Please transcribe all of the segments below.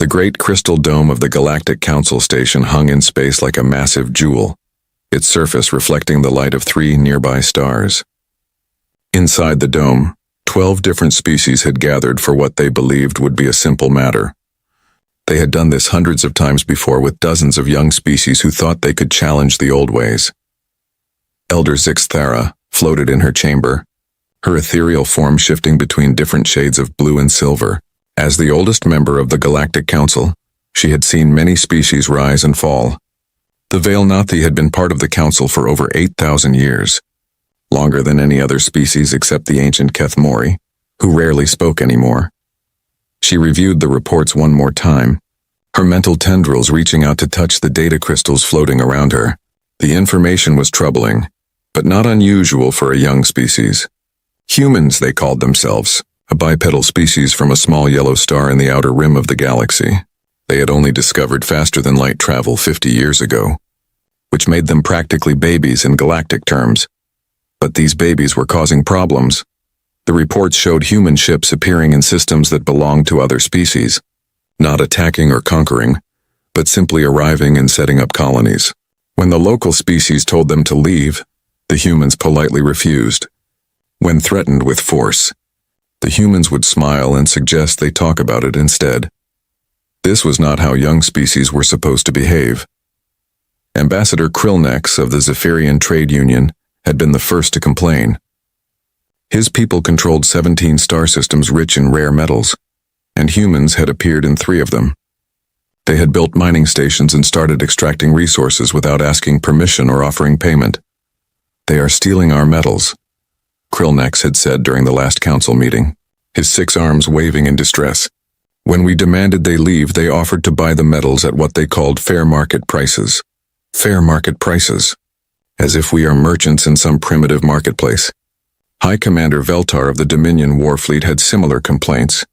The great crystal dome of the Galactic Council station hung in space like a massive jewel, its surface reflecting the light of 3 nearby stars. Inside the dome, 12 different species had gathered for what they believed would be a simple matter. They had done this hundreds of times before with dozens of young species who thought they could challenge the old ways. Elder Zixthara floated in her chamber, her ethereal form shifting between different shades of blue and silver. As the oldest member of the Galactic Council, she had seen many species rise and fall. The Veilnathi had been part of the Council for over 8,000 years, longer than any other species except the ancient Kethmori, who rarely spoke anymore. She reviewed the reports one more time, her mental tendrils reaching out to touch the data crystals floating around her. The information was troubling, but not unusual for a young species. Humans, they called themselves, a bipedal species from a small yellow star in the outer rim of the galaxy. They had only discovered faster-than-light travel 50 years ago, which made them practically babies in galactic terms. But these babies were causing problems. The reports showed human ships appearing in systems that belonged to other species, not attacking or conquering, but simply arriving and setting up colonies. When the local species told them to leave, the humans politely refused. When threatened with force, the humans would smile and suggest they talk about it instead. This was not how young species were supposed to behave. Ambassador Krillnex of the Zephyrian Trade Union had been the first to complain. His people controlled 17 star systems rich in rare metals, and humans had appeared in 3 of them. They had built mining stations and started extracting resources without asking permission or offering payment. "They are stealing our metals," Krillnex had said during the last council meeting, his 6 arms waving in distress. "When we demanded they leave, they offered to buy the metals at what they called fair market prices." Fair market prices. As if we are merchants in some primitive marketplace. High Commander Veltar of the Dominion Warfleet had similar complaints.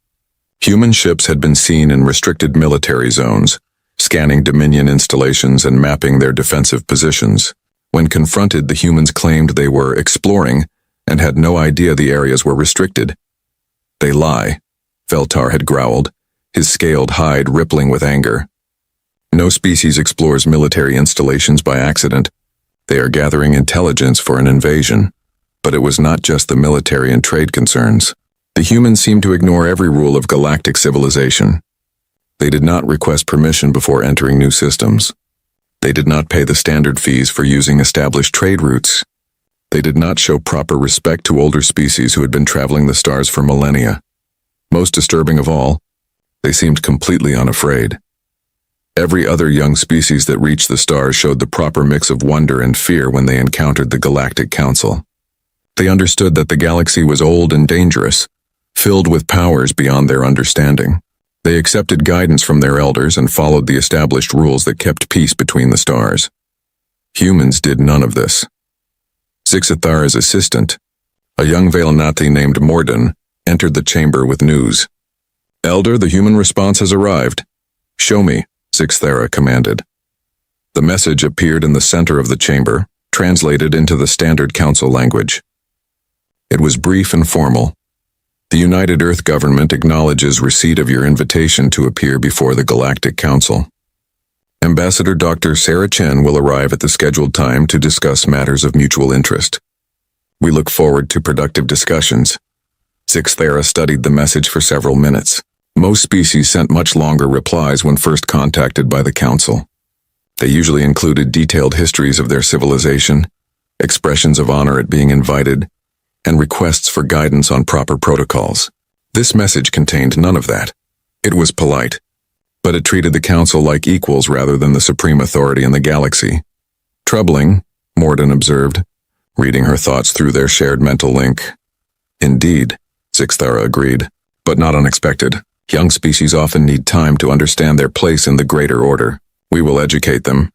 Human ships had been seen in restricted military zones, scanning Dominion installations and mapping their defensive positions. When confronted, the humans claimed they were exploring and had no idea the areas were restricted. "They lie," Veltar had growled, his scaled hide rippling with anger. "No species explores military installations by accident. They are gathering intelligence for an invasion." But it was not just the military and trade concerns. The humans seemed to ignore every rule of galactic civilization. They did not request permission before entering new systems. They did not pay the standard fees for using established trade routes. They did not show proper respect to older species who had been traveling the stars for millennia. Most disturbing of all, they seemed completely unafraid. Every other young species that reached the stars showed the proper mix of wonder and fear when they encountered the Galactic Council. They understood that the galaxy was old and dangerous, filled with powers beyond their understanding. They accepted guidance from their elders and followed the established rules that kept peace between the stars. Humans did none of this. Zixthara's assistant, a young Veilnathi named Morden, entered the chamber with news. "Elder, the human response has arrived." "Show me," Zixthara commanded. The message appeared in the center of the chamber, translated into the standard council language. It was brief and formal. "The United Earth Government acknowledges receipt of your invitation to appear before the Galactic Council. Ambassador Dr. Sarah Chen will arrive at the scheduled time to discuss matters of mutual interest. We look forward to productive discussions." Zixthara studied the message for several minutes. Most species sent much longer replies when first contacted by the Council. They usually included detailed histories of their civilization, expressions of honor at being invited, and requests for guidance on proper protocols. This message contained none of that. It was polite, but it treated the Council like equals rather than the supreme authority in the galaxy. "Troubling," Morden observed, reading her thoughts through their shared mental link. "Indeed," Zixthara agreed, "but not unexpected. Young species often need time to understand their place in the greater order. We will educate them."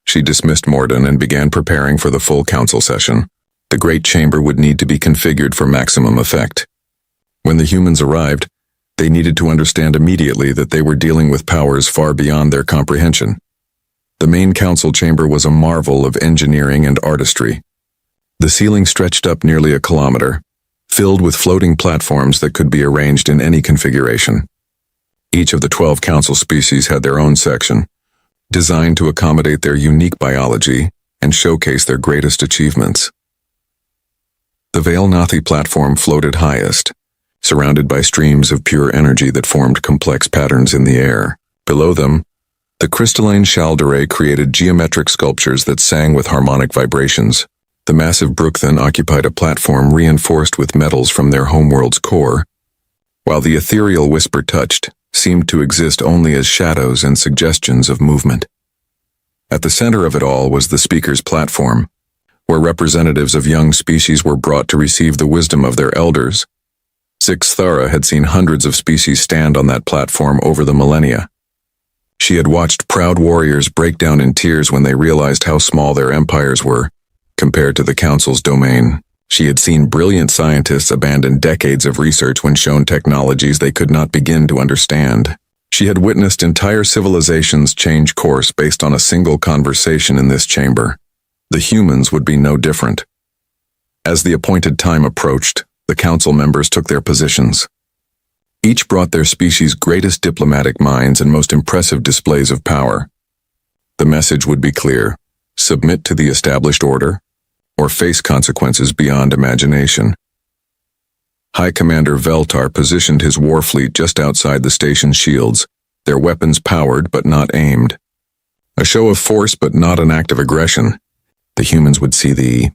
She dismissed Morden and began preparing for the full council session. The great chamber would need to be configured for maximum effect. When the humans arrived, they needed to understand immediately that they were dealing with powers far beyond their comprehension. The main council chamber was a marvel of engineering and artistry. The ceiling stretched up nearly a kilometer, filled with floating platforms that could be arranged in any configuration. Each of the 12 council species had their own section, designed to accommodate their unique biology and showcase their greatest achievements. The Vailnathi platform floated highest, surrounded by streams of pure energy that formed complex patterns in the air. Below them, the crystalline Chaldere created geometric sculptures that sang with harmonic vibrations. The massive brook then occupied a platform reinforced with metals from their homeworld's core, while the ethereal Whisper Touched seemed to exist only as shadows and suggestions of movement. At the center of it all was the speaker's platform, where representatives of young species were brought to receive the wisdom of their elders. Zixthara had seen hundreds of species stand on that platform over the millennia. She had watched proud warriors break down in tears when they realized how small their empires were, compared to the Council's domain. She had seen brilliant scientists abandon decades of research when shown technologies they could not begin to understand. She had witnessed entire civilizations change course based on a single conversation in this chamber. The humans would be no different. As the appointed time approached, the council members took their positions. Each brought their species' greatest diplomatic minds and most impressive displays of power. The message would be clear: submit to the established order, or face consequences beyond imagination. High Commander Veltar positioned his war fleet just outside the station's shields, their weapons powered but not aimed. A show of force but not an act of aggression. The humans would see the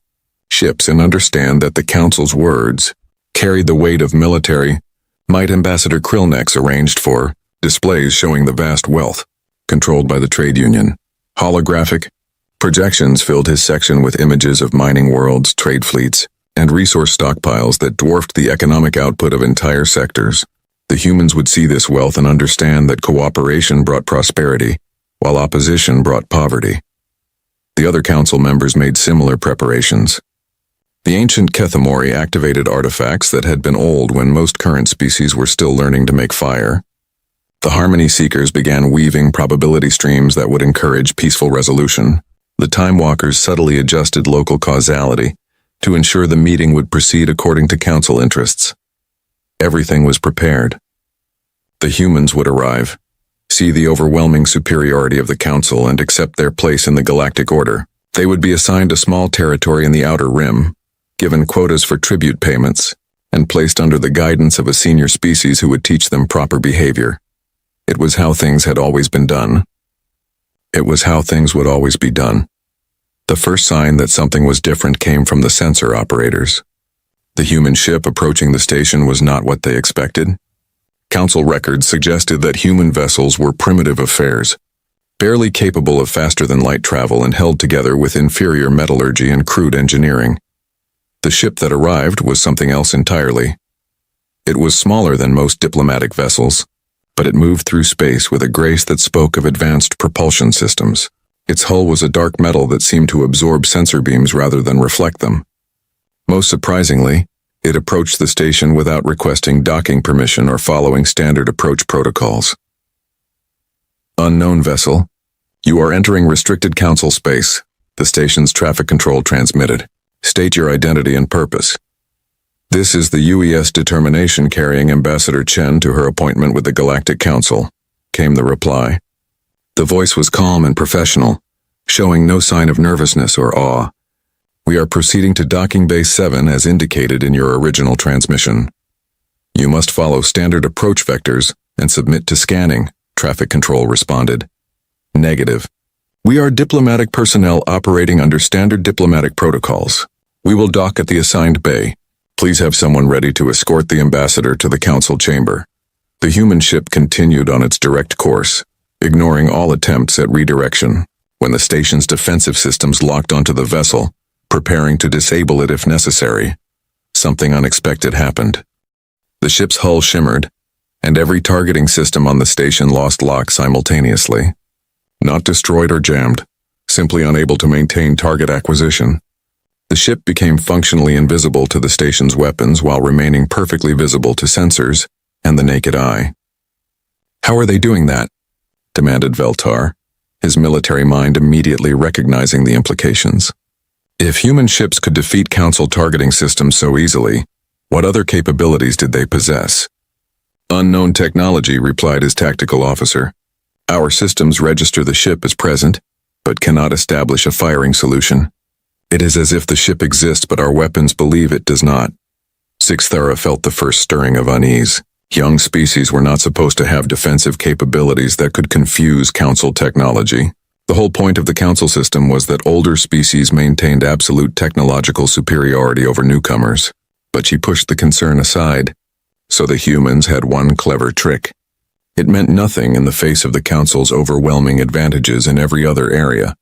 ships and understand that the Council's words carried the weight of military might. Ambassador Krillnex arranged for displays showing the vast wealth controlled by the trade union. Holographic projections filled his section with images of mining worlds, trade fleets, and resource stockpiles that dwarfed the economic output of entire sectors. The humans would see this wealth and understand that cooperation brought prosperity, while opposition brought poverty. The other council members made similar preparations. The ancient Kethamori activated artifacts that had been old when most current species were still learning to make fire. The Harmony Seekers began weaving probability streams that would encourage peaceful resolution. The Time Walkers subtly adjusted local causality to ensure the meeting would proceed according to council interests. Everything was prepared. The humans would arrive, see the overwhelming superiority of the council, and accept their place in the galactic order. They would be assigned a small territory in the Outer Rim, given quotas for tribute payments, and placed under the guidance of a senior species who would teach them proper behavior. It was how things had always been done. It was how things would always be done. The first sign that something was different came from the sensor operators. The human ship approaching the station was not what they expected. Council records suggested that human vessels were primitive affairs, barely capable of faster-than-light travel and held together with inferior metallurgy and crude engineering. The ship that arrived was something else entirely. It was smaller than most diplomatic vessels, but it moved through space with a grace that spoke of advanced propulsion systems. Its hull was a dark metal that seemed to absorb sensor beams rather than reflect them. Most surprisingly, it approached the station without requesting docking permission or following standard approach protocols. Unknown vessel, you are entering restricted council space, the station's traffic control transmitted. State your identity and purpose. This is the UES determination carrying Ambassador Chen to her appointment with the Galactic Council, came the reply. The voice was calm and professional, showing no sign of nervousness or awe. We are proceeding to Docking Bay 7 as indicated in your original transmission. You must follow standard approach vectors and submit to scanning, traffic control responded. Negative. We are diplomatic personnel operating under standard diplomatic protocols. We will dock at the assigned bay. Please have someone ready to escort the ambassador to the council chamber. The human ship continued on its direct course, ignoring all attempts at redirection. When the station's defensive systems locked onto the vessel, preparing to disable it if necessary, something unexpected happened. The ship's hull shimmered, and every targeting system on the station lost lock simultaneously. Not destroyed or jammed, simply unable to maintain target acquisition. The ship became functionally invisible to the station's weapons while remaining perfectly visible to sensors and the naked eye. How are they doing that? Demanded Veltar, his military mind immediately recognizing the implications. If human ships could defeat Council targeting systems so easily, what other capabilities did they possess? Unknown technology, replied his tactical officer. Our systems register the ship as present, but cannot establish a firing solution. It is as if the ship exists, but our weapons believe it does not. Sixthara felt the first stirring of unease. Young species were not supposed to have defensive capabilities that could confuse Council technology. The whole point of the Council system was that older species maintained absolute technological superiority over newcomers. But she pushed the concern aside. So the humans had one clever trick. It meant nothing in the face of the Council's overwhelming advantages in every other area.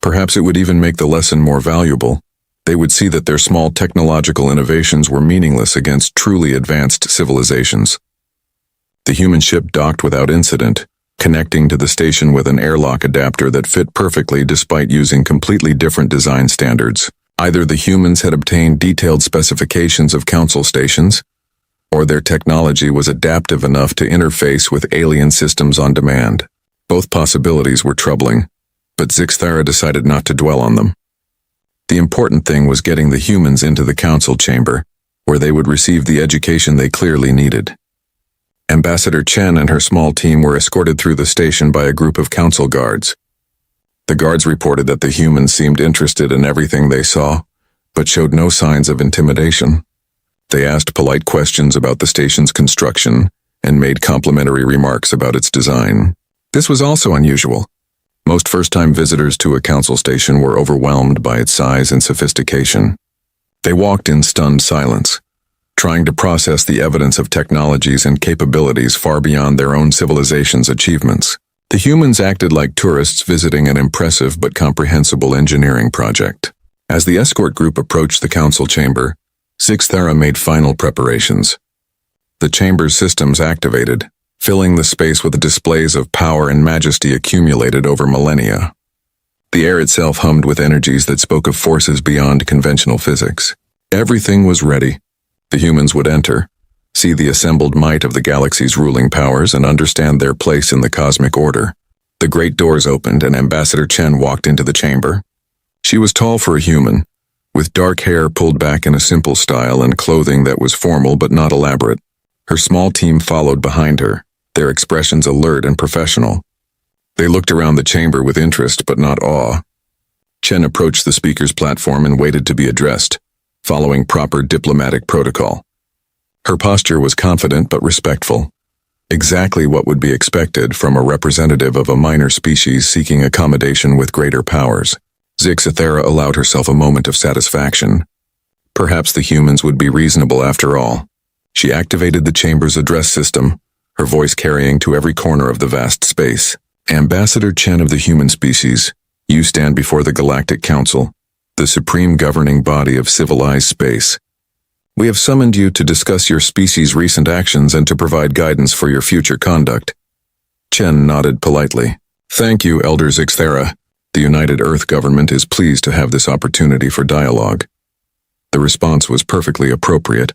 Perhaps it would even make the lesson more valuable. They would see that their small technological innovations were meaningless against truly advanced civilizations. The human ship docked without incident, connecting to the station with an airlock adapter that fit perfectly despite using completely different design standards. Either the humans had obtained detailed specifications of Council stations, or their technology was adaptive enough to interface with alien systems on demand. Both possibilities were troubling, but Sixthara decided not to dwell on them. The important thing was getting the humans into the Council chamber, where they would receive the education they clearly needed. Ambassador Chen and her small team were escorted through the station by a group of Council guards. The guards reported that the humans seemed interested in everything they saw, but showed no signs of intimidation. They asked polite questions about the station's construction and made complimentary remarks about its design. This was also unusual. Most first-time visitors to a Council station were overwhelmed by its size and sophistication. They walked in stunned silence, trying to process the evidence of technologies and capabilities far beyond their own civilization's achievements. The humans acted like tourists visiting an impressive but comprehensible engineering project. As the escort group approached the Council chamber, Sixthara made final preparations. The chamber's systems activated, filling the space with displays of power and majesty accumulated over millennia. The air itself hummed with energies that spoke of forces beyond conventional physics. Everything was ready. The humans would enter, see the assembled might of the galaxy's ruling powers, and understand their place in the cosmic order. The great doors opened, and Ambassador Chen walked into the chamber. She was tall for a human, with dark hair pulled back in a simple style and clothing that was formal but not elaborate. Her small team followed behind her, their expressions alert and professional. They looked around the chamber with interest but not awe. Chen approached the speaker's platform and waited to be addressed, following proper diplomatic protocol. Her posture was confident but respectful, exactly what would be expected from a representative of a minor species seeking accommodation with greater powers. Sixthara allowed herself a moment of satisfaction. Perhaps the humans would be reasonable after all. She activated the chamber's address system, her voice carrying to every corner of the vast space. Ambassador Chen of the human species, you stand before the Galactic Council, the supreme governing body of civilized space. We have summoned you to discuss your species' recent actions and to provide guidance for your future conduct. Chen nodded politely. Thank you, Elder Sixthara. The United Earth government is pleased to have this opportunity for dialogue. The response was perfectly appropriate,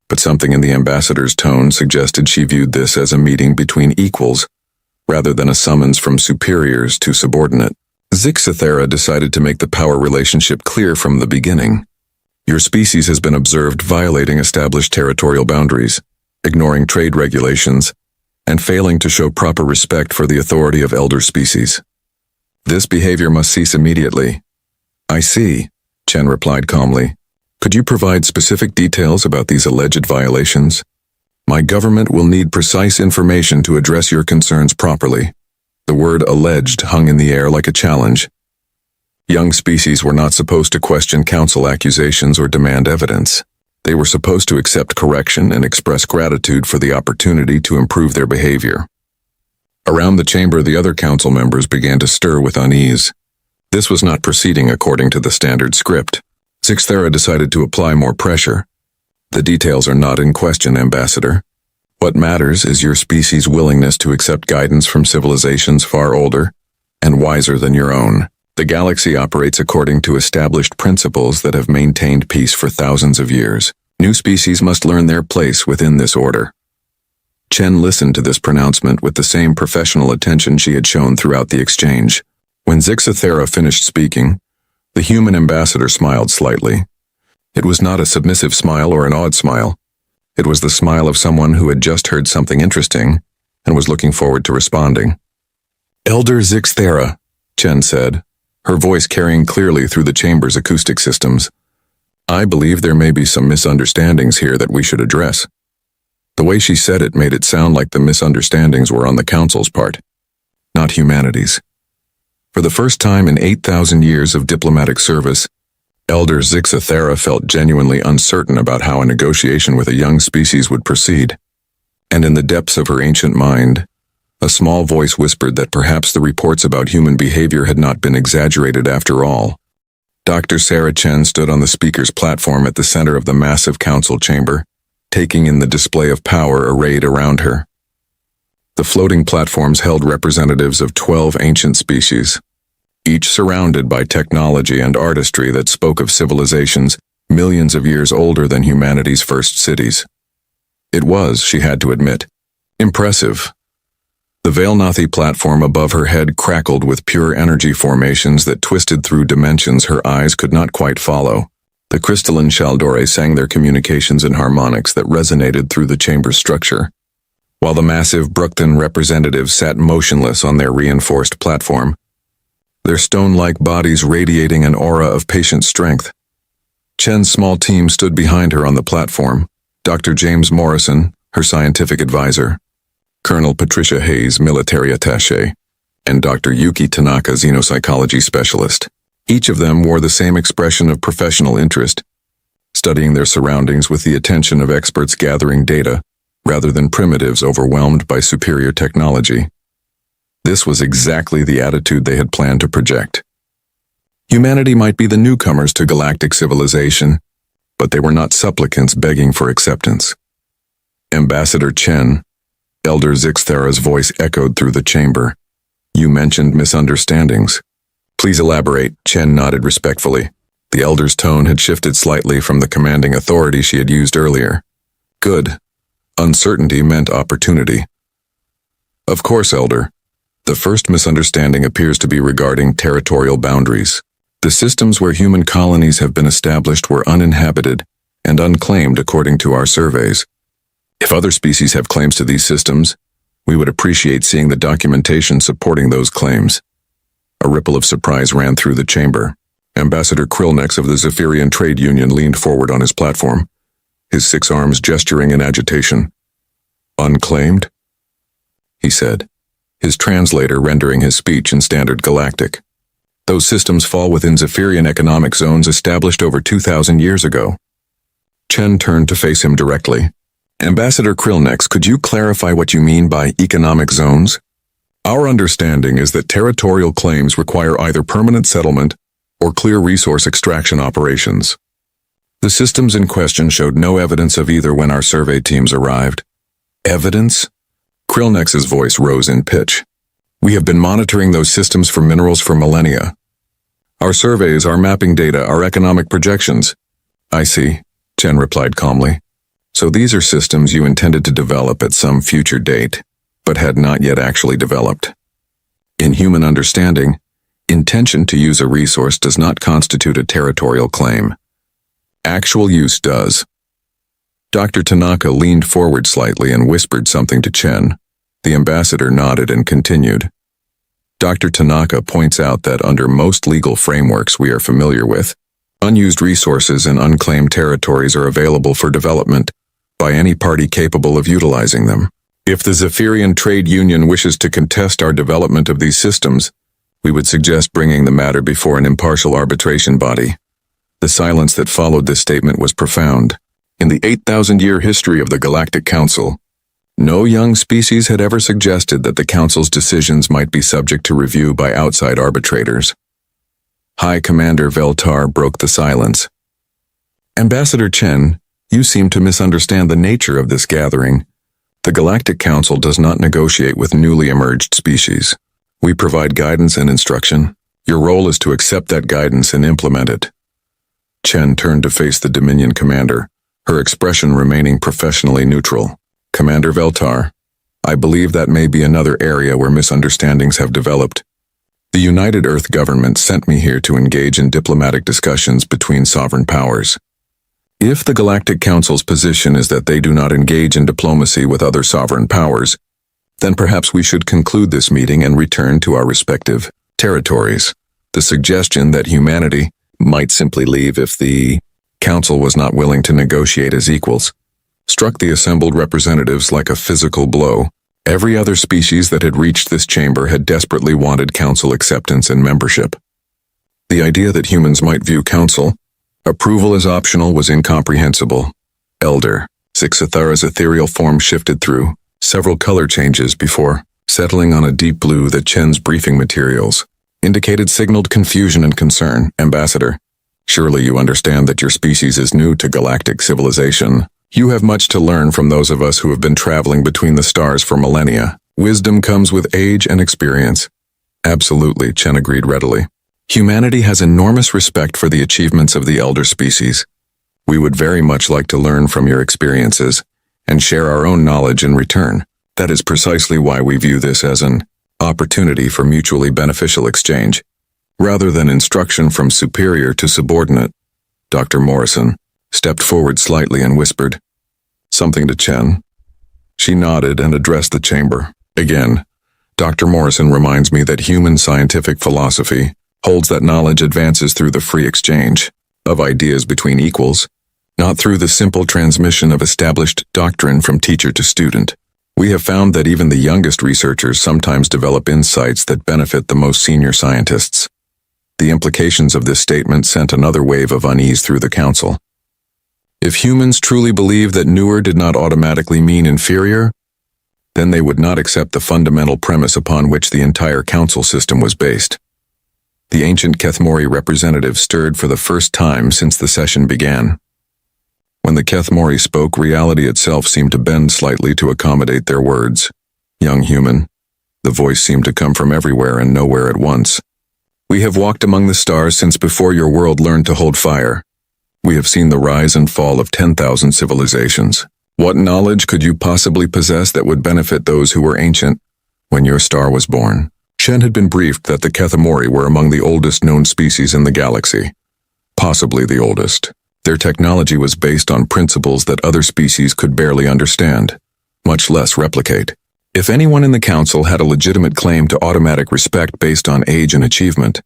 but something in the ambassador's tone suggested she viewed this as a meeting between equals, rather than a summons from superiors to subordinate. Sixthara decided to make the power relationship clear from the beginning. Your species has been observed violating established territorial boundaries, ignoring trade regulations, and failing to show proper respect for the authority of elder species. This behavior must cease immediately. I see, Chen replied calmly. Could you provide specific details about these alleged violations? My government will need precise information to address your concerns properly. The word alleged hung in the air like a challenge. Young species were not supposed to question council accusations or demand evidence. They were supposed to accept correction and express gratitude for the opportunity to improve their behavior. Around the chamber, the other council members began to stir with unease. This was not proceeding according to the standard script. Sixthara decided to apply more pressure. The details are not in question, Ambassador. What matters is your species' willingness to accept guidance from civilizations far older and wiser than your own. The galaxy operates according to established principles that have maintained peace for thousands of years. New species must learn their place within this order. Chen listened to this pronouncement with the same professional attention she had shown throughout the exchange. When Sixthara finished speaking, the human ambassador smiled slightly. It was not a submissive smile or an awed smile. It was the smile of someone who had just heard something interesting and was looking forward to responding. "Elder Zixthera," Chen said, her voice carrying clearly through the chamber's acoustic systems. "I believe there may be some misunderstandings here that we should address." The way she said it made it sound like the misunderstandings were on the Council's part, not humanity's. For the first time in 8,000 years of diplomatic service, Elder Zixthera felt genuinely uncertain about how a negotiation with a young species would proceed. And in the depths of her ancient mind, a small voice whispered that perhaps the reports about human behavior had not been exaggerated after all. Dr. Sarah Chen stood on the speaker's platform at the center of the massive council chamber, taking in the display of power arrayed around her. The floating platforms held representatives of 12 ancient species, each surrounded by technology and artistry that spoke of civilizations millions of years older than humanity's first cities. It was, she had to admit, impressive. The Vailnathi platform above her head crackled with pure energy formations that twisted through dimensions her eyes could not quite follow. The crystalline Shaldore sang their communications in harmonics that resonated through the chamber's structure, while the massive Brookthan representatives sat motionless on their reinforced platform, their stone-like bodies radiating an aura of patient strength. Chen's small team stood behind her on the platform, Dr. James Morrison, her scientific advisor, Colonel Patricia Hayes, military attaché, and Dr. Yuki Tanaka, xenopsychology specialist. Each of them wore the same expression of professional interest, studying their surroundings with the attention of experts gathering data, rather than primitives overwhelmed by superior technology. This was exactly the attitude they had planned to project. Humanity might be the newcomers to galactic civilization, but they were not supplicants begging for acceptance. Ambassador Chen, Elder Zixthera's voice echoed through the chamber. "You mentioned misunderstandings. Please elaborate," Chen nodded respectfully. The elder's tone had shifted slightly from the commanding authority she had used earlier. "Good. Uncertainty meant opportunity." "Of course, Elder. The first misunderstanding appears to be regarding territorial boundaries. The systems where human colonies have been established were uninhabited and unclaimed according to our surveys. If other species have claims to these systems, we would appreciate seeing the documentation supporting those claims." A ripple of surprise ran through the chamber. Ambassador Krillnex of the Zephyrian Trade Union leaned forward on his platform, his 6 arms gesturing in agitation. "Unclaimed?" he said, his translator rendering his speech in standard galactic. "Those systems fall within Zephyrian economic zones established over 2,000 years ago." Chen turned to face him directly. "Ambassador Krillnex, could you clarify what you mean by economic zones? Our understanding is that territorial claims require either permanent settlement or clear resource extraction operations. The systems in question showed no evidence of either when our survey teams arrived." "Evidence?" Krillnex's voice rose in pitch. "We have been monitoring those systems for minerals for millennia. Our surveys, our mapping data, our economic projections." "I see," Chen replied calmly. "So these are systems you intended to develop at some future date, but had not yet actually developed. In human understanding, intention to use a resource does not constitute a territorial claim. Actual use does." Dr. Tanaka leaned forward slightly and whispered something to Chen. The ambassador nodded and continued. "Dr. Tanaka points out that under most legal frameworks we are familiar with, unused resources and unclaimed territories are available for development by any party capable of utilizing them. If the Zephyrian Trade Union wishes to contest our development of these systems, we would suggest bringing the matter before an impartial arbitration body." The silence that followed this statement was profound. In the 8,000-year history of the Galactic Council, no young species had ever suggested that the Council's decisions might be subject to review by outside arbitrators. High Commander Veltar broke the silence. "Ambassador Chen, you seem to misunderstand the nature of this gathering. The Galactic Council does not negotiate with newly emerged species. We provide guidance and instruction. Your role is to accept that guidance and implement it." Chen turned to face the Dominion commander, her expression remaining professionally neutral. "Commander Veltar, I believe that may be another area where misunderstandings have developed. The United Earth government sent me here to engage in diplomatic discussions between sovereign powers. If the Galactic Council's position is that they do not engage in diplomacy with other sovereign powers, then perhaps we should conclude this meeting and return to our respective territories. The suggestion that humanity might simply leave if the Council was not willing to negotiate as equals struck the assembled representatives like a physical blow. Every other species that had reached this chamber had desperately wanted Council acceptance and membership. The idea that humans might view Council approval as optional was incomprehensible. Elder Sixathara's ethereal form shifted through several color changes before settling on a deep blue that Chen's briefing materials indicated signaled confusion and concern. Ambassador, surely you understand that your species is new to galactic civilization. You have much to learn from those of us who have been traveling between the stars for millennia. Wisdom comes with age and experience. Absolutely, Chen agreed readily. Humanity has enormous respect for the achievements of the elder species. We would very much like to learn from your experiences and share our own knowledge in return. That is precisely why we view this as an opportunity for mutually beneficial exchange, rather than instruction from superior to subordinate. Dr. Morrison stepped forward slightly and whispered something to Chen. She nodded and addressed the chamber. Again, Dr. Morrison reminds me that human scientific philosophy holds that knowledge advances through the free exchange of ideas between equals, not through the simple transmission of established doctrine from teacher to student. We have found that even the youngest researchers sometimes develop insights that benefit the most senior scientists. The implications of this statement sent another wave of unease through the council. If humans truly believe that newer did not automatically mean inferior, then they would not accept the fundamental premise upon which the entire council system was based. The ancient Kethmori representative stirred for the first time since the session began. When the Kethmori spoke, reality itself seemed to bend slightly to accommodate their words. Young human, the voice seemed to come from everywhere and nowhere at once. We have walked among the stars since before your world learned to hold fire. We have seen the rise and fall of 10,000 civilizations. What knowledge could you possibly possess that would benefit those who were ancient when your star was born? Chen had been briefed that the Kethmori were among the oldest known species in the galaxy, possibly the oldest. Their technology was based on principles that other species could barely understand, much less replicate. If anyone in the council had a legitimate claim to automatic respect based on age and achievement,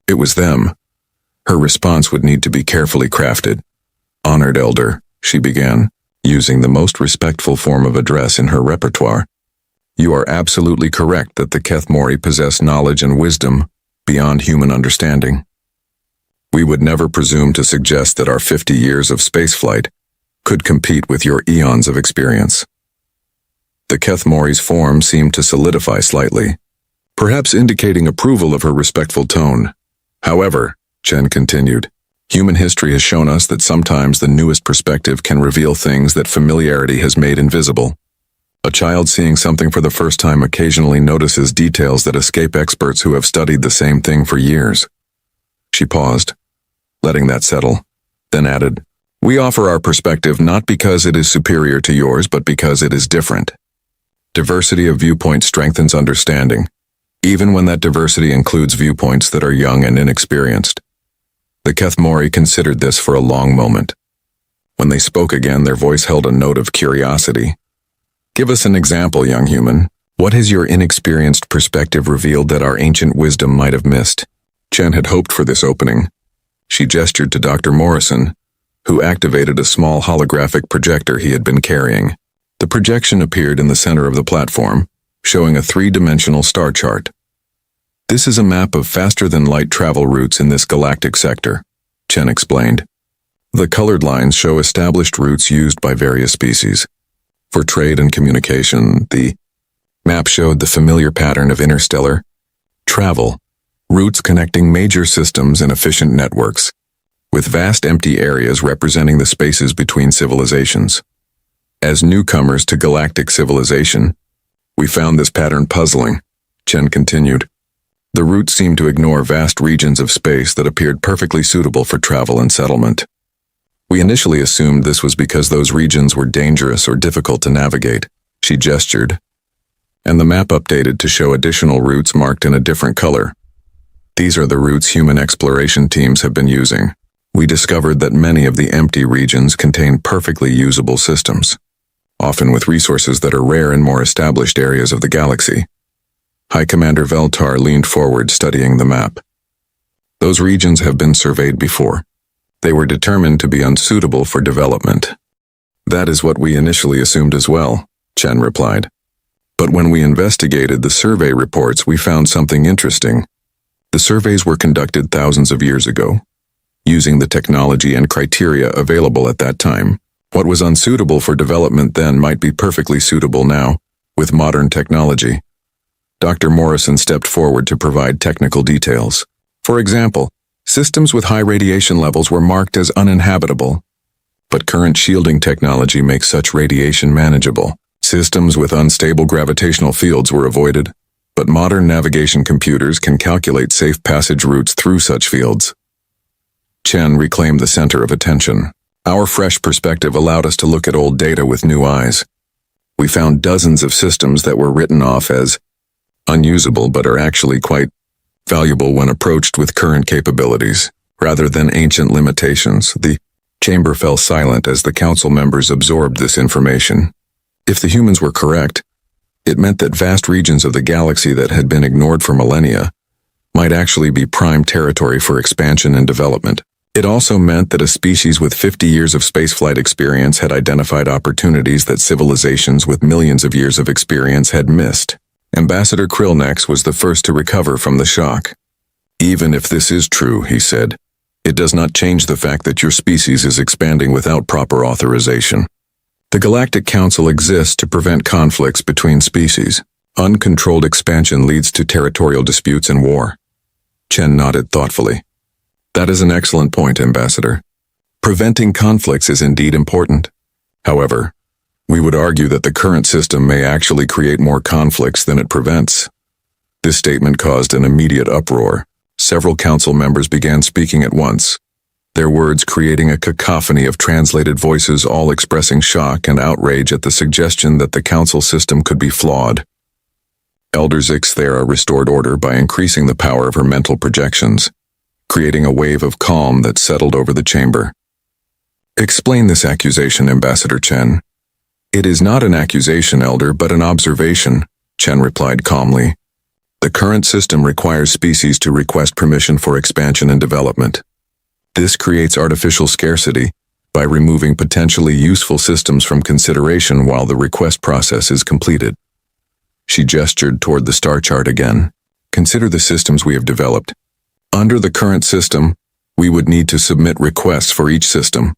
it was them. Her response would need to be carefully crafted. Honored Elder, she began, using the most respectful form of address in her repertoire. You are absolutely correct that the Kethmori possess knowledge and wisdom beyond human understanding. We would never presume to suggest that our 50 years of spaceflight could compete with your eons of experience. The Kethmori's form seemed to solidify slightly, perhaps indicating approval of her respectful tone. However, Chen continued, human history has shown us that sometimes the newest perspective can reveal things that familiarity has made invisible. A child seeing something for the first time occasionally notices details that escape experts who have studied the same thing for years. She paused, letting that settle, then added, We offer our perspective not because it is superior to yours, but because it is different. Diversity of viewpoint strengthens understanding, even when that diversity includes viewpoints that are young and inexperienced. The Kethmori considered this for a long moment. When they spoke again, their voice held a note of curiosity. Give us an example, young human. What has your inexperienced perspective revealed that our ancient wisdom might have missed? Chen had hoped for this opening. She gestured to Dr. Morrison, who activated a small holographic projector he had been carrying. The projection appeared in the center of the platform, showing a three-dimensional star chart. This is a map of faster-than-light travel routes in this galactic sector, Chen explained. The colored lines show established routes used by various species. For trade and communication, the map showed the familiar pattern of interstellar travel, routes connecting major systems and efficient networks, with vast empty areas representing the spaces between civilizations. As newcomers to galactic civilization, we found this pattern puzzling, Chen continued. The routes seemed to ignore vast regions of space that appeared perfectly suitable for travel and settlement. We initially assumed this was because those regions were dangerous or difficult to navigate, she gestured, and the map updated to show additional routes marked in a different color. These are the routes human exploration teams have been using. We discovered that many of the empty regions contain perfectly usable systems, often with resources that are rare in more established areas of the galaxy. High Commander Veltar leaned forward, studying the map. Those regions have been surveyed before. They were determined to be unsuitable for development. That is what we initially assumed as well, Chen replied. But when we investigated the survey reports, we found something interesting. The surveys were conducted thousands of years ago, using the technology and criteria available at that time. What was unsuitable for development then might be perfectly suitable now, with modern technology. Dr. Morrison stepped forward to provide technical details. For example, systems with high radiation levels were marked as uninhabitable, but current shielding technology makes such radiation manageable. Systems with unstable gravitational fields were avoided, but modern navigation computers can calculate safe passage routes through such fields. Chen reclaimed the center of attention. Our fresh perspective allowed us to look at old data with new eyes. We found dozens of systems that were written off as unusable but are actually quite valuable when approached with current capabilities, rather than ancient limitations. The chamber fell silent as the council members absorbed this information. If the humans were correct, it meant that vast regions of the galaxy that had been ignored for millennia might actually be prime territory for expansion and development. It also meant that a species with 50 years of spaceflight experience had identified opportunities that civilizations with millions of years of experience had missed. Ambassador Krillnex was the first to recover from the shock. Even if this is true, he said, it does not change the fact that your species is expanding without proper authorization. The Galactic Council exists to prevent conflicts between species. Uncontrolled expansion leads to territorial disputes and war. Chen nodded thoughtfully. That is an excellent point, Ambassador. Preventing conflicts is indeed important. However, we would argue that the current system may actually create more conflicts than it prevents. This statement caused an immediate uproar. Several council members began speaking at once, their words creating a cacophony of translated voices, all expressing shock and outrage at the suggestion that the council system could be flawed. Elder Zixthera restored order by increasing the power of her mental projections, creating a wave of calm that settled over the chamber. Explain this accusation, Ambassador Chen. It is not an accusation, Elder, but an observation, Chen replied calmly. The current system requires species to request permission for expansion and development. This creates artificial scarcity by removing potentially useful systems from consideration while the request process is completed. She gestured toward the star chart again. Consider the systems we have developed. Under the current system, we would need to submit requests for each system,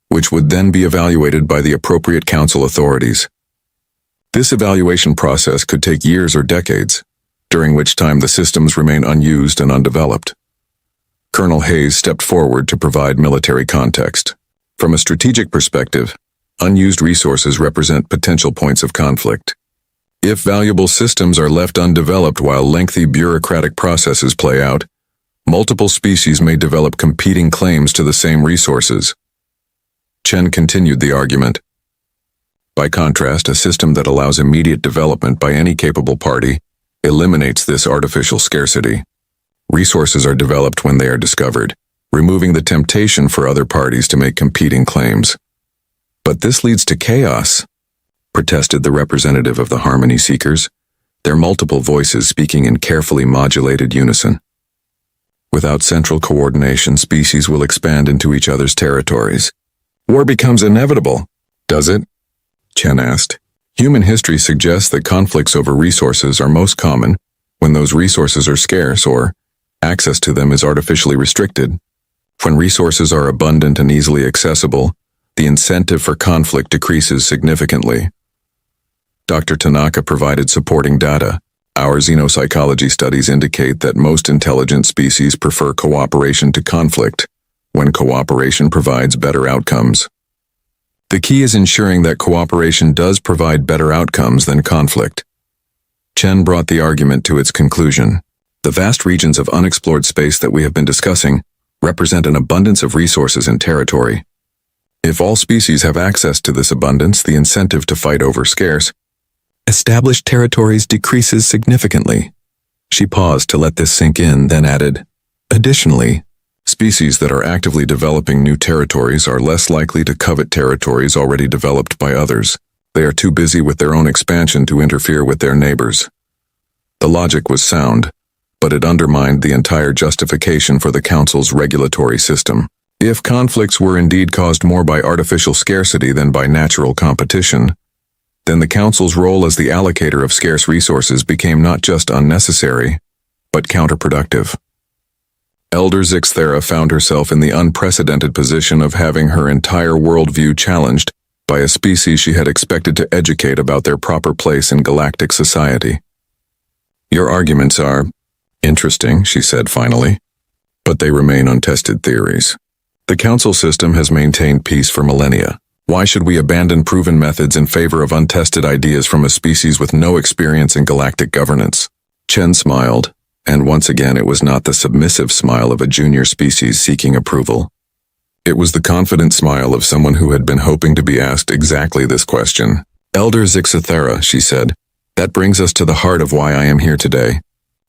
which would then be evaluated by the appropriate council authorities. This evaluation process could take years or decades, during which time the systems remain unused and undeveloped. Colonel Hayes stepped forward to provide military context. From a strategic perspective, unused resources represent potential points of conflict. If valuable systems are left undeveloped while lengthy bureaucratic processes play out, multiple species may develop competing claims to the same resources. Chen continued the argument. By contrast, a system that allows immediate development by any capable party eliminates this artificial scarcity. Resources are developed when they are discovered, removing the temptation for other parties to make competing claims. But this leads to chaos, protested the representative of the Harmony Seekers, their multiple voices speaking in carefully modulated unison. Without central coordination, species will expand into each other's territories. War becomes inevitable, does it? Chen asked. Human history suggests that conflicts over resources are most common when those resources are scarce or access to them is artificially restricted. When resources are abundant and easily accessible, the incentive for conflict decreases significantly. Dr. Tanaka provided supporting data. Our xenopsychology studies indicate that most intelligent species prefer cooperation to conflict, when cooperation provides better outcomes. The key is ensuring that cooperation does provide better outcomes than conflict. Chen brought the argument to its conclusion. The vast regions of unexplored space that we have been discussing represent an abundance of resources and territory. If all species have access to this abundance, the incentive to fight over scarce, established territories decreases significantly. She paused to let this sink in, then added, additionally, Species that are actively developing new territories are less likely to covet territories already developed by others. They are too busy with their own expansion to interfere with their neighbors. The logic was sound, but it undermined the entire justification for the Council's regulatory system. If conflicts were indeed caused more by artificial scarcity than by natural competition, then the Council's role as the allocator of scarce resources became not just unnecessary, but counterproductive. Elder Zixthera found herself in the unprecedented position of having her entire worldview challenged by a species she had expected to educate about their proper place in galactic society. "Your arguments are interesting," she said finally, "but they remain untested theories. The Council system has maintained peace for millennia. Why should we abandon proven methods in favor of untested ideas from a species with no experience in galactic governance?" Chen smiled, and once again it was not the submissive smile of a junior species seeking approval. It was the confident smile of someone who had been hoping to be asked exactly this question. "Elder Zixthera," she said, "that brings us to the heart of why I am here today.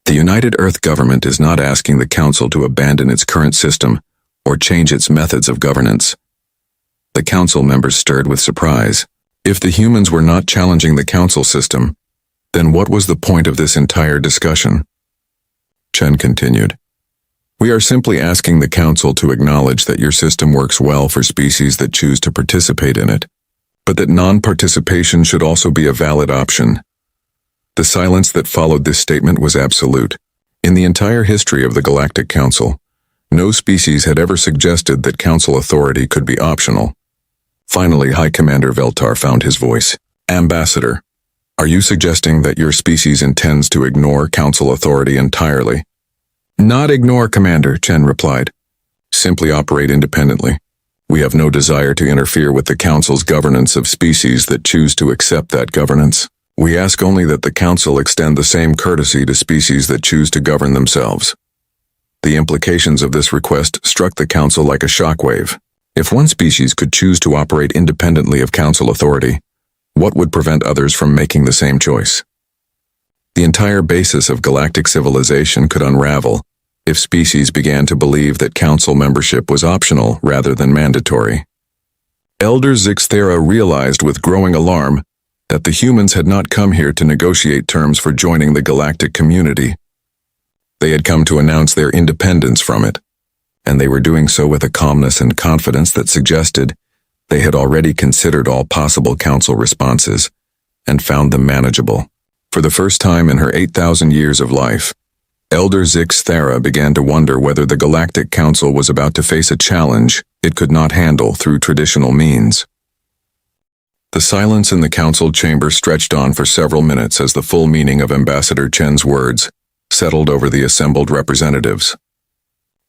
The United Earth government is not asking the Council to abandon its current system or change its methods of governance." The Council members stirred with surprise. If the humans were not challenging the Council system, then what was the point of this entire discussion? Chen continued, "We are simply asking the Council to acknowledge that your system works well for species that choose to participate in it, but that non-participation should also be a valid option." The silence that followed this statement was absolute. In the entire history of the Galactic Council, no species had ever suggested that Council authority could be optional. Finally, High Commander Veltar found his voice. "Ambassador, are you suggesting that your species intends to ignore Council authority entirely?" "Not ignore, Commander," Chen replied. "Simply operate independently. We have no desire to interfere with the Council's governance of species that choose to accept that governance. We ask only that the Council extend the same courtesy to species that choose to govern themselves." The implications of this request struck the Council like a shockwave. If one species could choose to operate independently of Council authority, what would prevent others from making the same choice? The entire basis of galactic civilization could unravel if species began to believe that Council membership was optional rather than mandatory. Elder Zixthera realized with growing alarm that the humans had not come here to negotiate terms for joining the galactic community. They had come to announce their independence from it, and they were doing so with a calmness and confidence that suggested they had already considered all possible Council responses and found them manageable. For the first time in her 8,000 years of life, Elder Zixthera began to wonder whether the Galactic Council was about to face a challenge it could not handle through traditional means. The silence in the Council chamber stretched on for several minutes as the full meaning of Ambassador Chen's words settled over the assembled representatives.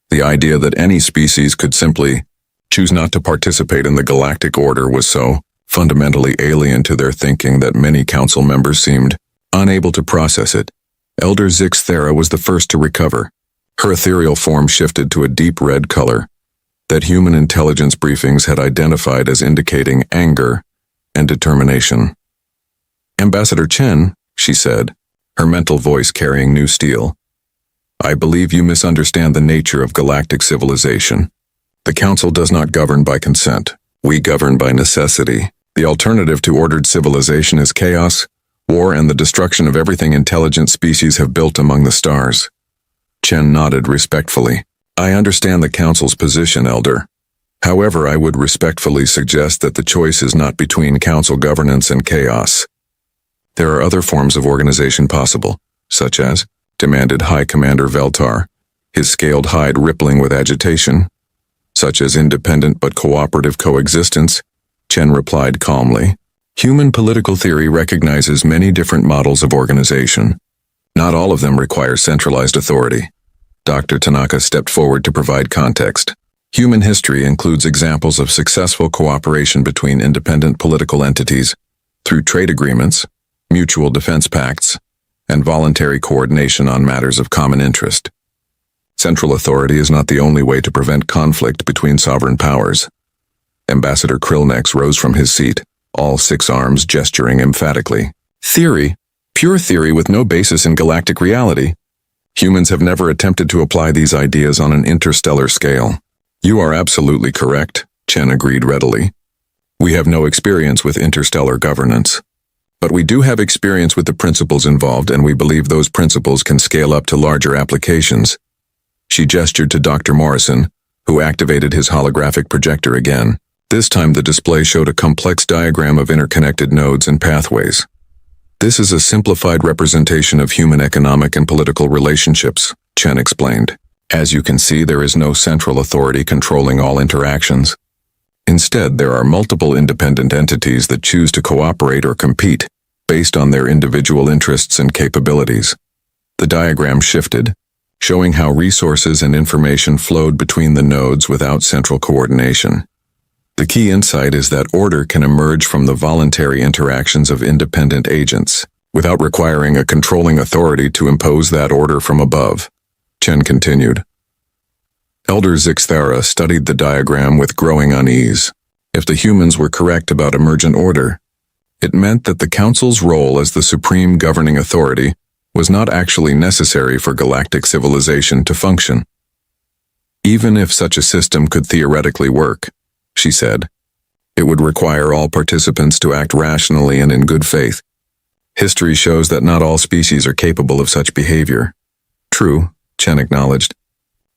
The idea that any species could simply choose not to participate in the galactic order was so fundamentally alien to their thinking that many Council members seemed unable to process it. Elder Zixthera was the first to recover. Her ethereal form shifted to a deep red color that human intelligence briefings had identified as indicating anger and determination. "Ambassador Chen," she said, her mental voice carrying new steel, "I believe you misunderstand the nature of galactic civilization. The Council does not govern by consent. We govern by necessity. The alternative to ordered civilization is chaos, war, and the destruction of everything intelligent species have built among the stars." Chen nodded respectfully. "I understand the Council's position, Elder. However, I would respectfully suggest that the choice is not between Council governance and chaos. There are other forms of organization possible, such as," demanded High Commander Veltar, his scaled hide rippling with agitation. "Such as independent but cooperative coexistence," Chen replied calmly. "Human political theory recognizes many different models of organization. Not all of them require centralized authority." Dr. Tanaka stepped forward to provide context. "Human history includes examples of successful cooperation between independent political entities through trade agreements, mutual defense pacts, and voluntary coordination on matters of common interest. Central authority is not the only way to prevent conflict between sovereign powers." Ambassador Krillnex rose from his seat, all 6 arms gesturing emphatically. "Theory, pure theory with no basis in galactic reality. Humans have never attempted to apply these ideas on an interstellar scale. You are absolutely correct, Chen agreed readily. We have no experience with interstellar governance. But we do have experience with the principles involved, and we believe those principles can scale up to larger applications. She gestured to Dr. Morrison, who activated his holographic projector again. This time the display showed a complex diagram of interconnected nodes and pathways. This is a simplified representation of human economic and political relationships, Chen explained. As you can see, there is no central authority controlling all interactions. Instead, there are multiple independent entities that choose to cooperate or compete based on their individual interests and capabilities. The diagram shifted, showing how resources and information flowed between the nodes without central coordination. The key insight is that order can emerge from the voluntary interactions of independent agents, without requiring a controlling authority to impose that order from above. Chen continued. Elder Zixthara studied the diagram with growing unease. If the humans were correct about emergent order, it meant that the Council's role as the supreme governing authority was not actually necessary for galactic civilization to function. Even if such a system could theoretically work, she said, it would require all participants to act rationally and in good faith. History shows that not all species are capable of such behavior. True, Chen acknowledged.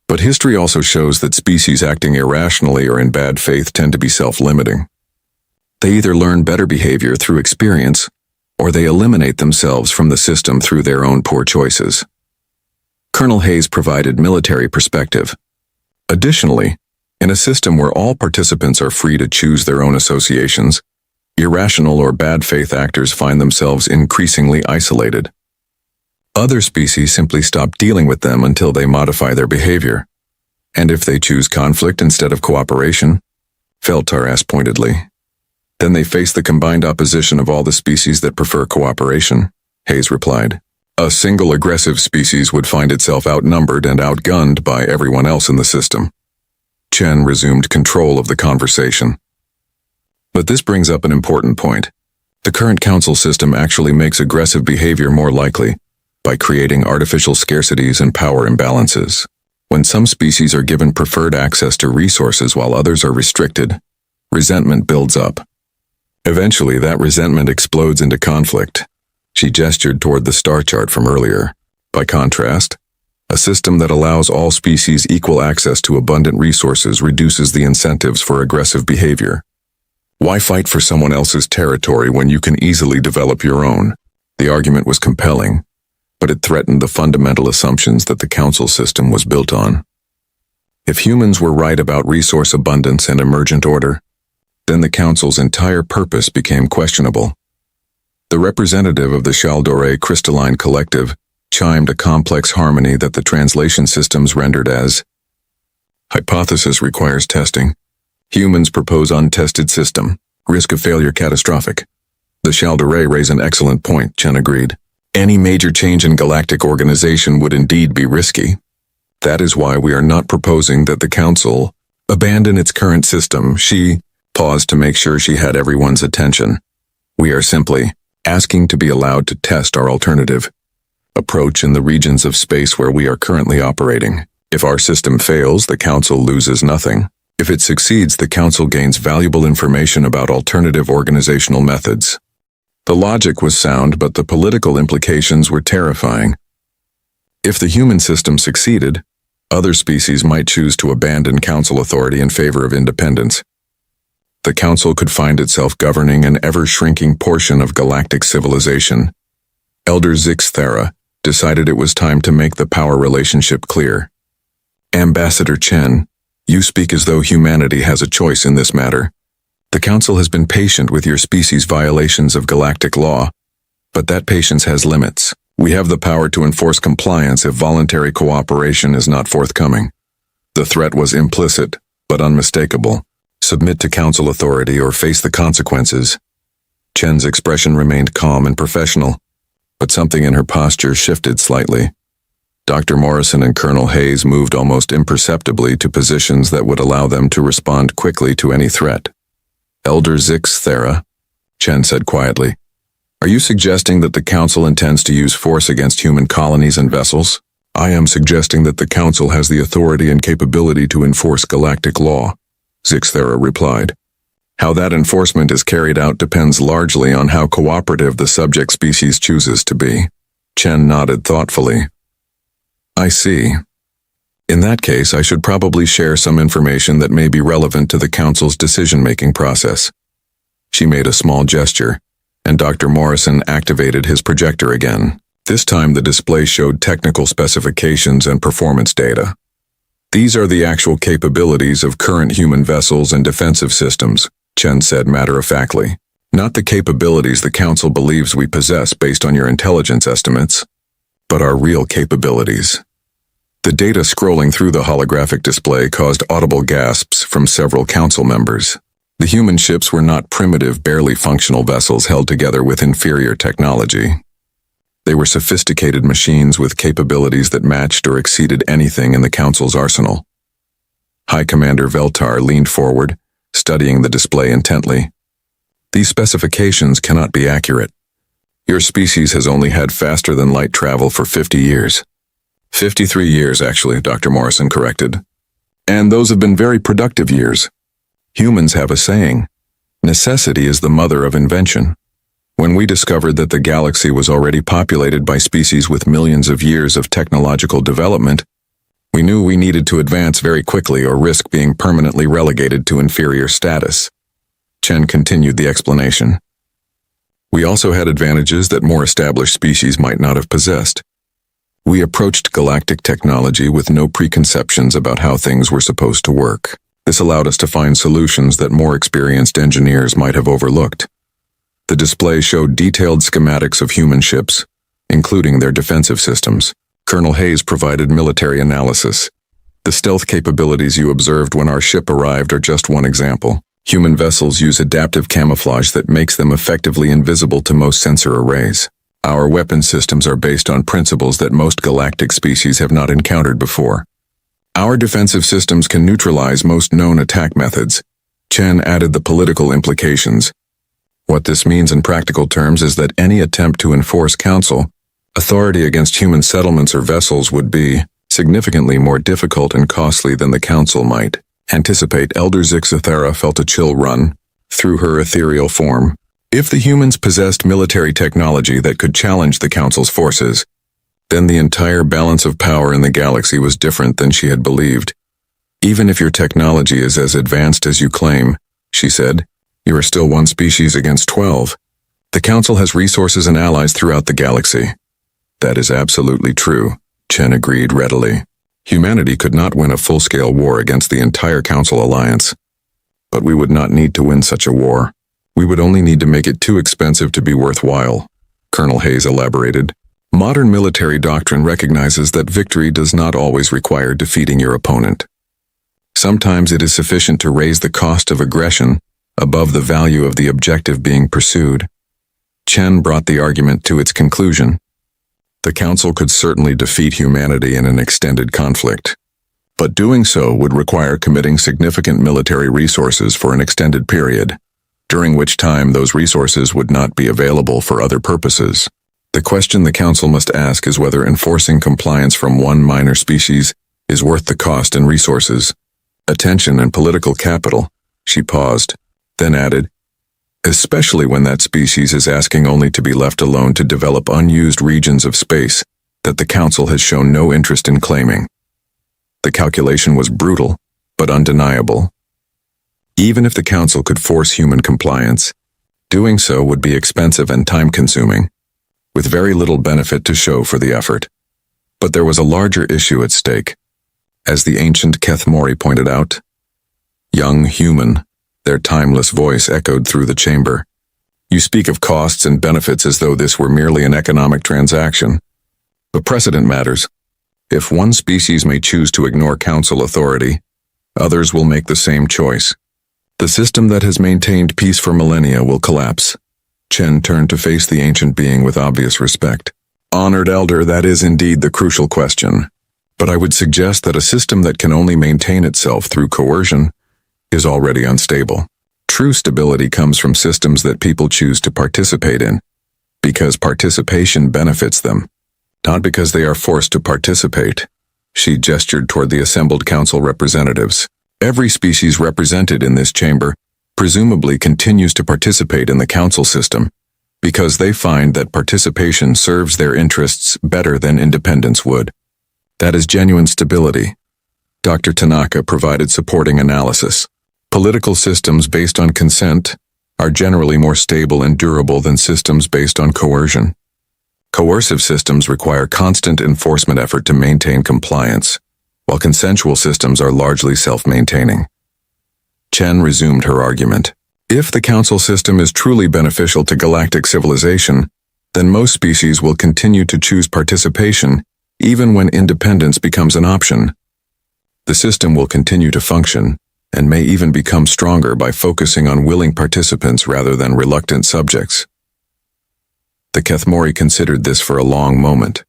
But history also shows that species acting irrationally or in bad faith tend to be self-limiting. They either learn better behavior through experience, or they eliminate themselves from the system through their own poor choices. Colonel Hayes provided military perspective. Additionally, in a system where all participants are free to choose their own associations, irrational or bad faith actors find themselves increasingly isolated. Other species simply stop dealing with them until they modify their behavior. And if they choose conflict instead of cooperation, Feltar asked pointedly, then they face the combined opposition of all the species that prefer cooperation, Hayes replied. A single aggressive species would find itself outnumbered and outgunned by everyone else in the system. Chen resumed control of the conversation. But this brings up an important point. The current council system actually makes aggressive behavior more likely by creating artificial scarcities and power imbalances. When some species are given preferred access to resources while others are restricted, resentment builds up. Eventually, that resentment explodes into conflict. She gestured toward the star chart from earlier. By contrast, a system that allows all species equal access to abundant resources reduces the incentives for aggressive behavior. Why fight for someone else's territory when you can easily develop your own? The argument was compelling, but it threatened the fundamental assumptions that the council system was built on. If humans were right about resource abundance and emergent order, then the council's entire purpose became questionable. The representative of the Shaldore crystalline collective chimed a complex harmony that the translation systems rendered as, hypothesis requires testing. Humans propose untested system. Risk of failure catastrophic. The Shaldore raise an excellent point, Chen agreed. Any major change in galactic organization would indeed be risky. That is why we are not proposing that the Council abandon its current system. She paused to make sure she had everyone's attention. We are simply asking to be allowed to test our alternative approach in the regions of space where we are currently operating. If our system fails, the Council loses nothing. If it succeeds, the Council gains valuable information about alternative organizational methods. The logic was sound, but the political implications were terrifying. If the human system succeeded, other species might choose to abandon Council authority in favor of independence. The Council could find itself governing an ever-shrinking portion of galactic civilization. Elder Zixthara decided it was time to make the power relationship clear. Ambassador Chen, you speak as though humanity has a choice in this matter. The Council has been patient with your species' violations of galactic law, but that patience has limits. We have the power to enforce compliance if voluntary cooperation is not forthcoming. The threat was implicit, but unmistakable. Submit to Council authority or face the consequences. Chen's expression remained calm and professional, but something in her posture shifted slightly. Dr. Morrison and Colonel Hayes moved almost imperceptibly to positions that would allow them to respond quickly to any threat. Elder Zixthara, Chen said quietly, are you suggesting that the Council intends to use force against human colonies and vessels? I am suggesting that the Council has the authority and capability to enforce galactic law, Zixthera replied. How that enforcement is carried out depends largely on how cooperative the subject species chooses to be. Chen nodded thoughtfully. I see. In that case, I should probably share some information that may be relevant to the Council's decision-making process. She made a small gesture, and Dr. Morrison activated his projector again. This time the display showed technical specifications and performance data. These are the actual capabilities of current human vessels and defensive systems, Chen said matter-of-factly. Not the capabilities the Council believes we possess based on your intelligence estimates, but our real capabilities. The data scrolling through the holographic display caused audible gasps from several Council members. The human ships were not primitive, barely functional vessels held together with inferior technology. They were sophisticated machines with capabilities that matched or exceeded anything in the Council's arsenal. High Commander Veltar leaned forward, studying the display intently. These specifications cannot be accurate. Your species has only had faster-than-light travel for 50 years. 53 years, actually, Dr. Morrison corrected. And those have been very productive years. Humans have a saying, necessity is the mother of invention. When we discovered that the galaxy was already populated by species with millions of years of technological development, we knew we needed to advance very quickly or risk being permanently relegated to inferior status. Chen continued the explanation. We also had advantages that more established species might not have possessed. We approached galactic technology with no preconceptions about how things were supposed to work. This allowed us to find solutions that more experienced engineers might have overlooked. The display showed detailed schematics of human ships, including their defensive systems. Colonel Hayes provided military analysis. The stealth capabilities you observed when our ship arrived are just one example. Human vessels use adaptive camouflage that makes them effectively invisible to most sensor arrays. Our weapon systems are based on principles that most galactic species have not encountered before. Our defensive systems can neutralize most known attack methods. Chen added the political implications. What this means in practical terms is that any attempt to enforce Council authority against human settlements or vessels would be significantly more difficult and costly than the Council might anticipate. Elder Zixthera felt a chill run through her ethereal form. If the humans possessed military technology that could challenge the Council's forces, then the entire balance of power in the galaxy was different than she had believed. Even if your technology is as advanced as you claim, she said, you are still one species against 12. The Council has resources and allies throughout the galaxy. That is absolutely true, Chen agreed readily. Humanity could not win a full-scale war against the entire Council alliance. But we would not need to win such a war. We would only need to make it too expensive to be worthwhile, Colonel Hayes elaborated. Modern military doctrine recognizes that victory does not always require defeating your opponent. Sometimes it is sufficient to raise the cost of aggression above the value of the objective being pursued. Chen brought the argument to its conclusion. The Council could certainly defeat humanity in an extended conflict, but doing so would require committing significant military resources for an extended period, during which time those resources would not be available for other purposes. The question the Council must ask is whether enforcing compliance from one minor species is worth the cost and resources, attention and political capital. She paused, then added, especially when that species is asking only to be left alone to develop unused regions of space that the Council has shown no interest in claiming. The calculation was brutal, but undeniable. Even if the Council could force human compliance, doing so would be expensive and time-consuming, with very little benefit to show for the effort. But there was a larger issue at stake. As the ancient Keth Mori pointed out, young human, their timeless voice echoed through the chamber. You speak of costs and benefits as though this were merely an economic transaction. But precedent matters. If one species may choose to ignore Council authority, others will make the same choice. The system that has maintained peace for millennia will collapse. Chen turned to face the ancient being with obvious respect. Honored Elder, that is indeed the crucial question. But I would suggest that a system that can only maintain itself through coercion is already unstable. True stability comes from systems that people choose to participate in, because participation benefits them. not because they are forced to participate. She gestured toward the assembled council representatives. Every species represented in this chamber presumably continues to participate in the council system because they find that participation serves their interests better than independence would. That is genuine stability. Dr. Tanaka provided supporting analysis. Political systems based on consent are generally more stable and durable than systems based on coercion. Coercive systems require constant enforcement effort to maintain compliance, while consensual systems are largely self-maintaining. Chen resumed her argument. If the council system is truly beneficial to galactic civilization, then most species will continue to choose participation even when independence becomes an option. The system will continue to function and may even become stronger by focusing on willing participants rather than reluctant subjects. The Kethmori considered this for a long moment.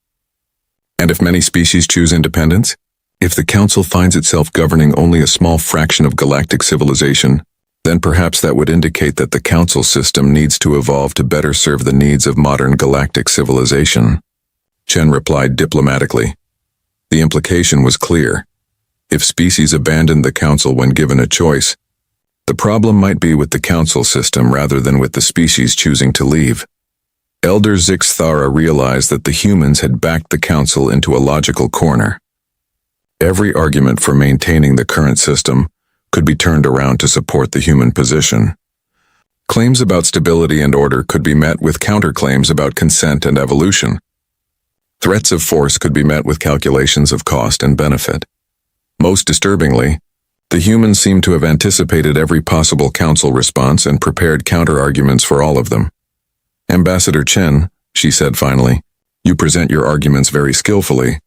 And if many species choose independence? If the Council finds itself governing only a small fraction of galactic civilization, then perhaps that would indicate that the Council system needs to evolve to better serve the needs of modern galactic civilization. Chen replied diplomatically. The implication was clear. If species abandoned the Council when given a choice, the problem might be with the Council system rather than with the species choosing to leave. Elder Zixthara realized that the humans had backed the Council into a logical corner. Every argument for maintaining the current system could be turned around to support the human position. Claims about stability and order could be met with counterclaims about consent and evolution. Threats of force could be met with calculations of cost and benefit. Most disturbingly, the humans seem to have anticipated every possible Council response and prepared counter-arguments for all of them. Ambassador Chen, she said finally, you present your arguments very skillfully,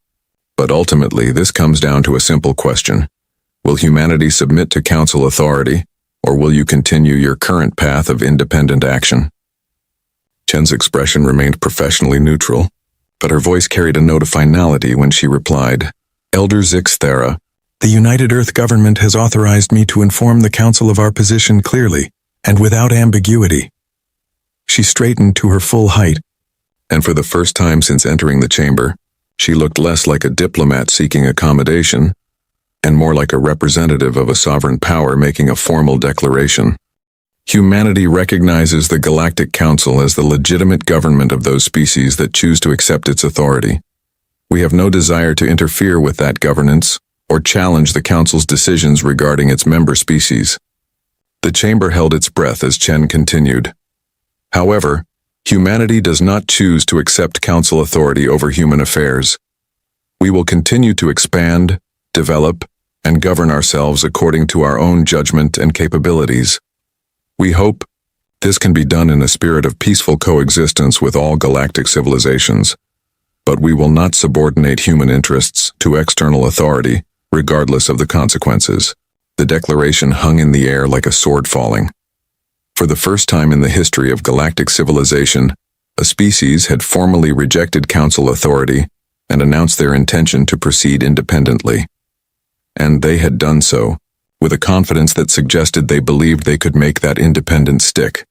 but ultimately this comes down to a simple question. Will humanity submit to Council authority, or will you continue your current path of independent action? Chen's expression remained professionally neutral, but her voice carried a note of finality when she replied, Elder Zixthara, the United Earth government has authorized me to inform the Council of our position clearly and without ambiguity. She straightened to her full height, and for the first time since entering the chamber, she looked less like a diplomat seeking accommodation and more like a representative of a sovereign power making a formal declaration. Humanity recognizes the Galactic Council as the legitimate government of those species that choose to accept its authority. We have no desire to interfere with that governance or challenge the Council's decisions regarding its member species. The chamber held its breath as Chen continued. However, humanity does not choose to accept Council authority over human affairs. We will continue to expand, develop, and govern ourselves according to our own judgment and capabilities. We hope this can be done in a spirit of peaceful coexistence with all galactic civilizations, but we will not subordinate human interests to external authority, regardless of the consequences. The declaration hung in the air like a sword falling. For the first time in the history of galactic civilization, a species had formally rejected Council authority and announced their intention to proceed independently. And they had done so with a confidence that suggested they believed they could make that independence stick,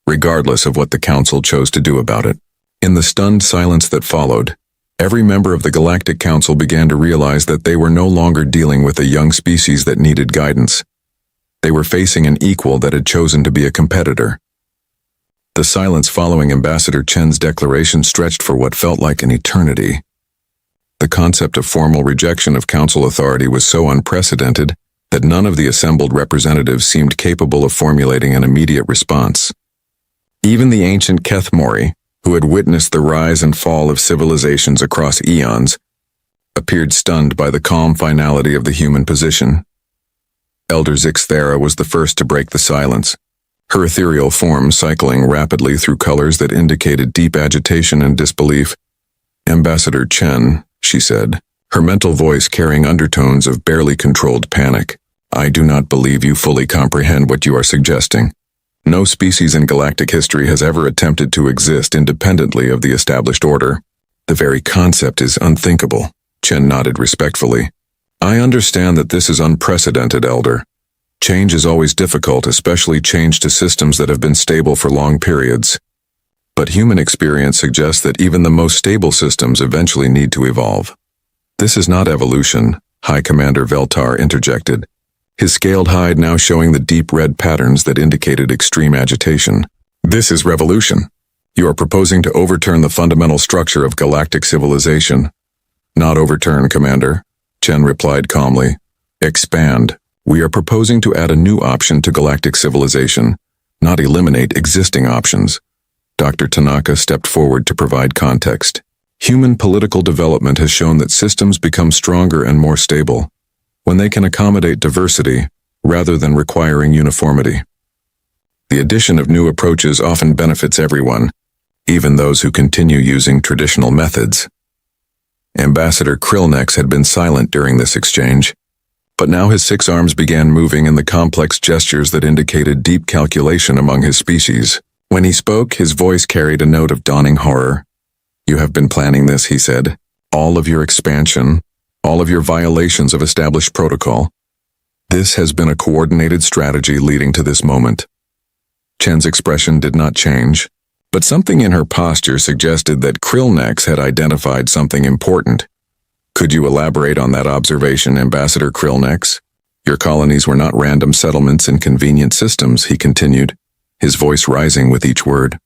regardless of what the Council chose to do about it. In the stunned silence that followed, every member of the Galactic Council began to realize that they were no longer dealing with a young species that needed guidance. They were facing an equal that had chosen to be a competitor. The silence following Ambassador Chen's declaration stretched for what felt like an eternity. The concept of formal rejection of Council authority was so unprecedented that none of the assembled representatives seemed capable of formulating an immediate response. Even the ancient Kethmori, who had witnessed the rise and fall of civilizations across eons, appeared stunned by the calm finality of the human position. Elder Zixthara was the first to break the silence, her ethereal form cycling rapidly through colors that indicated deep agitation and disbelief. Ambassador Chen, she said, her mental voice carrying undertones of barely controlled panic, I do not believe you fully comprehend what you are suggesting. No species in galactic history has ever attempted to exist independently of the established order. The very concept is unthinkable. Chen nodded respectfully. I understand that this is unprecedented, Elder. Change is always difficult, especially change to systems that have been stable for long periods. But human experience suggests that even the most stable systems eventually need to evolve. This is not evolution, High Commander Veltar interjected, his scaled hide now showing the deep red patterns that indicated extreme agitation. This is revolution. You are proposing to overturn the fundamental structure of galactic civilization. Not overturn, Commander, Chen replied calmly. Expand. We are proposing to add a new option to galactic civilization, not eliminate existing options. Dr. Tanaka stepped forward to provide context. Human political development has shown that systems become stronger and more stable when they can accommodate diversity rather than requiring uniformity. The addition of new approaches often benefits everyone, even those who continue using traditional methods. Ambassador Krillnex had been silent during this exchange, but now his 6 arms began moving in the complex gestures that indicated deep calculation among his species. When he spoke, his voice carried a note of dawning horror. You have been planning this, he said. All of your expansion, all of your violations of established protocol. This has been a coordinated strategy leading to this moment. Chen's expression did not change, but something in her posture suggested that Krillnex had identified something important. Could you elaborate on that observation, Ambassador Krillnex? Your colonies were not random settlements in convenient systems, he continued, his voice rising with each word.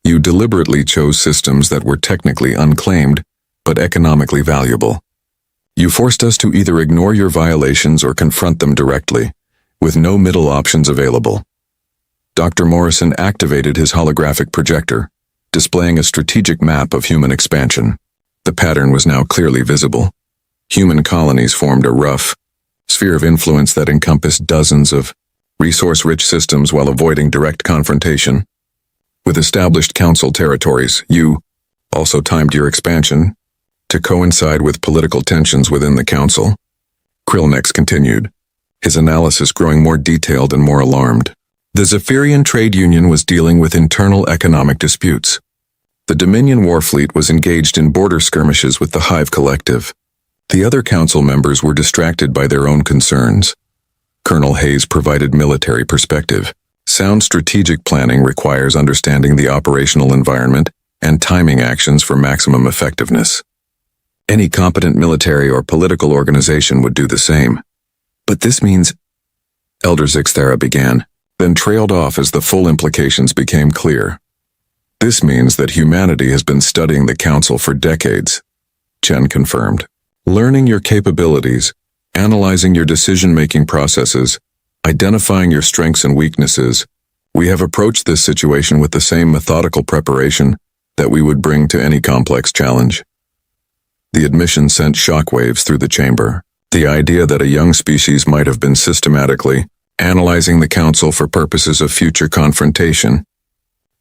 You deliberately chose systems that were technically unclaimed, but economically valuable. You forced us to either ignore your violations or confront them directly, with no middle options available. Dr. Morrison activated his holographic projector, displaying a strategic map of human expansion. The pattern was now clearly visible. Human colonies formed a rough sphere of influence that encompassed dozens of resource-rich systems while avoiding direct confrontation. With established council territories, you also timed your expansion to coincide with political tensions within the council. Krillnex continued, his analysis growing more detailed and more alarmed. The Zephyrian Trade Union was dealing with internal economic disputes. The Dominion Warfleet was engaged in border skirmishes with the Hive Collective. The other council members were distracted by their own concerns. Colonel Hayes provided military perspective. Sound strategic planning requires understanding the operational environment and timing actions for maximum effectiveness. Any competent military or political organization would do the same. But this means... Elder Zixthera began, then trailed off as the full implications became clear. This means that humanity has been studying the Council for decades, Chen confirmed. Learning your capabilities, analyzing your decision-making processes, identifying your strengths and weaknesses, we have approached this situation with the same methodical preparation that we would bring to any complex challenge. The admission sent shockwaves through the chamber. The idea that a young species might have been systematically analyzing the Council for purposes of future confrontation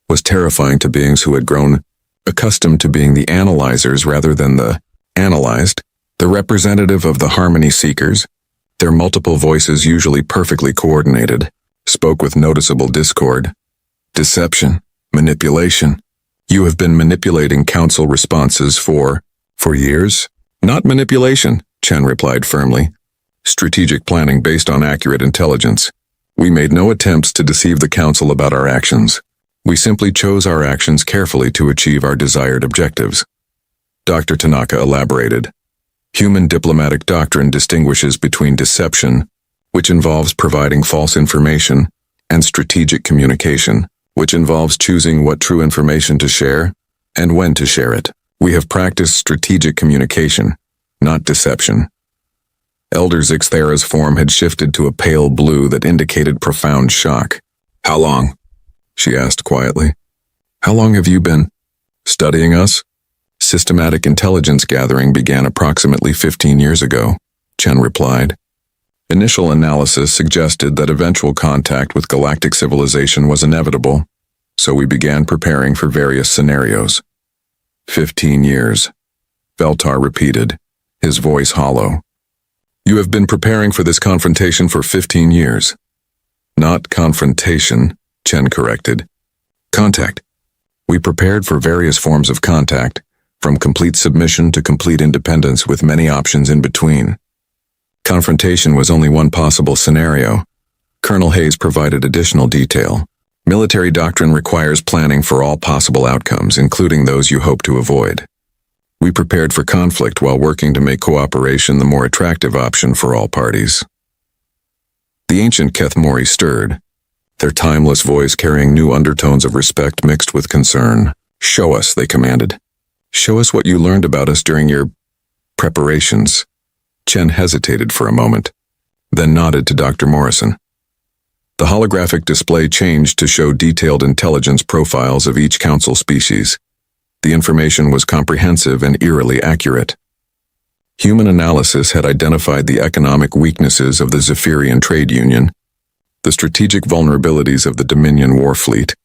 was terrifying to beings who had grown accustomed to being the analyzers rather than the analyzed, the representative of the harmony seekers. Their multiple voices, usually perfectly coordinated, spoke with noticeable discord. Deception, manipulation. You have been manipulating Council responses for years? Not manipulation, Chen replied firmly. Strategic planning based on accurate intelligence. We made no attempts to deceive the Council about our actions. We simply chose our actions carefully to achieve our desired objectives. Dr. Tanaka elaborated. Human diplomatic doctrine distinguishes between deception, which involves providing false information, and strategic communication, which involves choosing what true information to share and when to share it. We have practiced strategic communication, not deception. Elder Zixthera's form had shifted to a pale blue that indicated profound shock. How long? She asked quietly. How long have you been studying us? Systematic intelligence gathering began approximately 15 years ago, Chen replied. Initial analysis suggested that eventual contact with galactic civilization was inevitable, so we began preparing for various scenarios. 15 years, Veltar repeated, his voice hollow. You have been preparing for this confrontation for 15 years. Not confrontation, Chen corrected. Contact. We prepared for various forms of contact, from complete submission to complete independence with many options in between. Confrontation was only one possible scenario. Colonel Hayes provided additional detail. Military doctrine requires planning for all possible outcomes, including those you hope to avoid. We prepared for conflict while working to make cooperation the more attractive option for all parties. The ancient Kethmori stirred, their timeless voice carrying new undertones of respect mixed with concern. "Show us," they commanded. "Show us what you learned about us during your preparations." Chen hesitated for a moment, then nodded to Dr. Morrison. The holographic display changed to show detailed intelligence profiles of each council species. The information was comprehensive and eerily accurate. Human analysis had identified the economic weaknesses of the Zephyrian Trade Union, the strategic vulnerabilities of the Dominion war fleet,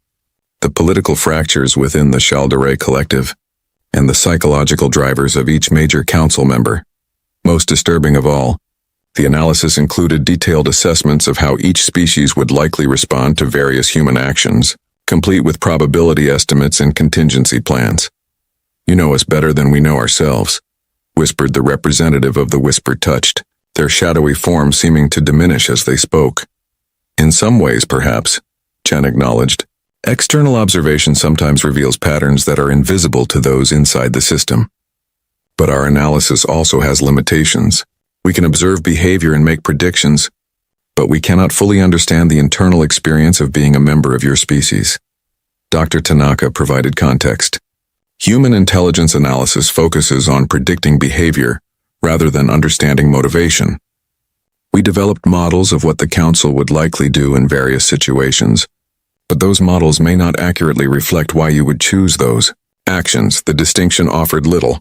the political fractures within the Chaldere Collective, and the psychological drivers of each major council member. Most disturbing of all, the analysis included detailed assessments of how each species would likely respond to various human actions, complete with probability estimates and contingency plans. "You know us better than we know ourselves," whispered the representative of the whisper touched, their shadowy form seeming to diminish as they spoke. "In some ways, perhaps," Chen acknowledged. "External observation sometimes reveals patterns that are invisible to those inside the system. But our analysis also has limitations. We can observe behavior and make predictions, but we cannot fully understand the internal experience of being a member of your species." Dr. Tanaka provided context. Human intelligence analysis focuses on predicting behavior rather than understanding motivation. We developed models of what the Council would likely do in various situations, but those models may not accurately reflect why you would choose those actions. The distinction offered little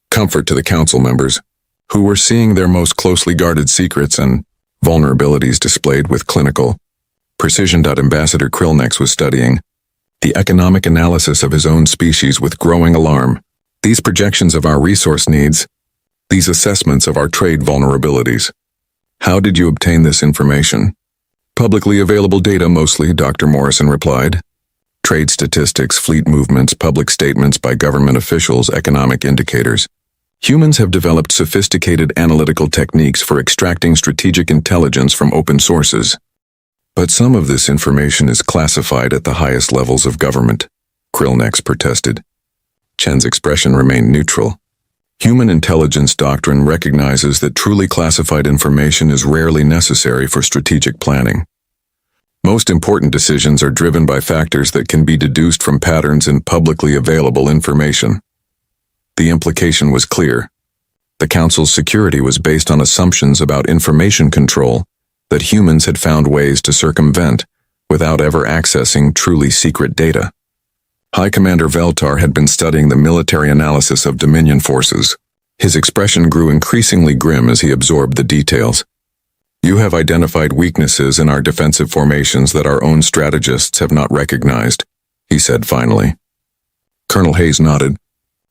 comfort to the Council members, who were seeing their most closely guarded secrets and vulnerabilities displayed with clinical precision. Ambassador Krillnex was studying the economic analysis of his own species with growing alarm. "These projections of our resource needs, these assessments of our trade vulnerabilities. How did you obtain this information?" "Publicly available data mostly," Dr. Morrison replied. "Trade statistics, fleet movements, public statements by government officials, economic indicators. Humans have developed sophisticated analytical techniques for extracting strategic intelligence from open sources. But some of this information is classified at the highest levels of government," Krillnex protested. Chen's expression remained neutral. Human intelligence doctrine recognizes that truly classified information is rarely necessary for strategic planning. Most important decisions are driven by factors that can be deduced from patterns in publicly available information. The implication was clear. The Council's security was based on assumptions about information control that humans had found ways to circumvent without ever accessing truly secret data. High Commander Veltar had been studying the military analysis of Dominion forces. His expression grew increasingly grim as he absorbed the details. "You have identified weaknesses in our defensive formations that our own strategists have not recognized," he said finally. Colonel Hayes nodded.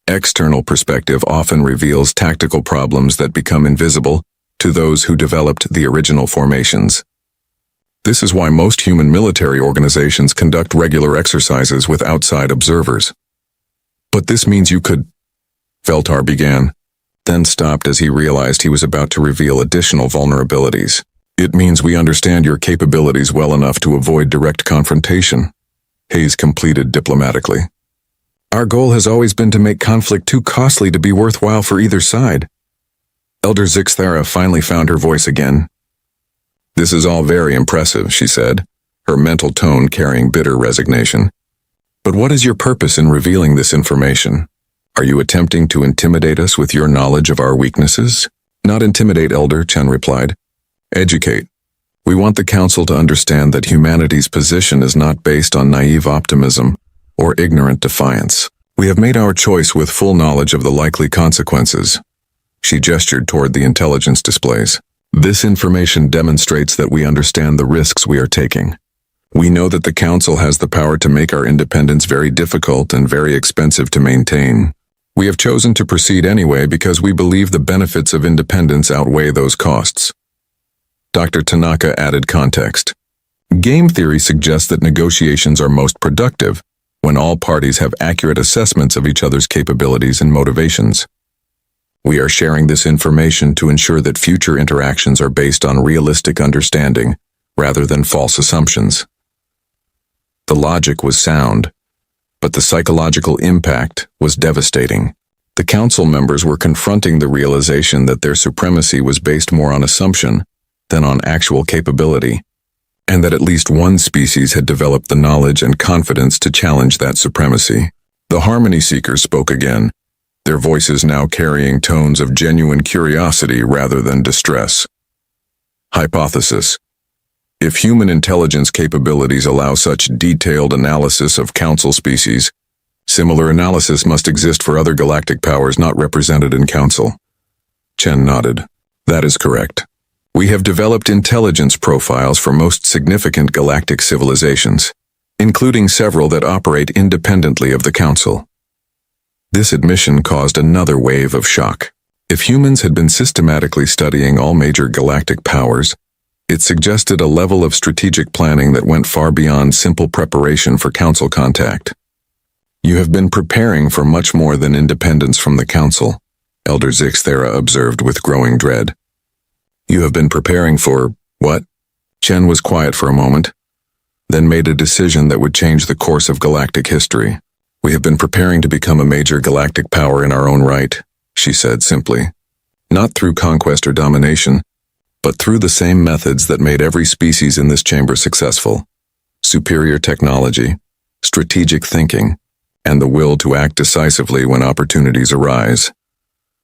"External perspective often reveals tactical problems that become invisible to those who developed the original formations. This is why most human military organizations conduct regular exercises with outside observers." "But this means you could—" Veltar began, then stopped as he realized he was about to reveal additional vulnerabilities. "It means we understand your capabilities well enough to avoid direct confrontation," Hayes completed diplomatically. "Our goal has always been to make conflict too costly to be worthwhile for either side." Elder Zixthara finally found her voice again. "This is all very impressive," she said, her mental tone carrying bitter resignation. "But what is your purpose in revealing this information? Are you attempting to intimidate us with your knowledge of our weaknesses?" "Not intimidate, Elder," Chen replied. "Educate. We want the Council to understand that humanity's position is not based on naive optimism or ignorant defiance. We have made our choice with full knowledge of the likely consequences." She gestured toward the intelligence displays. "This information demonstrates that we understand the risks we are taking. We know that the Council has the power to make our independence very difficult and very expensive to maintain. We have chosen to proceed anyway because we believe the benefits of independence outweigh those costs." Dr. Tanaka added context. "Game theory suggests that negotiations are most productive when all parties have accurate assessments of each other's capabilities and motivations. We are sharing this information to ensure that future interactions are based on realistic understanding rather than false assumptions." The logic was sound, but the psychological impact was devastating. The council members were confronting the realization that their supremacy was based more on assumption than on actual capability, and that at least one species had developed the knowledge and confidence to challenge that supremacy. The Harmony Seekers spoke again, their voices now carrying tones of genuine curiosity rather than distress. Hypothesis: if human intelligence capabilities allow such detailed analysis of council species, similar analysis must exist for other galactic powers not represented in council. Chen nodded. That is correct. We have developed intelligence profiles for most significant galactic civilizations, including several that operate independently of the council. This admission caused another wave of shock. If humans had been systematically studying all major galactic powers, it suggested a level of strategic planning that went far beyond simple preparation for council contact. You have been preparing for much more than independence from the council, Elder Zixthera observed with growing dread. You have been preparing for, what? Chen was quiet for a moment, then made a decision that would change the course of galactic history. We have been preparing to become a major galactic power in our own right, she said simply. Not through conquest or domination, but through the same methods that made every species in this chamber successful. Superior technology, strategic thinking, and the will to act decisively when opportunities arise.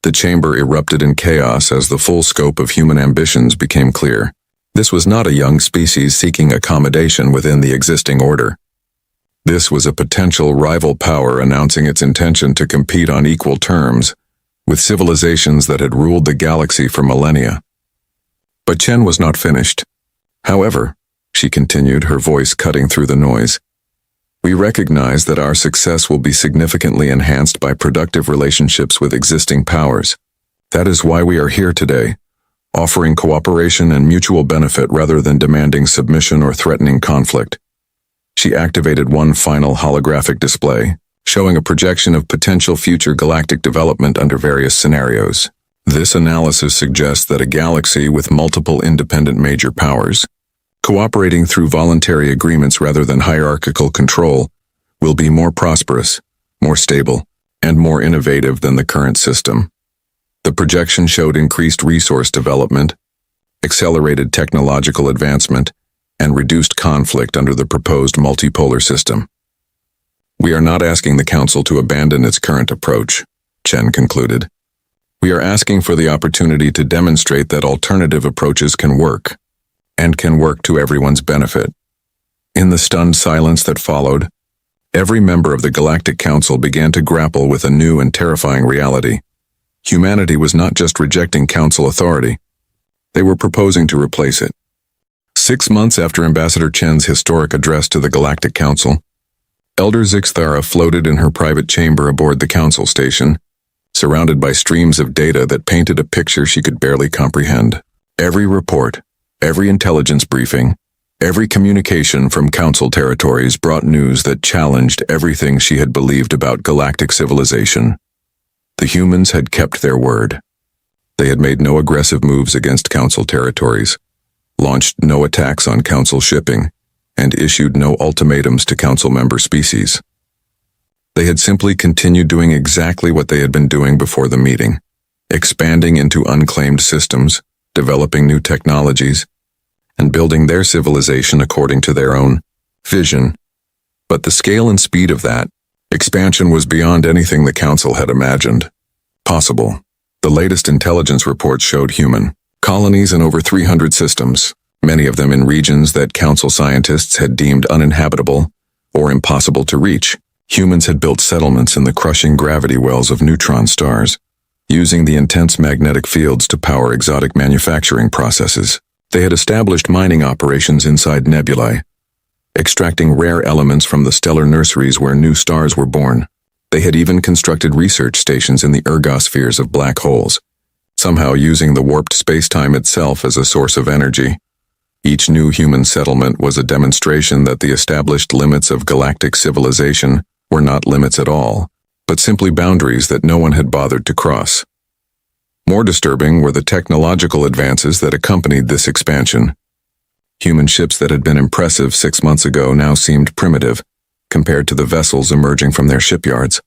The chamber erupted in chaos as the full scope of human ambitions became clear. This was not a young species seeking accommodation within the existing order. This was a potential rival power announcing its intention to compete on equal terms with civilizations that had ruled the galaxy for millennia. But Chen was not finished. However, she continued, her voice cutting through the noise, we recognize that our success will be significantly enhanced by productive relationships with existing powers. That is why we are here today, offering cooperation and mutual benefit rather than demanding submission or threatening conflict. She activated one final holographic display, showing a projection of potential future galactic development under various scenarios. This analysis suggests that a galaxy with multiple independent major powers, cooperating through voluntary agreements rather than hierarchical control, will be more prosperous, more stable, and more innovative than the current system. The projection showed increased resource development, accelerated technological advancement, and reduced conflict under the proposed multipolar system. We are not asking the Council to abandon its current approach, Chen concluded. We are asking for the opportunity to demonstrate that alternative approaches can work, and can work to everyone's benefit. In the stunned silence that followed, every member of the Galactic Council began to grapple with a new and terrifying reality. Humanity was not just rejecting Council authority, they were proposing to replace it. 6 months after Ambassador Chen's historic address to the Galactic Council, Elder Zixthara floated in her private chamber aboard the Council station, surrounded by streams of data that painted a picture she could barely comprehend. Every report, every intelligence briefing, every communication from Council territories brought news that challenged everything she had believed about galactic civilization. The humans had kept their word. They had made no aggressive moves against Council territories, launched no attacks on Council shipping, and issued no ultimatums to Council member species. They had simply continued doing exactly what they had been doing before the meeting, expanding into unclaimed systems, developing new technologies, and building their civilization according to their own vision. But the scale and speed of that expansion was beyond anything the Council had imagined possible. The latest intelligence reports showed human colonies in over 300 systems, many of them in regions that Council scientists had deemed uninhabitable or impossible to reach. Humans had built settlements in the crushing gravity wells of neutron stars, using the intense magnetic fields to power exotic manufacturing processes. They had established mining operations inside nebulae, extracting rare elements from the stellar nurseries where new stars were born. They had even constructed research stations in the ergospheres of black holes, somehow using the warped space-time itself as a source of energy. Each new human settlement was a demonstration that the established limits of galactic civilization were not limits at all, but simply boundaries that no one had bothered to cross. More disturbing were the technological advances that accompanied this expansion. Human ships that had been impressive 6 months ago now seemed primitive, compared to the vessels emerging from their shipyards.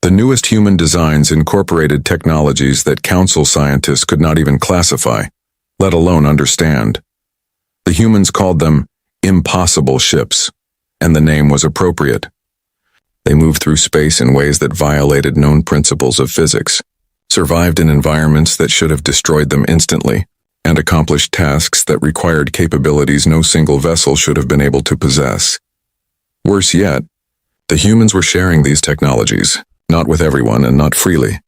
The newest human designs incorporated technologies that Council scientists could not even classify, let alone understand. The humans called them impossible ships, and the name was appropriate. They moved through space in ways that violated known principles of physics, survived in environments that should have destroyed them instantly, and accomplished tasks that required capabilities no single vessel should have been able to possess. Worse yet, the humans were sharing these technologies, not with everyone and not freely,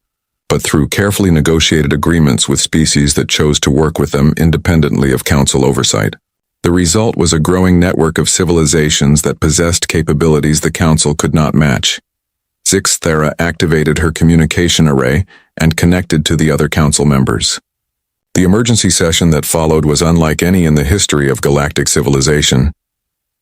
but through carefully negotiated agreements with species that chose to work with them independently of Council oversight. The result was a growing network of civilizations that possessed capabilities the Council could not match. Zixthera activated her communication array and connected to the other Council members. The emergency session that followed was unlike any in the history of galactic civilization.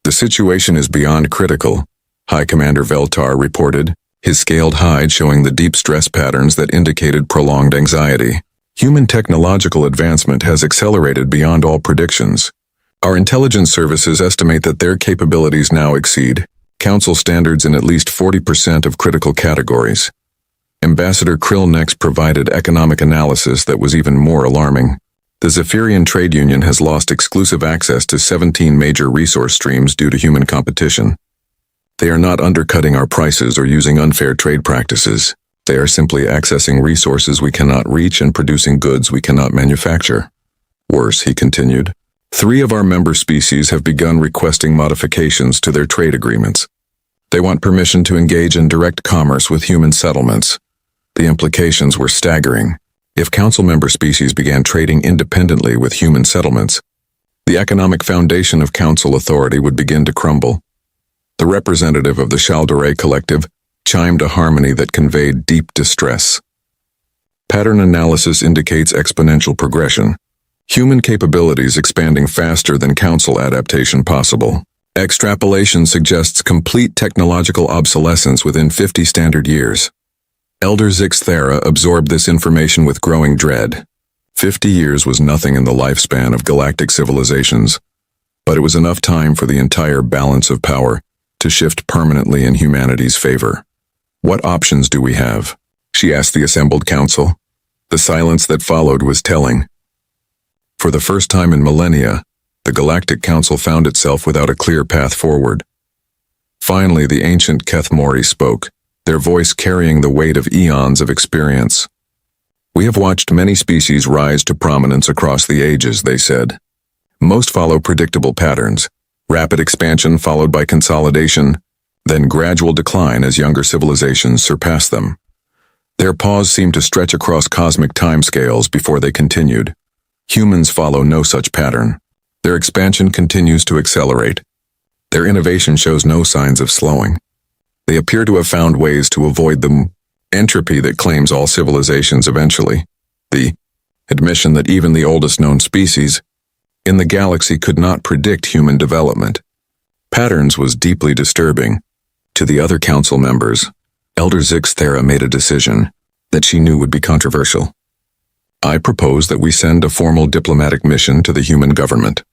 "The situation is beyond critical," High Commander Veltar reported, his scaled hide showing the deep stress patterns that indicated prolonged anxiety. "Human technological advancement has accelerated beyond all predictions. Our intelligence services estimate that their capabilities now exceed Council standards in at least 40% of critical categories." Ambassador Krill next provided economic analysis that was even more alarming. The Zephyrian Trade Union has lost exclusive access to 17 major resource streams due to human competition. They are not undercutting our prices or using unfair trade practices. They are simply accessing resources we cannot reach and producing goods we cannot manufacture. Worse, he continued, 3 of our member species have begun requesting modifications to their trade agreements. They want permission to engage in direct commerce with human settlements. The implications were staggering. If Council member species began trading independently with human settlements, the economic foundation of Council authority would begin to crumble. The representative of the Chaldore Collective chimed a harmony that conveyed deep distress. Pattern analysis indicates exponential progression. Human capabilities expanding faster than Council adaptation possible. Extrapolation suggests complete technological obsolescence within 50 standard years. Elder Zixthera absorbed this information with growing dread. 50 years was nothing in the lifespan of galactic civilizations, but it was enough time for the entire balance of power to shift permanently in humanity's favor. "What options do we have?" she asked the assembled council. The silence that followed was telling. For the first time in millennia, the Galactic Council found itself without a clear path forward. Finally, the ancient Kethmori spoke, their voice carrying the weight of eons of experience. "We have watched many species rise to prominence across the ages," they said. "Most follow predictable patterns, rapid expansion followed by consolidation, then gradual decline as younger civilizations surpass them. Their pause seemed to stretch across cosmic timescales before they continued. Humans follow no such pattern. Their expansion continues to accelerate. Their innovation shows no signs of slowing. They appear to have found ways to avoid the entropy that claims all civilizations eventually. The admission that even the oldest known species in the galaxy could not predict human development. Patterns was deeply disturbing. To the other council members, Elder Zixthera made a decision that she knew would be controversial. "I propose that we send a formal diplomatic mission to the human government,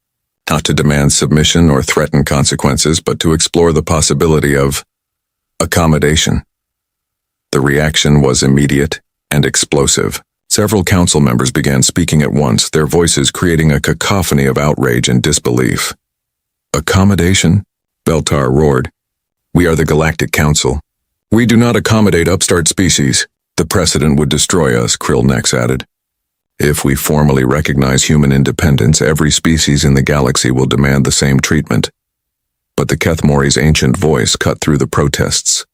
not to demand submission or threaten consequences, but to explore the possibility of accommodation." The reaction was immediate and explosive. Several council members began speaking at once, their voices creating a cacophony of outrage and disbelief. "Accommodation?" Veltar roared. "We are the Galactic Council. We do not accommodate upstart species. The precedent would destroy us," Krill next added. "If we formally recognize human independence, every species in the galaxy will demand the same treatment." But the Kethmori's ancient voice cut through the protests.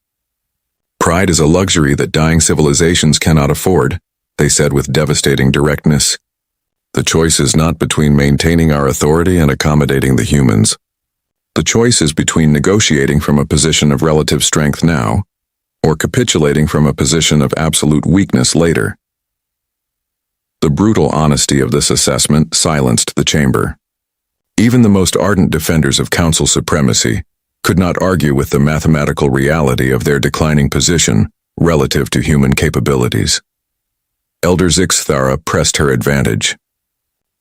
"Pride is a luxury that dying civilizations cannot afford," they said with devastating directness. "The choice is not between maintaining our authority and accommodating the humans. The choice is between negotiating from a position of relative strength now, or capitulating from a position of absolute weakness later." The brutal honesty of this assessment silenced the chamber. Even the most ardent defenders of council supremacy could not argue with the mathematical reality of their declining position relative to human capabilities. Elder Zixthera pressed her advantage.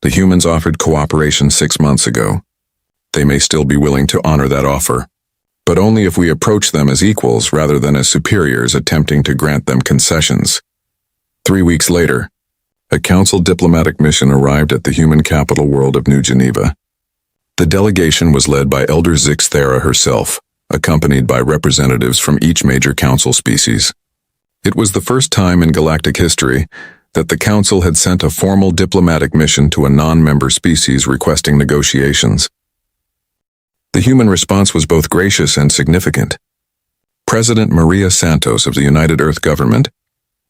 The humans offered cooperation 6 months ago. They may still be willing to honor that offer, but only if we approach them as equals rather than as superiors attempting to grant them concessions. 3 weeks later, a council diplomatic mission arrived at the human capital world of New Geneva. The delegation was led by Elder Zixthera herself, accompanied by representatives from each major council species. It was the first time in galactic history that the council had sent a formal diplomatic mission to a non-member species requesting negotiations. The human response was both gracious and significant. President Maria Santos of the United Earth Government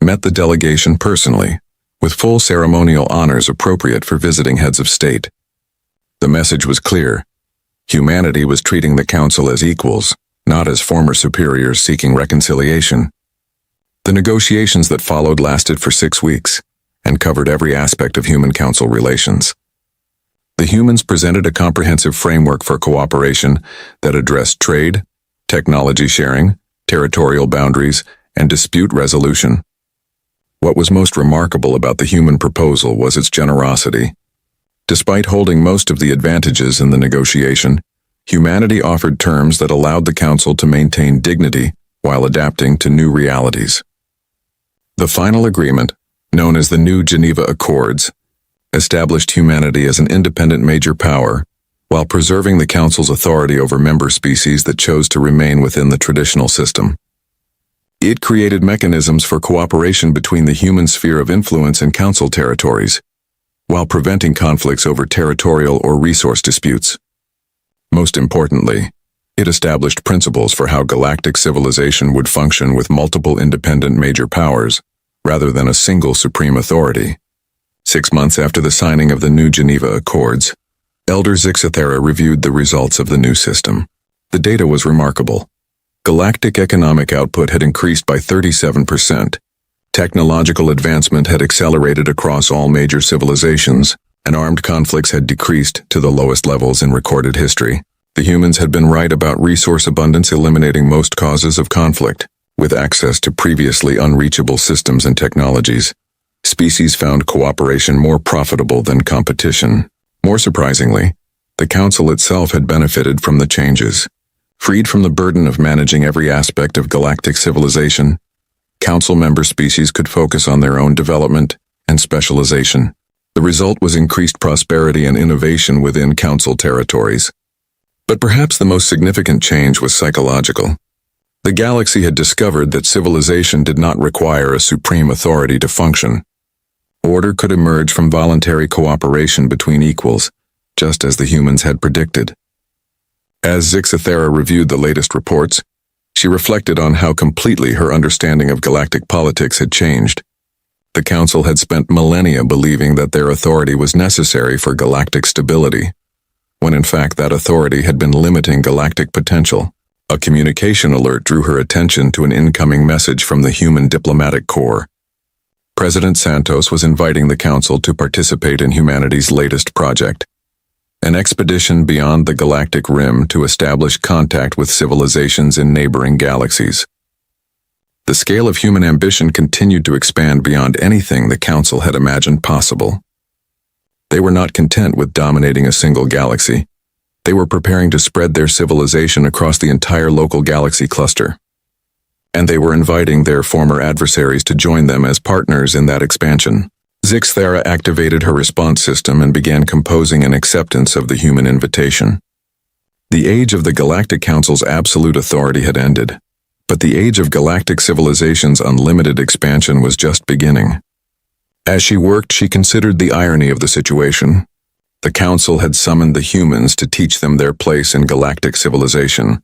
met the delegation personally, with full ceremonial honors appropriate for visiting heads of state. The message was clear. Humanity was treating the council as equals, not as former superiors seeking reconciliation. The negotiations that followed lasted for 6 weeks and covered every aspect of human-council relations. The humans presented a comprehensive framework for cooperation that addressed trade, technology sharing, territorial boundaries, and dispute resolution. What was most remarkable about the human proposal was its generosity. Despite holding most of the advantages in the negotiation, humanity offered terms that allowed the council to maintain dignity while adapting to new realities. The final agreement, known as the New Geneva Accords, established humanity as an independent major power while preserving the council's authority over member species that chose to remain within the traditional system. It created mechanisms for cooperation between the human sphere of influence and council territories, while preventing conflicts over territorial or resource disputes. Most importantly, it established principles for how galactic civilization would function with multiple independent major powers, rather than a single supreme authority. 6 months after the signing of the New Geneva Accords, Elder Zixthera reviewed the results of the new system. The data was remarkable. Galactic economic output had increased by 37%. Technological advancement had accelerated across all major civilizations, and armed conflicts had decreased to the lowest levels in recorded history. The humans had been right about resource abundance eliminating most causes of conflict. With access to previously unreachable systems and technologies, species found cooperation more profitable than competition. More surprisingly, the Council itself had benefited from the changes. Freed from the burden of managing every aspect of galactic civilization, Council member species could focus on their own development and specialization. The result was increased prosperity and innovation within Council territories. But perhaps the most significant change was psychological. The galaxy had discovered that civilization did not require a supreme authority to function. Order could emerge from voluntary cooperation between equals, just as the humans had predicted. As Zixthera reviewed the latest reports, she reflected on how completely her understanding of galactic politics had changed. The Council had spent millennia believing that their authority was necessary for galactic stability, when in fact that authority had been limiting galactic potential. A communication alert drew her attention to an incoming message from the Human Diplomatic Corps. President Santos was inviting the Council to participate in humanity's latest project, an expedition beyond the galactic rim to establish contact with civilizations in neighboring galaxies. The scale of human ambition continued to expand beyond anything the Council had imagined possible. They were not content with dominating a single galaxy. They were preparing to spread their civilization across the entire local galaxy cluster. And they were inviting their former adversaries to join them as partners in that expansion. Zixthera activated her response system and began composing an acceptance of the human invitation. The age of the Galactic Council's absolute authority had ended, but the age of galactic civilization's unlimited expansion was just beginning. As she worked, she considered the irony of the situation. The Council had summoned the humans to teach them their place in galactic civilization.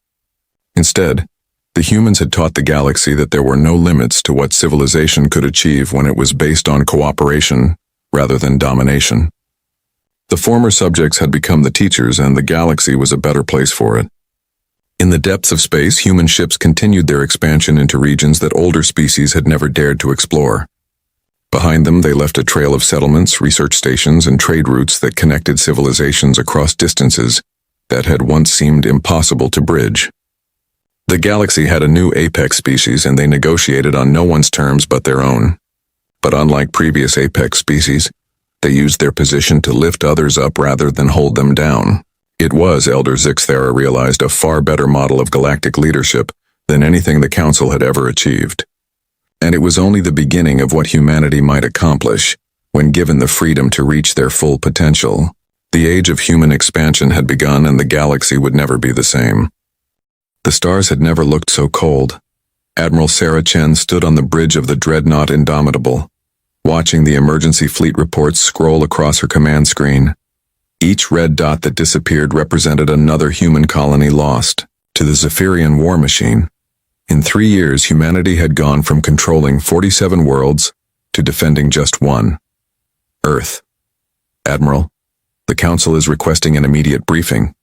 Instead, the humans had taught the galaxy that there were no limits to what civilization could achieve when it was based on cooperation rather than domination. The former subjects had become the teachers, and the galaxy was a better place for it. In the depths of space, human ships continued their expansion into regions that older species had never dared to explore. Behind them, they left a trail of settlements, research stations, and trade routes that connected civilizations across distances that had once seemed impossible to bridge. The galaxy had a new apex species, and they negotiated on no one's terms but their own. But unlike previous apex species, They used their position to lift others up rather than hold them down. It was, Elder Zixthera realized, a far better model of galactic leadership than anything the Council had ever achieved. And it was only the beginning of what humanity might accomplish when given the freedom to reach their full potential. The age of human expansion had begun, and the galaxy would never be the same. The stars had never looked so cold. Admiral Sarah Chen stood on the bridge of the dreadnought Indomitable, watching the emergency fleet reports scroll across her command screen. Each red dot that disappeared represented another human colony lost to the Zephyrian war machine. In 3 years, humanity had gone from controlling 47 worlds to defending just one: Earth. Admiral, the Council is requesting an immediate briefing.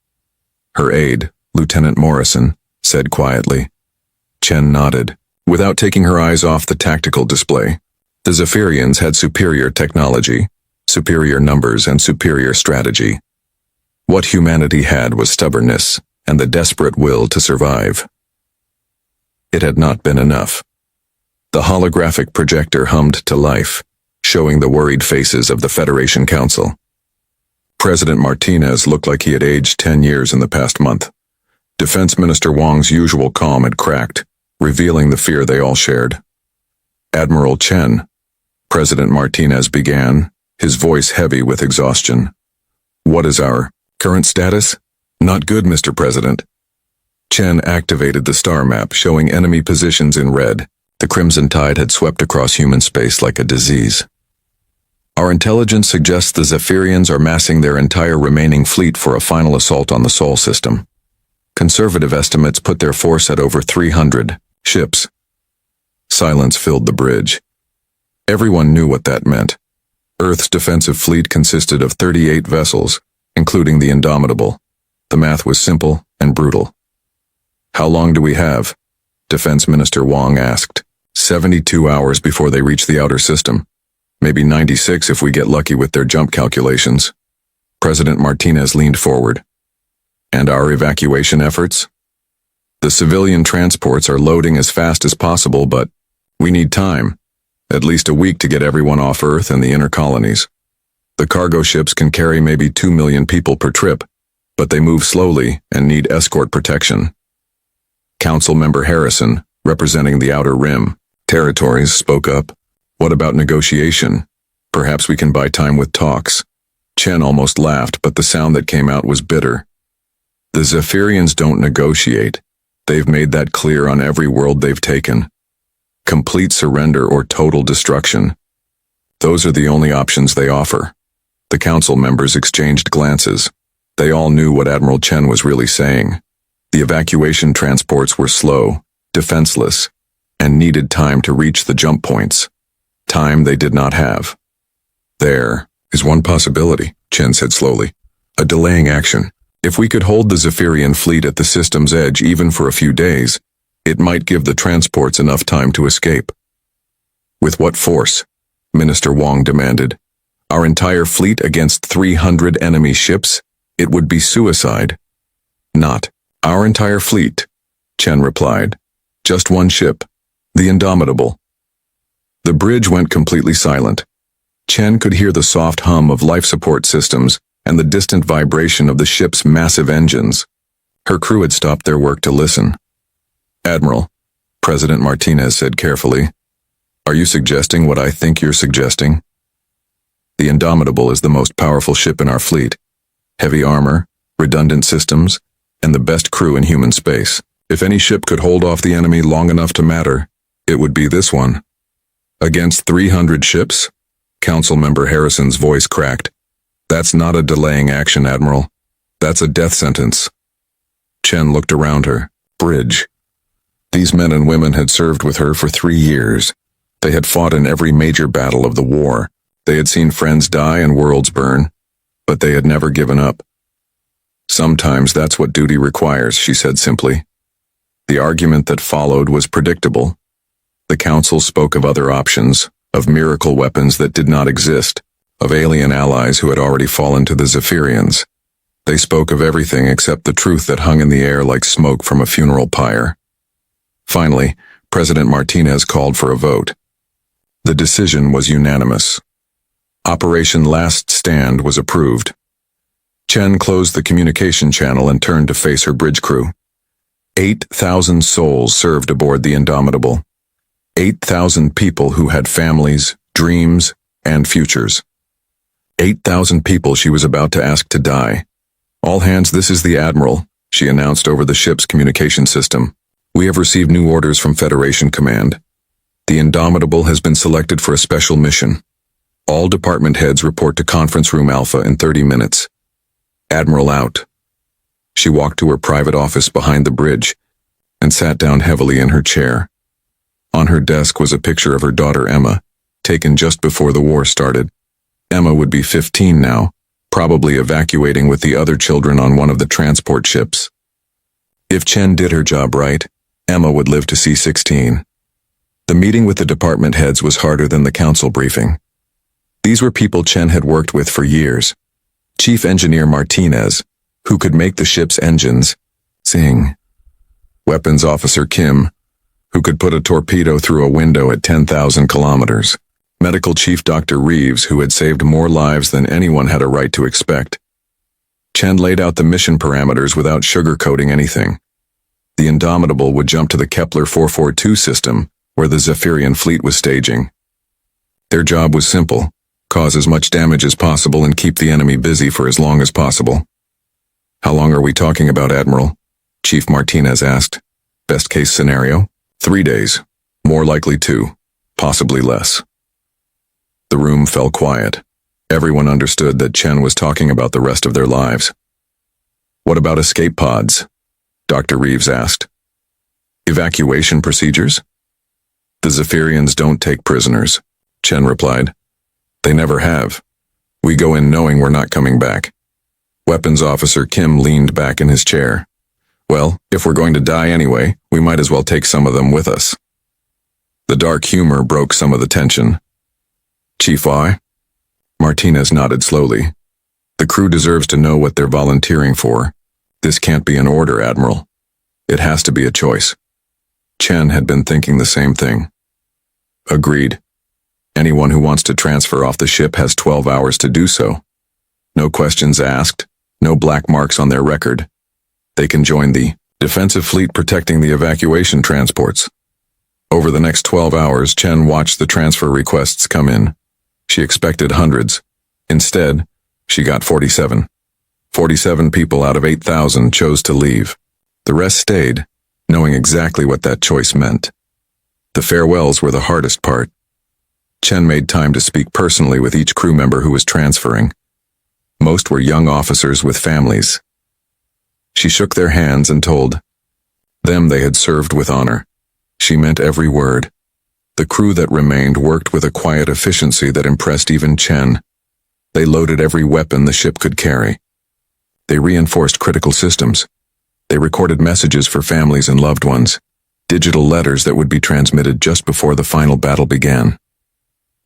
Her aide, Lieutenant Morrison, said quietly. Chen nodded, without taking her eyes off the tactical display. The Zephyrians had superior technology, superior numbers, and superior strategy. What humanity had was stubbornness and the desperate will to survive. It had not been enough. The holographic projector hummed to life, showing the worried faces of the Federation Council. President Martinez looked like he had aged 10 years in the past month. Defense Minister Wang's usual calm had cracked, revealing the fear they all shared. Admiral Chen, President Martinez began, his voice heavy with exhaustion. What is our current status? Not good, Mr. President. Chen activated the star map, showing enemy positions in red. The crimson tide had swept across human space like a disease. Our intelligence suggests the Zephyrians are massing their entire remaining fleet for a final assault on the Sol system. Conservative estimates put their force at over 300 ships. Silence filled the bridge. Everyone knew what that meant. Earth's defensive fleet consisted of 38 vessels, including the Indomitable. The math was simple and brutal. How long do we have? Defense Minister Wang asked. 72 hours before they reach the outer system. Maybe 96 if we get lucky with their jump calculations. President Martinez leaned forward. And our evacuation efforts? The civilian transports are loading as fast as possible, but we need time. At least a week to get everyone off Earth and the inner colonies. The cargo ships can carry maybe 2 million people per trip, but they move slowly and need escort protection. Council Member Harrison, representing the Outer Rim territories, spoke up. What about negotiation? Perhaps we can buy time with talks. Chen almost laughed, but the sound that came out was bitter. The Zephyrians don't negotiate. They've made that clear on every world they've taken. Complete surrender or total destruction. Those are the only options they offer. The council members exchanged glances. They all knew what Admiral Chen was really saying. The evacuation transports were slow, defenseless, and needed time to reach the jump points. Time they did not have. There is one possibility, Chen said slowly. A delaying action. If we could hold the Zephyrian fleet at the system's edge even for a few days, it might give the transports enough time to escape. With what force? Minister Wang demanded. Our entire fleet against 300 enemy ships? It would be suicide. Not our entire fleet, Chen replied. Just one ship, the Indomitable. The bridge went completely silent. Chen could hear the soft hum of life support systems and the distant vibration of the ship's massive engines. Her crew had stopped their work to listen. Admiral, President Martinez said carefully, are you suggesting what I think you're suggesting? The Indomitable is the most powerful ship in our fleet. Heavy armor, redundant systems, and the best crew in human space. If any ship could hold off the enemy long enough to matter, it would be this one. Against 300 ships? Council Member Harrison's voice cracked. That's not a delaying action, Admiral. That's a death sentence. Chen looked around her. Bridge. These men and women had served with her for 3 years. They had fought in every major battle of the war. They had seen friends die and worlds burn, but they had never given up. Sometimes that's what duty requires, she said simply. The argument that followed was predictable. The council spoke of other options, of miracle weapons that did not exist, of alien allies who had already fallen to the Zephyrians. They spoke of everything except the truth that hung in the air like smoke from a funeral pyre. Finally, President Martinez called for a vote. The decision was unanimous. Operation Last Stand was approved. Chen closed the communication channel and turned to face her bridge crew. 8,000 souls served aboard the Indomitable. 8,000 people who had families, dreams, and futures. 8,000 people she was about to ask to die. "All hands, this is the Admiral," she announced over the ship's communication system. "We have received new orders from Federation Command. The Indomitable has been selected for a special mission. All department heads report to Conference Room Alpha in 30 minutes. Admiral out." She walked to her private office behind the bridge and sat down heavily in her chair. On her desk was a picture of her daughter Emma, taken just before the war started. Emma would be 15 now, probably evacuating with the other children on one of the transport ships. If Chen did her job right, Emma would live to see 16. The meeting with the department heads was harder than the council briefing. These were people Chen had worked with for years. Chief Engineer Martinez, who could make the ship's engines sing. Weapons Officer Kim, who could put a torpedo through a window at 10,000 kilometers. Medical Chief Dr. Reeves, who had saved more lives than anyone had a right to expect. Chen laid out the mission parameters without sugarcoating anything. The Indomitable would jump to the Kepler 442 system, where the Zephyrian fleet was staging. Their job was simple: cause as much damage as possible and keep the enemy busy for as long as possible. "How long are we talking about, Admiral?" Chief Martinez asked. "Best case scenario? 3 days. More likely 2. Possibly less." The room fell quiet. Everyone understood that Chen was talking about the rest of their lives. "What about escape pods?" Dr. Reeves asked. "Evacuation procedures?" "The Zephyrians don't take prisoners," Chen replied. "They never have. We go in knowing we're not coming back." Weapons Officer Kim leaned back in his chair. "Well, if we're going to die anyway, we might as well take some of them with us." The dark humor broke some of the tension. "Chief Y?" Martinez nodded slowly. "The crew deserves to know what they're volunteering for. This can't be an order, Admiral. It has to be a choice." Chen had been thinking the same thing. "Agreed. Anyone who wants to transfer off the ship has 12 hours to do so. No questions asked, no black marks on their record. They can join the defensive fleet protecting the evacuation transports." Over the next 12 hours, Chen watched the transfer requests come in. She expected hundreds. Instead, she got 47. 47 people out of 8,000 chose to leave. The rest stayed, knowing exactly what that choice meant. The farewells were the hardest part. Chen made time to speak personally with each crew member who was transferring. Most were young officers with families. She shook their hands and told them they had served with honor. She meant every word. The crew that remained worked with a quiet efficiency that impressed even Chen. They loaded every weapon the ship could carry. They reinforced critical systems. They recorded messages for families and loved ones, digital letters that would be transmitted just before the final battle began.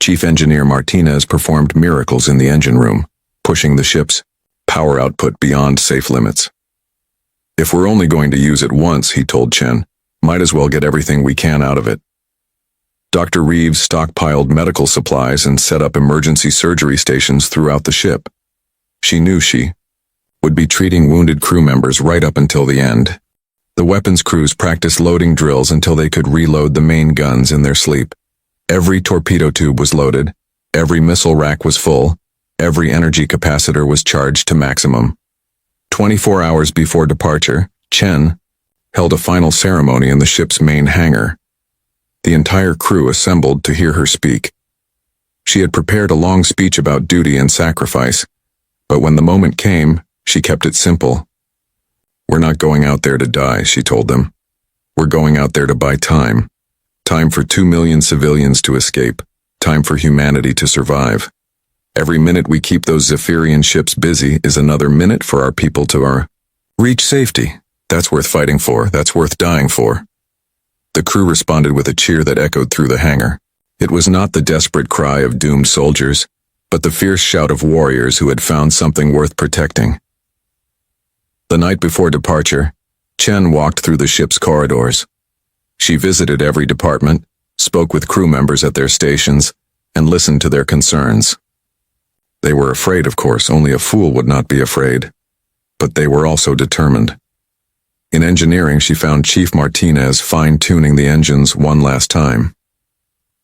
Chief Engineer Martinez performed miracles in the engine room, pushing the ship's power output beyond safe limits. "If we're only going to use it once," he told Chen, "might as well get everything we can out of it." Dr. Reeves stockpiled medical supplies and set up emergency surgery stations throughout the ship. She knew she would be treating wounded crew members right up until the end. The weapons crews practiced loading drills until they could reload the main guns in their sleep. Every torpedo tube was loaded, every missile rack was full, every energy capacitor was charged to maximum. 24 hours before departure, Chen held a final ceremony in the ship's main hangar. The entire crew assembled to hear her speak. She had prepared a long speech about duty and sacrifice, but when the moment came, she kept it simple. "We're not going out there to die," she told them. "We're going out there to buy time. Time for 2 million civilians to escape. Time for humanity to survive. Every minute we keep those Zephyrian ships busy is another minute for our people to reach safety. That's worth fighting for. That's worth dying for." The crew responded with a cheer that echoed through the hangar. It was not the desperate cry of doomed soldiers, but the fierce shout of warriors who had found something worth protecting. The night before departure, Chen walked through the ship's corridors. She visited every department, spoke with crew members at their stations, and listened to their concerns. They were afraid, of course, only a fool would not be afraid. But they were also determined. In engineering, she found Chief Martinez fine-tuning the engines one last time.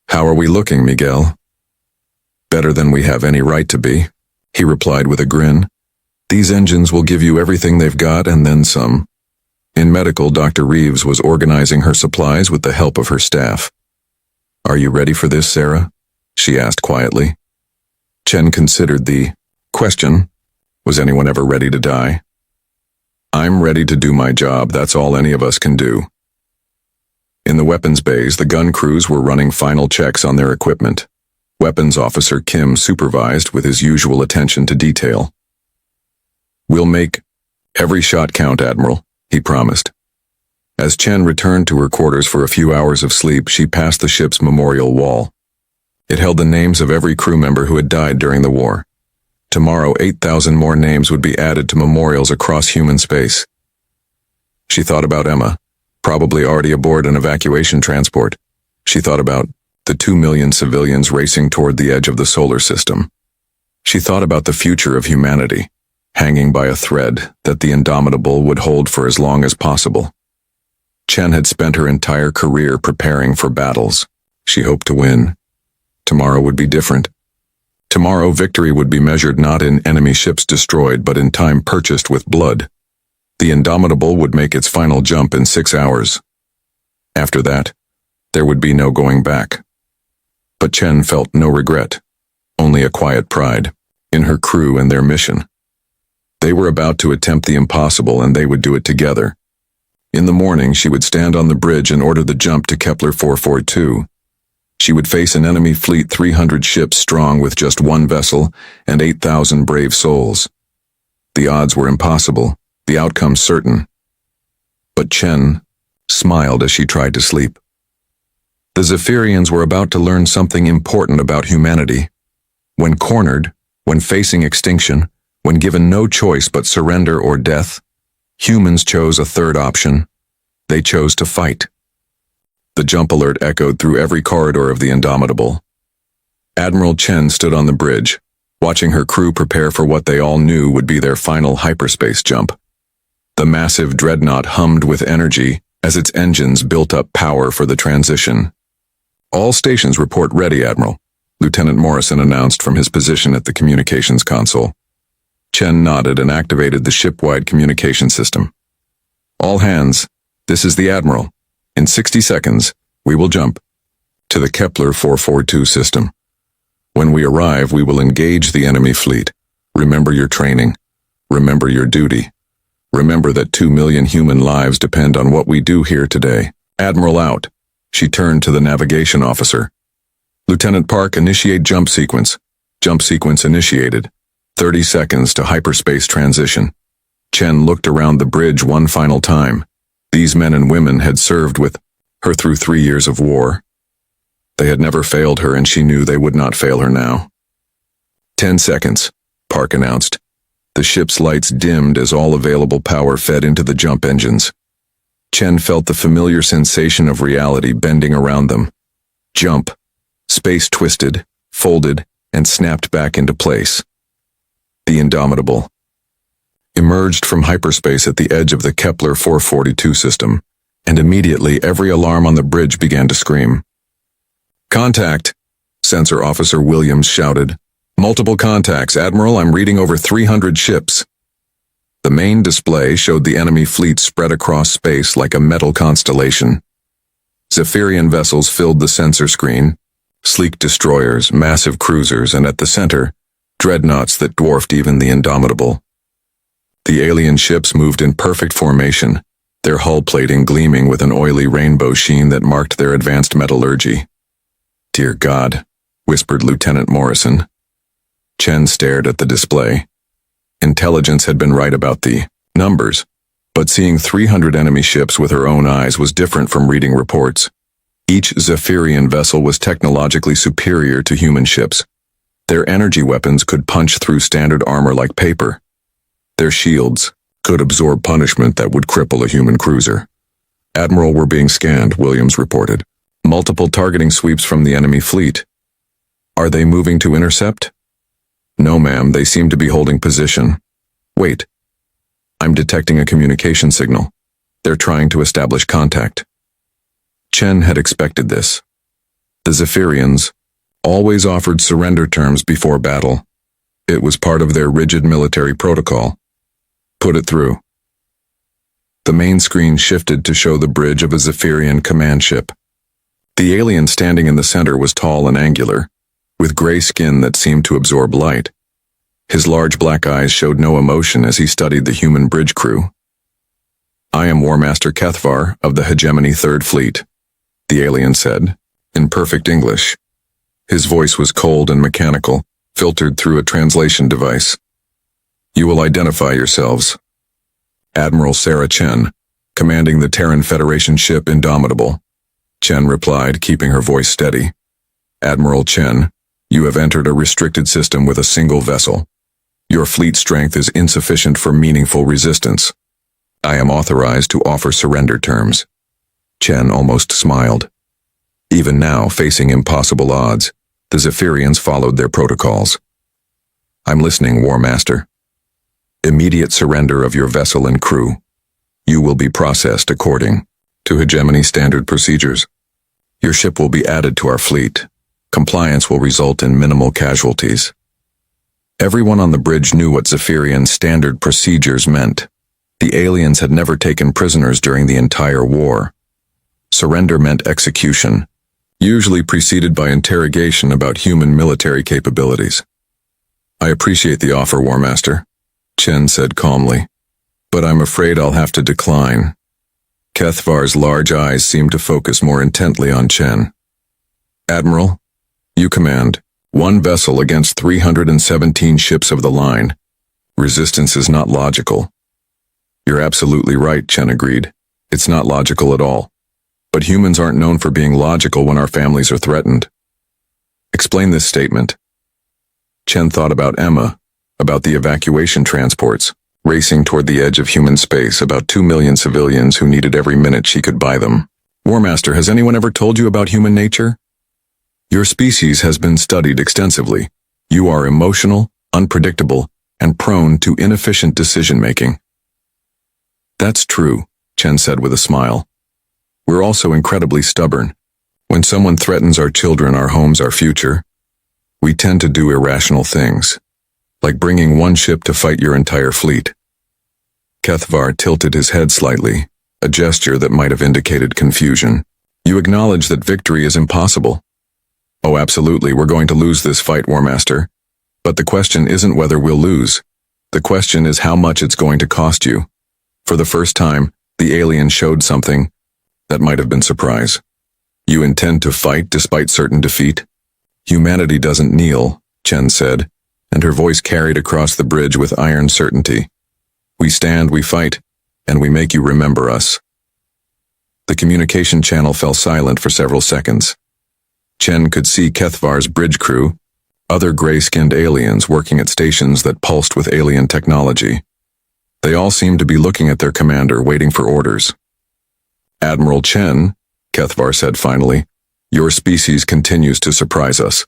"How are we looking, Miguel?" "Better than we have any right to be," he replied with a grin. "These engines will give you everything they've got and then some." In medical, Dr. Reeves was organizing her supplies with the help of her staff. "Are you ready for this, Sarah?" she asked quietly. Chen considered the question. Was anyone ever ready to die? "I'm ready to do my job, that's all any of us can do." In the weapons bays, the gun crews were running final checks on their equipment. Weapons Officer Kim supervised with his usual attention to detail. "We'll make every shot count, Admiral," he promised. As Chen returned to her quarters for a few hours of sleep, she passed the ship's memorial wall. It held the names of every crew member who had died during the war. Tomorrow, 8,000 more names would be added to memorials across human space. She thought about Emma, probably already aboard an evacuation transport. She thought about the 2 million civilians racing toward the edge of the solar system. She thought about the future of humanity, hanging by a thread that the Indomitable would hold for as long as possible. Chen had spent her entire career preparing for battles. She hoped to win. Tomorrow would be different. Tomorrow, victory would be measured not in enemy ships destroyed, but in time purchased with blood. The Indomitable would make its final jump in 6 hours. After that, there would be no going back. But Chen felt no regret, only a quiet pride in her crew and their mission. They were about to attempt the impossible, and they would do it together. In the morning, she would stand on the bridge and order the jump to Kepler 442. She would face an enemy fleet 300 ships strong with just one vessel and 8,000 brave souls. The odds were impossible, the outcome certain. But Chen smiled as she tried to sleep. The Zephyrians were about to learn something important about humanity. When cornered, when facing extinction, when given no choice but surrender or death, humans chose a third option. They chose to fight. The jump alert echoed through every corridor of the Indomitable. Admiral Chen stood on the bridge, watching her crew prepare for what they all knew would be their final hyperspace jump. The massive dreadnought hummed with energy as its engines built up power for the transition. "All stations report ready, Admiral," Lieutenant Morrison announced from his position at the communications console. Chen nodded and activated the ship-wide communication system. "All hands, this is the Admiral. In 60 seconds, we will jump to the Kepler 442 system. When we arrive, we will engage the enemy fleet. Remember your training. Remember your duty. Remember that 2 million human lives depend on what we do here today. Admiral out." She turned to the navigation officer. "Lieutenant Park, initiate jump sequence." Jump sequence initiated. 30 seconds to hyperspace transition. Chen looked around the bridge one final time. These men and women had served with her through 3 years of war. They had never failed her, and she knew they would not fail her now. 10 seconds, Park announced. The ship's lights dimmed as all available power fed into the jump engines. Chen felt the familiar sensation of reality bending around them. Jump. Space twisted, folded, and snapped back into place. The Indomitable emerged from hyperspace at the edge of the Kepler 442 system, and immediately every alarm on the bridge began to scream. "Contact!" Sensor Officer Williams shouted. "Multiple contacts, Admiral, I'm reading over 300 ships." The main display showed the enemy fleet spread across space like a metal constellation. Zephyrian vessels filled the sensor screen, sleek destroyers, massive cruisers, and at the center, dreadnoughts that dwarfed even the Indomitable. The alien ships moved in perfect formation, their hull plating gleaming with an oily rainbow sheen that marked their advanced metallurgy. "Dear God," whispered Lieutenant Morrison. Chen stared at the display. Intelligence had been right about the numbers, but seeing 300 enemy ships with her own eyes was different from reading reports. Each Zephyrian vessel was technologically superior to human ships. Their energy weapons could punch through standard armor like paper. Their shields could absorb punishment that would cripple a human cruiser. "Admiral, we're being scanned," Williams reported. "Multiple targeting sweeps from the enemy fleet. Are they moving to intercept?" No, ma'am, they seem to be holding position. Wait. I'm detecting a communication signal. They're trying to establish contact. Chen had expected this. The Zephyrians always offered surrender terms before battle. It was part of their rigid military protocol. Put it through. The main screen shifted to show the bridge of a Zephyrian command ship. The alien standing in the center was tall and angular, with gray skin that seemed to absorb light. His large black eyes showed no emotion as he studied the human bridge crew. I am War Master Kethvar of the Hegemony Third Fleet, the alien said, in perfect English. His voice was cold and mechanical, filtered through a translation device. You will identify yourselves. Admiral Sarah Chen, commanding the Terran Federation ship Indomitable. Chen replied, keeping her voice steady. Admiral Chen, you have entered a restricted system with a single vessel. Your fleet strength is insufficient for meaningful resistance. I am authorized to offer surrender terms. Chen almost smiled. Even now, facing impossible odds, the Zephyrians followed their protocols. I'm listening, War Master. Immediate surrender of your vessel and crew. You will be processed according to Hegemony standard procedures. Your ship will be added to our fleet. Compliance will result in minimal casualties. Everyone on the bridge knew what Zephyrian standard procedures meant. The aliens had never taken prisoners during the entire war. Surrender meant execution, usually preceded by interrogation about human military capabilities. I appreciate the offer, War Master, Chen said calmly, but I'm afraid I'll have to decline. Kethvar's large eyes seemed to focus more intently on Chen. Admiral, you command one vessel against 317 ships of the line. Resistance is not logical. You're absolutely right, Chen agreed. It's not logical at all. But humans aren't known for being logical when our families are threatened. Explain this statement. Chen thought about Emma, about the evacuation transports, racing toward the edge of human space, about 2 million civilians who needed every minute she could buy them. War Master, has anyone ever told you about human nature? Your species has been studied extensively. You are emotional, unpredictable, and prone to inefficient decision-making. That's true, Chen said with a smile. We're also incredibly stubborn. When someone threatens our children, our homes, our future, we tend to do irrational things, like bringing one ship to fight your entire fleet. Kethvar tilted his head slightly, a gesture that might have indicated confusion. You acknowledge that victory is impossible. Oh, absolutely, we're going to lose this fight, War Master. But the question isn't whether we'll lose. The question is how much it's going to cost you. For the first time, the alien showed something that might have been surprise. You intend to fight despite certain defeat? Humanity doesn't kneel, Chen said, and her voice carried across the bridge with iron certainty. We stand, we fight, and we make you remember us. The communication channel fell silent for several seconds. Chen could see Kethvar's bridge crew, other gray-skinned aliens working at stations that pulsed with alien technology. They all seemed to be looking at their commander, waiting for orders. Admiral Chen, Kethvar said finally, your species continues to surprise us.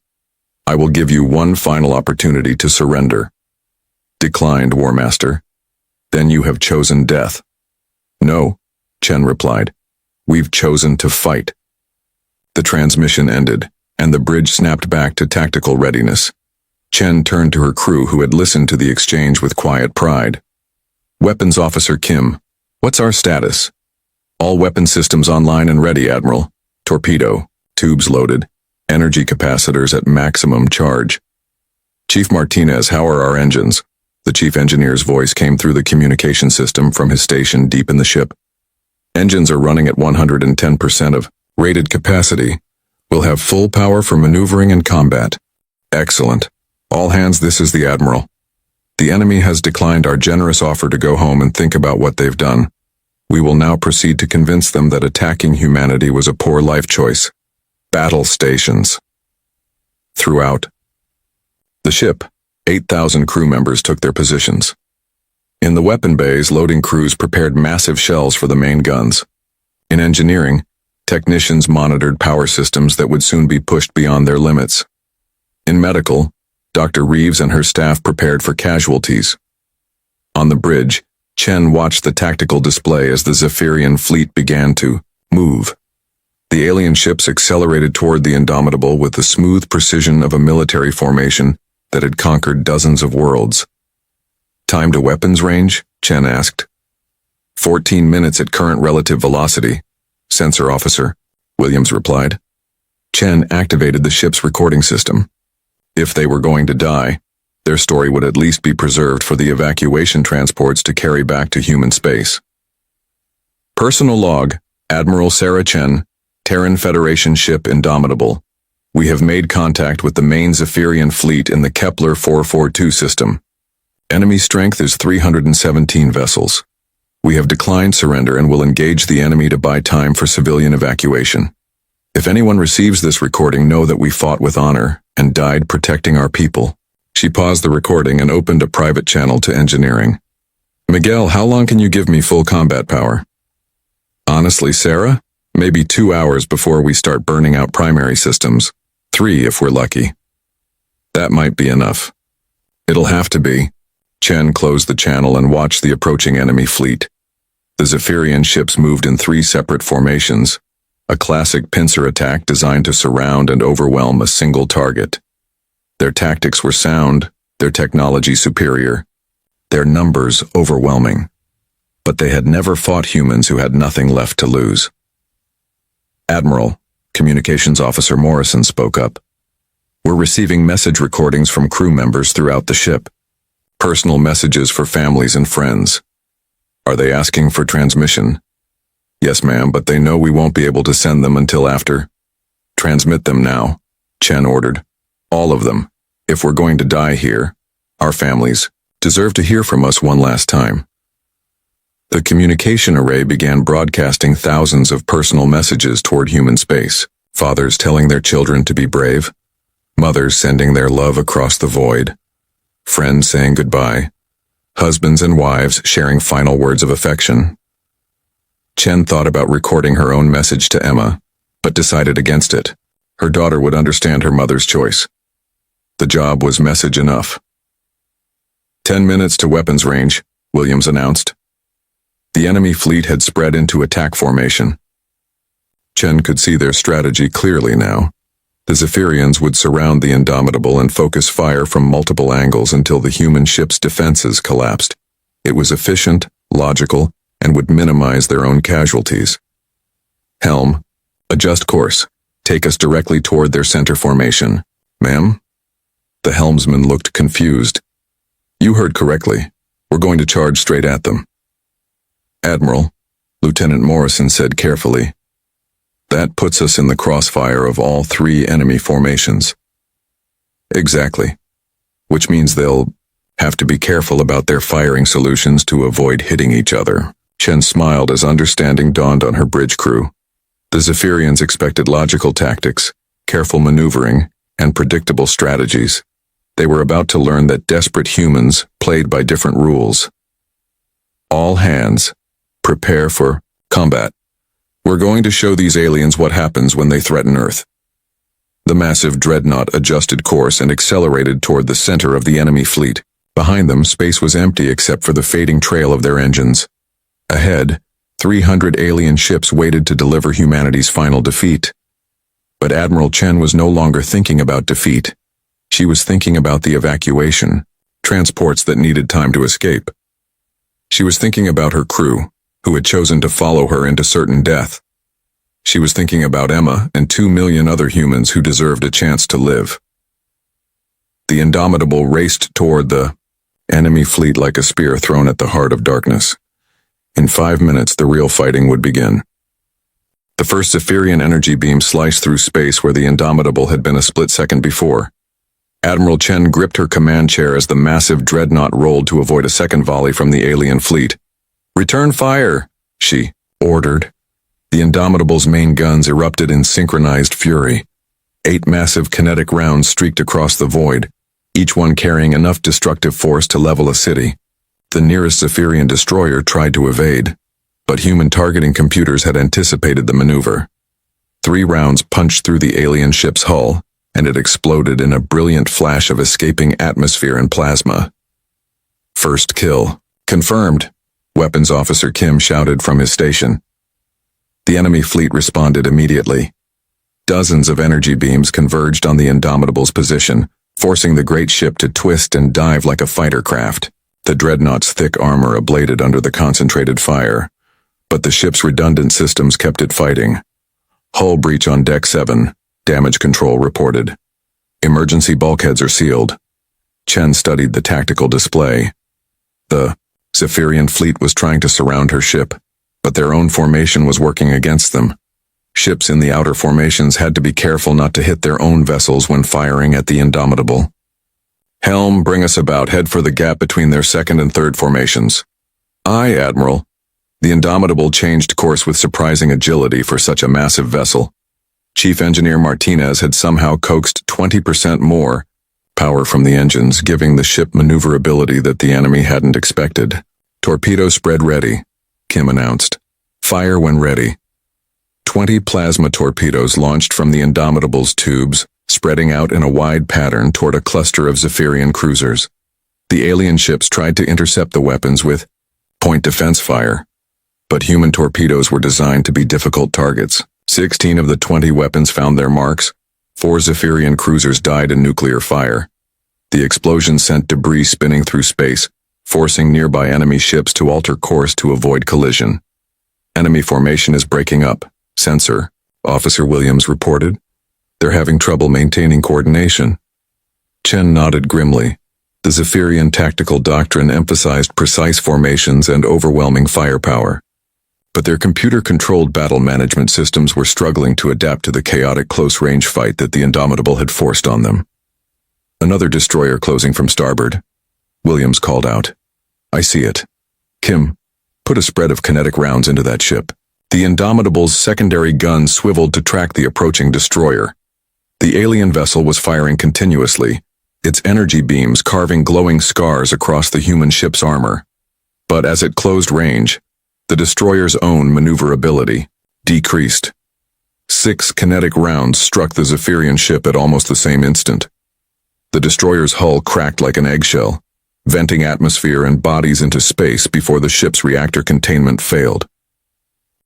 I will give you one final opportunity to surrender. Declined, War Master. Then you have chosen death. No, Chen replied. We've chosen to fight. The transmission ended, and the bridge snapped back to tactical readiness. Chen turned to her crew, who had listened to the exchange with quiet pride. Weapons Officer Kim, what's our status? All weapon systems online and ready, Admiral. Torpedo, tubes loaded, energy capacitors at maximum charge. Chief Martinez, how are our engines? The chief engineer's voice came through the communication system from his station deep in the ship. Engines are running at 110% of rated capacity. We'll have full power for maneuvering and combat. Excellent. All hands, this is the Admiral. The enemy has declined our generous offer to go home and think about what they've done. We will now proceed to convince them that attacking humanity was a poor life choice. Battle stations. Throughout the ship, 8,000 crew members took their positions. In the weapon bays, loading crews prepared massive shells for the main guns. In engineering, technicians monitored power systems that would soon be pushed beyond their limits. In medical, Dr. Reeves and her staff prepared for casualties. On the bridge, Chen watched the tactical display as the Zephyrian fleet began to move. The alien ships accelerated toward the Indomitable with the smooth precision of a military formation that had conquered dozens of worlds. Time to weapons range? Chen asked. 14 minutes at current relative velocity, Sensor Officer, Williams replied. Chen activated the ship's recording system. If they were going to die, their story would at least be preserved for the evacuation transports to carry back to human space. Personal log, Admiral Sarah Chen, Terran Federation ship Indomitable. We have made contact with the main Zephyrian fleet in the Kepler 442 system. Enemy strength is 317 vessels. We have declined surrender and will engage the enemy to buy time for civilian evacuation. If anyone receives this recording, know that we fought with honor and died protecting our people. She paused the recording and opened a private channel to engineering. Miguel, how long can you give me full combat power? Honestly, Sarah, maybe 2 hours before we start burning out primary systems. 3 if we're lucky. That might be enough. It'll have to be. Chen closed the channel and watched the approaching enemy fleet. The Zephyrian ships moved in 3 separate formations, a classic pincer attack designed to surround and overwhelm a single target. Their tactics were sound, their technology superior, their numbers overwhelming. But they had never fought humans who had nothing left to lose. Admiral, Communications Officer Morrison spoke up. We're receiving message recordings from crew members throughout the ship. Personal messages for families and friends. Are they asking for transmission? Yes, ma'am, but they know we won't be able to send them until after. Transmit them now, Chen ordered. All of them. If we're going to die here, our families deserve to hear from us one last time. The communication array began broadcasting thousands of personal messages toward human space. Fathers telling their children to be brave. Mothers sending their love across the void. Friends saying goodbye. Husbands and wives sharing final words of affection. Chen thought about recording her own message to Emma, but decided against it. Her daughter would understand her mother's choice. The job was message enough. 10 minutes to weapons range, Williams announced. The enemy fleet had spread into attack formation. Chen could see their strategy clearly now. The Zephyrians would surround the Indomitable and focus fire from multiple angles until the human ship's defenses collapsed. It was efficient, logical, and would minimize their own casualties. Helm, adjust course. Take us directly toward their center formation. Ma'am? The helmsman looked confused. You heard correctly. We're going to charge straight at them. Admiral, Lieutenant Morrison said carefully. That puts us in the crossfire of all 3 enemy formations. Exactly. Which means they'll have to be careful about their firing solutions to avoid hitting each other. Chen smiled as understanding dawned on her bridge crew. The Zephyrians expected logical tactics, careful maneuvering, and predictable strategies. They were about to learn that desperate humans played by different rules. All hands, prepare for combat. We're going to show these aliens what happens when they threaten Earth. The massive dreadnought adjusted course and accelerated toward the center of the enemy fleet. Behind them, space was empty except for the fading trail of their engines. Ahead, 300 alien ships waited to deliver humanity's final defeat. But Admiral Chen was no longer thinking about defeat. She was thinking about the evacuation, transports that needed time to escape. She was thinking about her crew, who had chosen to follow her into certain death. She was thinking about Emma and 2 million other humans who deserved a chance to live. The Indomitable raced toward the enemy fleet like a spear thrown at the heart of darkness. In 5 minutes, the real fighting would begin. The first Zephyrian energy beam sliced through space where the Indomitable had been a split second before. Admiral Chen gripped her command chair as the massive dreadnought rolled to avoid a second volley from the alien fleet. Return fire, she ordered. The Indomitable's main guns erupted in synchronized fury. 8 massive kinetic rounds streaked across the void, each one carrying enough destructive force to level a city. The nearest Zephyrian destroyer tried to evade, but human targeting computers had anticipated the maneuver. 3 rounds punched through the alien ship's hull, and it exploded in a brilliant flash of escaping atmosphere and plasma. First kill. Confirmed, Weapons Officer Kim shouted from his station. The enemy fleet responded immediately. Dozens of energy beams converged on the Indomitable's position, forcing the great ship to twist and dive like a fighter craft. The dreadnought's thick armor ablated under the concentrated fire, but the ship's redundant systems kept it fighting. Hull breach on Deck 7, damage control reported. Emergency bulkheads are sealed. Chen studied the tactical display. The Zephyrian fleet was trying to surround her ship, but their own formation was working against them. Ships in the outer formations had to be careful not to hit their own vessels when firing at the Indomitable. Helm, bring us about, head for the gap between their second and third formations. Aye, Admiral. The Indomitable changed course with surprising agility for such a massive vessel. Chief Engineer Martinez had somehow coaxed 20% more power from the engines, giving the ship maneuverability that the enemy hadn't expected. Torpedo spread ready, Kim announced. Fire when ready. 20 plasma torpedoes launched from the Indomitable's tubes, spreading out in a wide pattern toward a cluster of Zephyrian cruisers. The alien ships tried to intercept the weapons with point defense fire, but human torpedoes were designed to be difficult targets. 16 of the 20 weapons found their marks. 4 Zephyrian cruisers died in nuclear fire. The explosion sent debris spinning through space, forcing nearby enemy ships to alter course to avoid collision. Enemy formation is breaking up. Sensor, Officer Williams reported. They're having trouble maintaining coordination. Chen nodded grimly. The Zephyrian tactical doctrine emphasized precise formations and overwhelming firepower. But their computer-controlled battle management systems were struggling to adapt to the chaotic close-range fight that the Indomitable had forced on them. Another destroyer closing from starboard. Williams called out. I see it. Kim, put a spread of kinetic rounds into that ship. The Indomitable's secondary guns swiveled to track the approaching destroyer. The alien vessel was firing continuously, its energy beams carving glowing scars across the human ship's armor. But as it closed range, the destroyer's own maneuverability decreased. 6 kinetic rounds struck the Zephyrian ship at almost the same instant. The destroyer's hull cracked like an eggshell, venting atmosphere and bodies into space before the ship's reactor containment failed.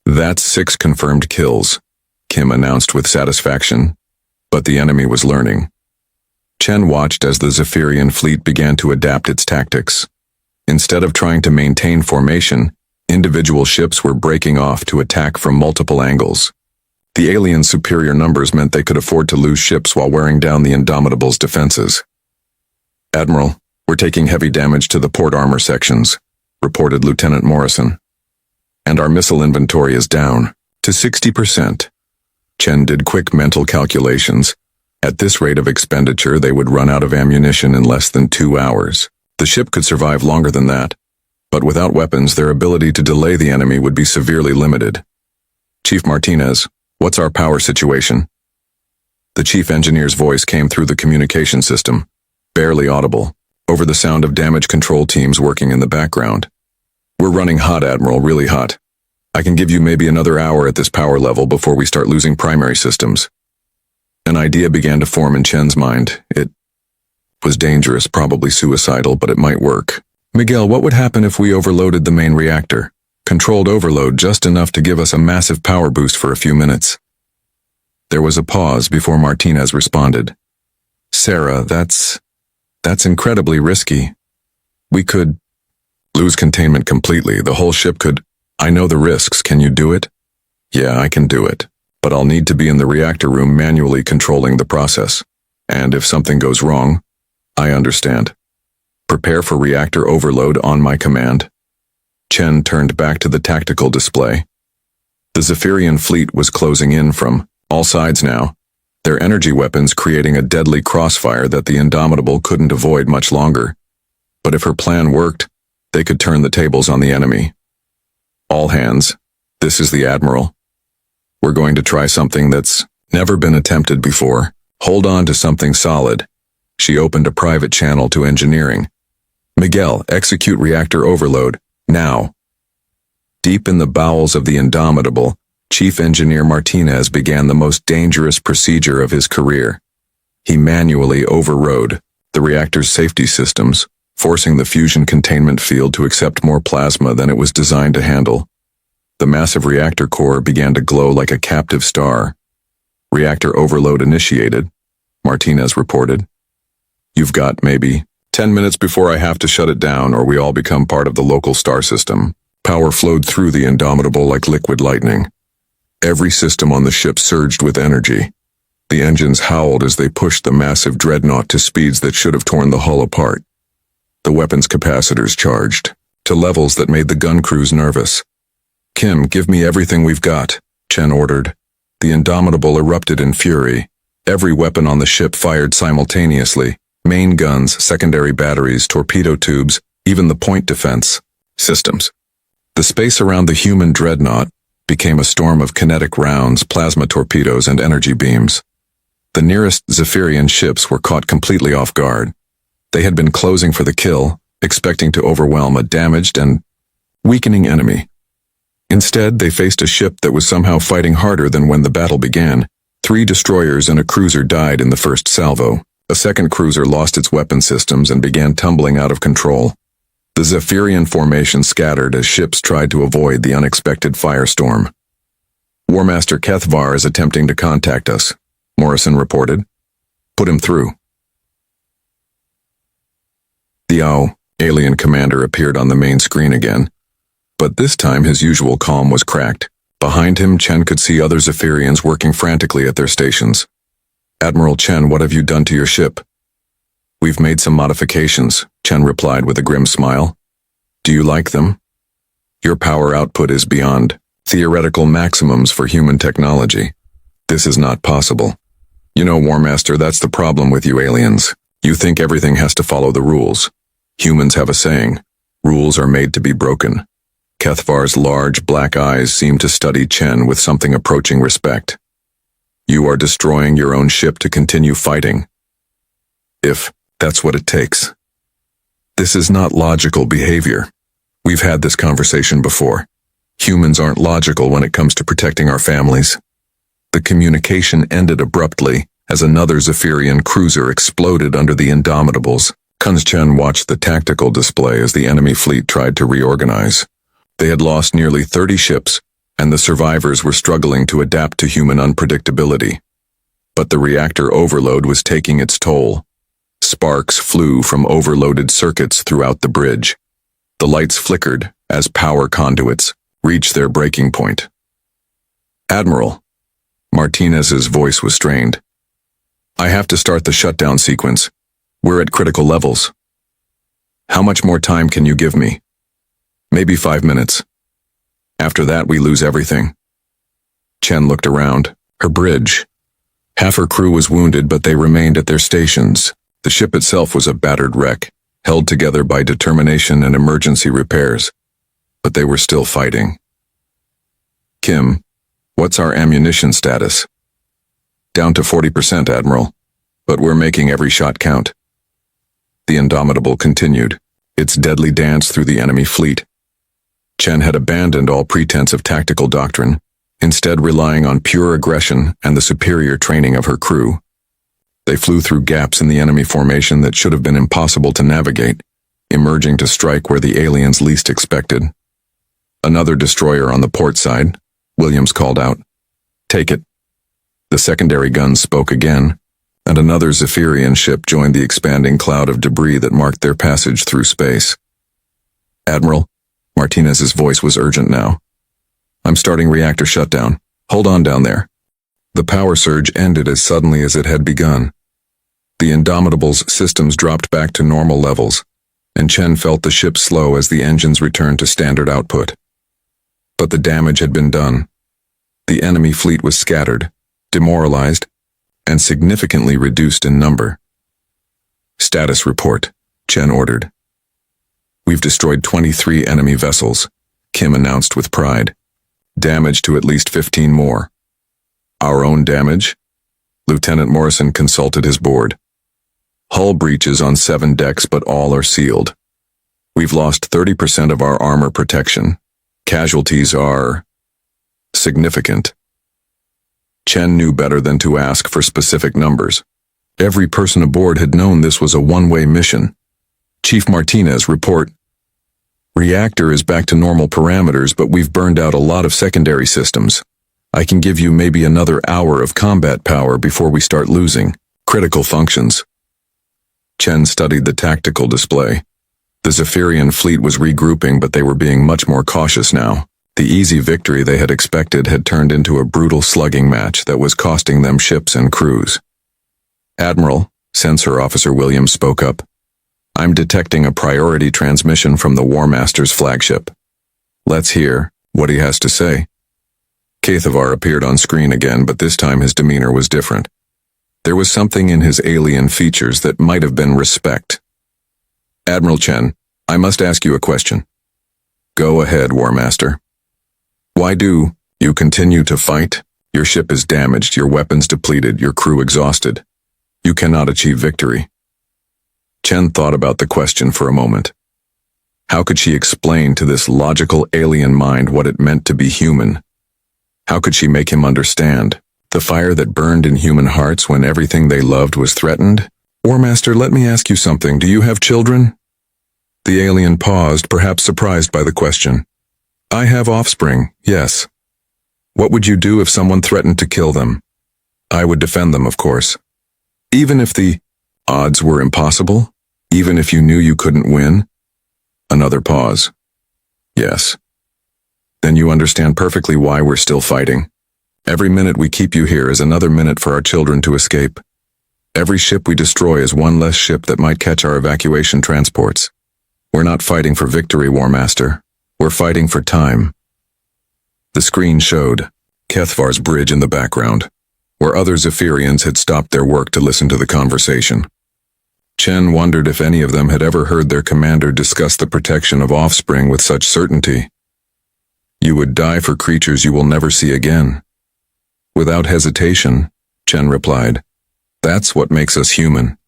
That's 6 confirmed kills, Kim announced with satisfaction, but the enemy was learning. Chen watched as the Zephyrian fleet began to adapt its tactics. Instead of trying to maintain formation, individual ships were breaking off to attack from multiple angles. The aliens' superior numbers meant they could afford to lose ships while wearing down the Indomitable's defenses. Admiral, we're taking heavy damage to the port armor sections, reported Lieutenant Morrison. And our missile inventory is down to 60%. Chen did quick mental calculations. At this rate of expenditure, they would run out of ammunition in less than 2 hours. The ship could survive longer than that, but without weapons, their ability to delay the enemy would be severely limited. Chief Martinez, what's our power situation? The chief engineer's voice came through the communication system, barely audible, over the sound of damage control teams working in the background. We're running hot, Admiral, really hot. I can give you maybe another hour at this power level before we start losing primary systems. An idea began to form in Chen's mind. It was dangerous, probably suicidal, but it might work. Miguel, what would happen if we overloaded the main reactor? Controlled overload just enough to give us a massive power boost for a few minutes. There was a pause before Martinez responded. Sarah, that's incredibly risky. We could lose containment completely. The whole ship could. I know the risks. Can you do it? Yeah, I can do it. But I'll need to be in the reactor room manually controlling the process. And if something goes wrong, I understand. Prepare for reactor overload on my command. Chen turned back to the tactical display. The Zephyrian fleet was closing in from all sides now, their energy weapons creating a deadly crossfire that the Indomitable couldn't avoid much longer. But if her plan worked, they could turn the tables on the enemy. All hands, this is the Admiral. We're going to try something that's never been attempted before. Hold on to something solid. She opened a private channel to engineering. Miguel, execute reactor overload, now. Deep in the bowels of the Indomitable, Chief Engineer Martinez began the most dangerous procedure of his career. He manually overrode the reactor's safety systems, forcing the fusion containment field to accept more plasma than it was designed to handle. The massive reactor core began to glow like a captive star. Reactor overload initiated, Martinez reported. You've got maybe 10 minutes before I have to shut it down or we all become part of the local star system. Power flowed through the Indomitable like liquid lightning. Every system on the ship surged with energy. The engines howled as they pushed the massive dreadnought to speeds that should have torn the hull apart. The weapons capacitors charged, to levels that made the gun crews nervous. Kim, give me everything we've got, Chen ordered. The Indomitable erupted in fury. Every weapon on the ship fired simultaneously. Main guns, secondary batteries, torpedo tubes, even the point defense systems. The space around the human dreadnought became a storm of kinetic rounds, plasma torpedoes, and energy beams. The nearest Zephyrian ships were caught completely off guard. They had been closing for the kill, expecting to overwhelm a damaged and weakening enemy. Instead, they faced a ship that was somehow fighting harder than when the battle began. 3 destroyers and a cruiser died in the first salvo. A second cruiser lost its weapon systems and began tumbling out of control. The Zephyrian formation scattered as ships tried to avoid the unexpected firestorm. War Master Kethvar is attempting to contact us, Morrison reported. Put him through. The alien commander appeared on the main screen again, but this time his usual calm was cracked. Behind him, Chen could see other Zephyrians working frantically at their stations. Admiral Chen, what have you done to your ship? We've made some modifications, Chen replied with a grim smile. Do you like them? Your power output is beyond theoretical maximums for human technology. This is not possible. You know, War Master, that's the problem with you aliens. You think everything has to follow the rules. Humans have a saying, rules are made to be broken. Kethvar's large black eyes seemed to study Chen with something approaching respect. You are destroying your own ship to continue fighting. If that's what it takes. This is not logical behavior. We've had this conversation before. Humans aren't logical when it comes to protecting our families. The communication ended abruptly as another Zephyrian cruiser exploded under the Indomitables. Chen watched the tactical display as the enemy fleet tried to reorganize. They had lost nearly 30 ships, and the survivors were struggling to adapt to human unpredictability. But the reactor overload was taking its toll. Sparks flew from overloaded circuits throughout the bridge. The lights flickered as power conduits reached their breaking point. Admiral, Martinez's voice was strained. I have to start the shutdown sequence. We're at critical levels. How much more time can you give me? Maybe 5 minutes. After that, we lose everything. Chen looked around. Her bridge. Half her crew was wounded, but they remained at their stations. The ship itself was a battered wreck, held together by determination and emergency repairs. But they were still fighting. Kim, what's our ammunition status? Down to 40%, Admiral. But we're making every shot count. The Indomitable continued, its deadly dance through the enemy fleet. Chen had abandoned all pretense of tactical doctrine, instead relying on pure aggression and the superior training of her crew. They flew through gaps in the enemy formation that should have been impossible to navigate, emerging to strike where the aliens least expected. Another destroyer on the port side, Williams called out, "Take it." The secondary guns spoke again, and another Zephyrian ship joined the expanding cloud of debris that marked their passage through space. Admiral, Martinez's voice was urgent now. I'm starting reactor shutdown. Hold on down there. The power surge ended as suddenly as it had begun. The Indomitable's systems dropped back to normal levels, and Chen felt the ship slow as the engines returned to standard output. But the damage had been done. The enemy fleet was scattered, demoralized, and significantly reduced in number. Status report, Chen ordered. We've destroyed 23 enemy vessels, Kim announced with pride. Damage to at least 15 more. Our own damage? Lieutenant Morrison consulted his board. Hull breaches on 7 decks, but all are sealed. We've lost 30% of our armor protection. Casualties are significant. Chen knew better than to ask for specific numbers. Every person aboard had known this was a one-way mission. Chief Martinez, report. Reactor is back to normal parameters, but we've burned out a lot of secondary systems. I can give you maybe another hour of combat power before we start losing critical functions. Chen studied the tactical display. The Zephyrian fleet was regrouping, but they were being much more cautious now. The easy victory they had expected had turned into a brutal slugging match that was costing them ships and crews. Admiral, Sensor Officer Williams spoke up. I'm detecting a priority transmission from the War Master's flagship. Let's hear what he has to say. Kathavar appeared on screen again, but this time his demeanor was different. There was something in his alien features that might have been respect. Admiral Chen, I must ask you a question. Go ahead, War Master. Why do you continue to fight? Your ship is damaged, your weapons depleted, your crew exhausted. You cannot achieve victory. Chen thought about the question for a moment. How could she explain to this logical alien mind what it meant to be human? How could she make him understand the fire that burned in human hearts when everything they loved was threatened? War Master, let me ask you something. Do you have children? The alien paused, perhaps surprised by the question. I have offspring, yes. What would you do if someone threatened to kill them? I would defend them, of course. Even if the odds were impossible? Even if you knew you couldn't win? Another pause. Yes. Then you understand perfectly why we're still fighting. Every minute we keep you here is another minute for our children to escape. Every ship we destroy is one less ship that might catch our evacuation transports. We're not fighting for victory, War Master. We're fighting for time. The screen showed Kathavar's bridge in the background, where other Zephyrians had stopped their work to listen to the conversation. Chen wondered if any of them had ever heard their commander discuss the protection of offspring with such certainty. You would die for creatures you will never see again. Without hesitation, Chen replied, That's what makes us human.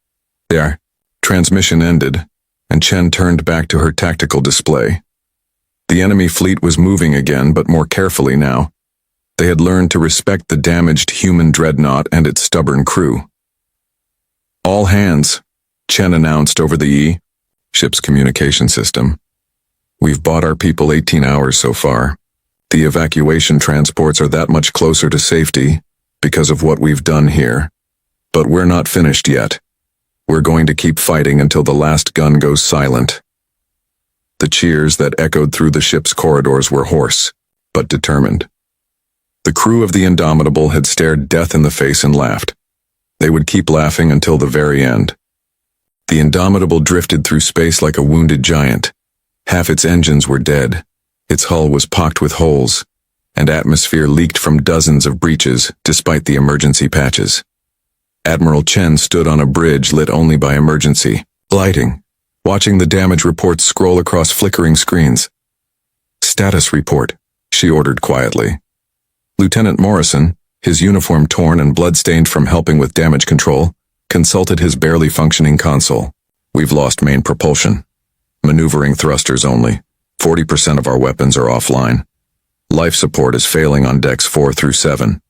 Their transmission ended, and Chen turned back to her tactical display. The enemy fleet was moving again, but more carefully now. They had learned to respect the damaged human dreadnought and its stubborn crew. All hands, Chen announced over the ship's communication system. We've bought our people 18 hours so far. The evacuation transports are that much closer to safety because of what we've done here. But we're not finished yet. We're going to keep fighting until the last gun goes silent. The cheers that echoed through the ship's corridors were hoarse, but determined. The crew of the Indomitable had stared death in the face and laughed. They would keep laughing until the very end. The Indomitable drifted through space like a wounded giant. Half its engines were dead. Its hull was pocked with holes, and atmosphere leaked from dozens of breaches despite the emergency patches. Admiral Chen stood on a bridge lit only by emergency lighting, watching the damage reports scroll across flickering screens. Status report, she ordered quietly. Lieutenant Morrison, his uniform torn and blood-stained from helping with damage control, consulted his barely functioning console. We've lost main propulsion. Maneuvering thrusters only. 40% of our weapons are offline. Life support is failing on decks 4 through 7.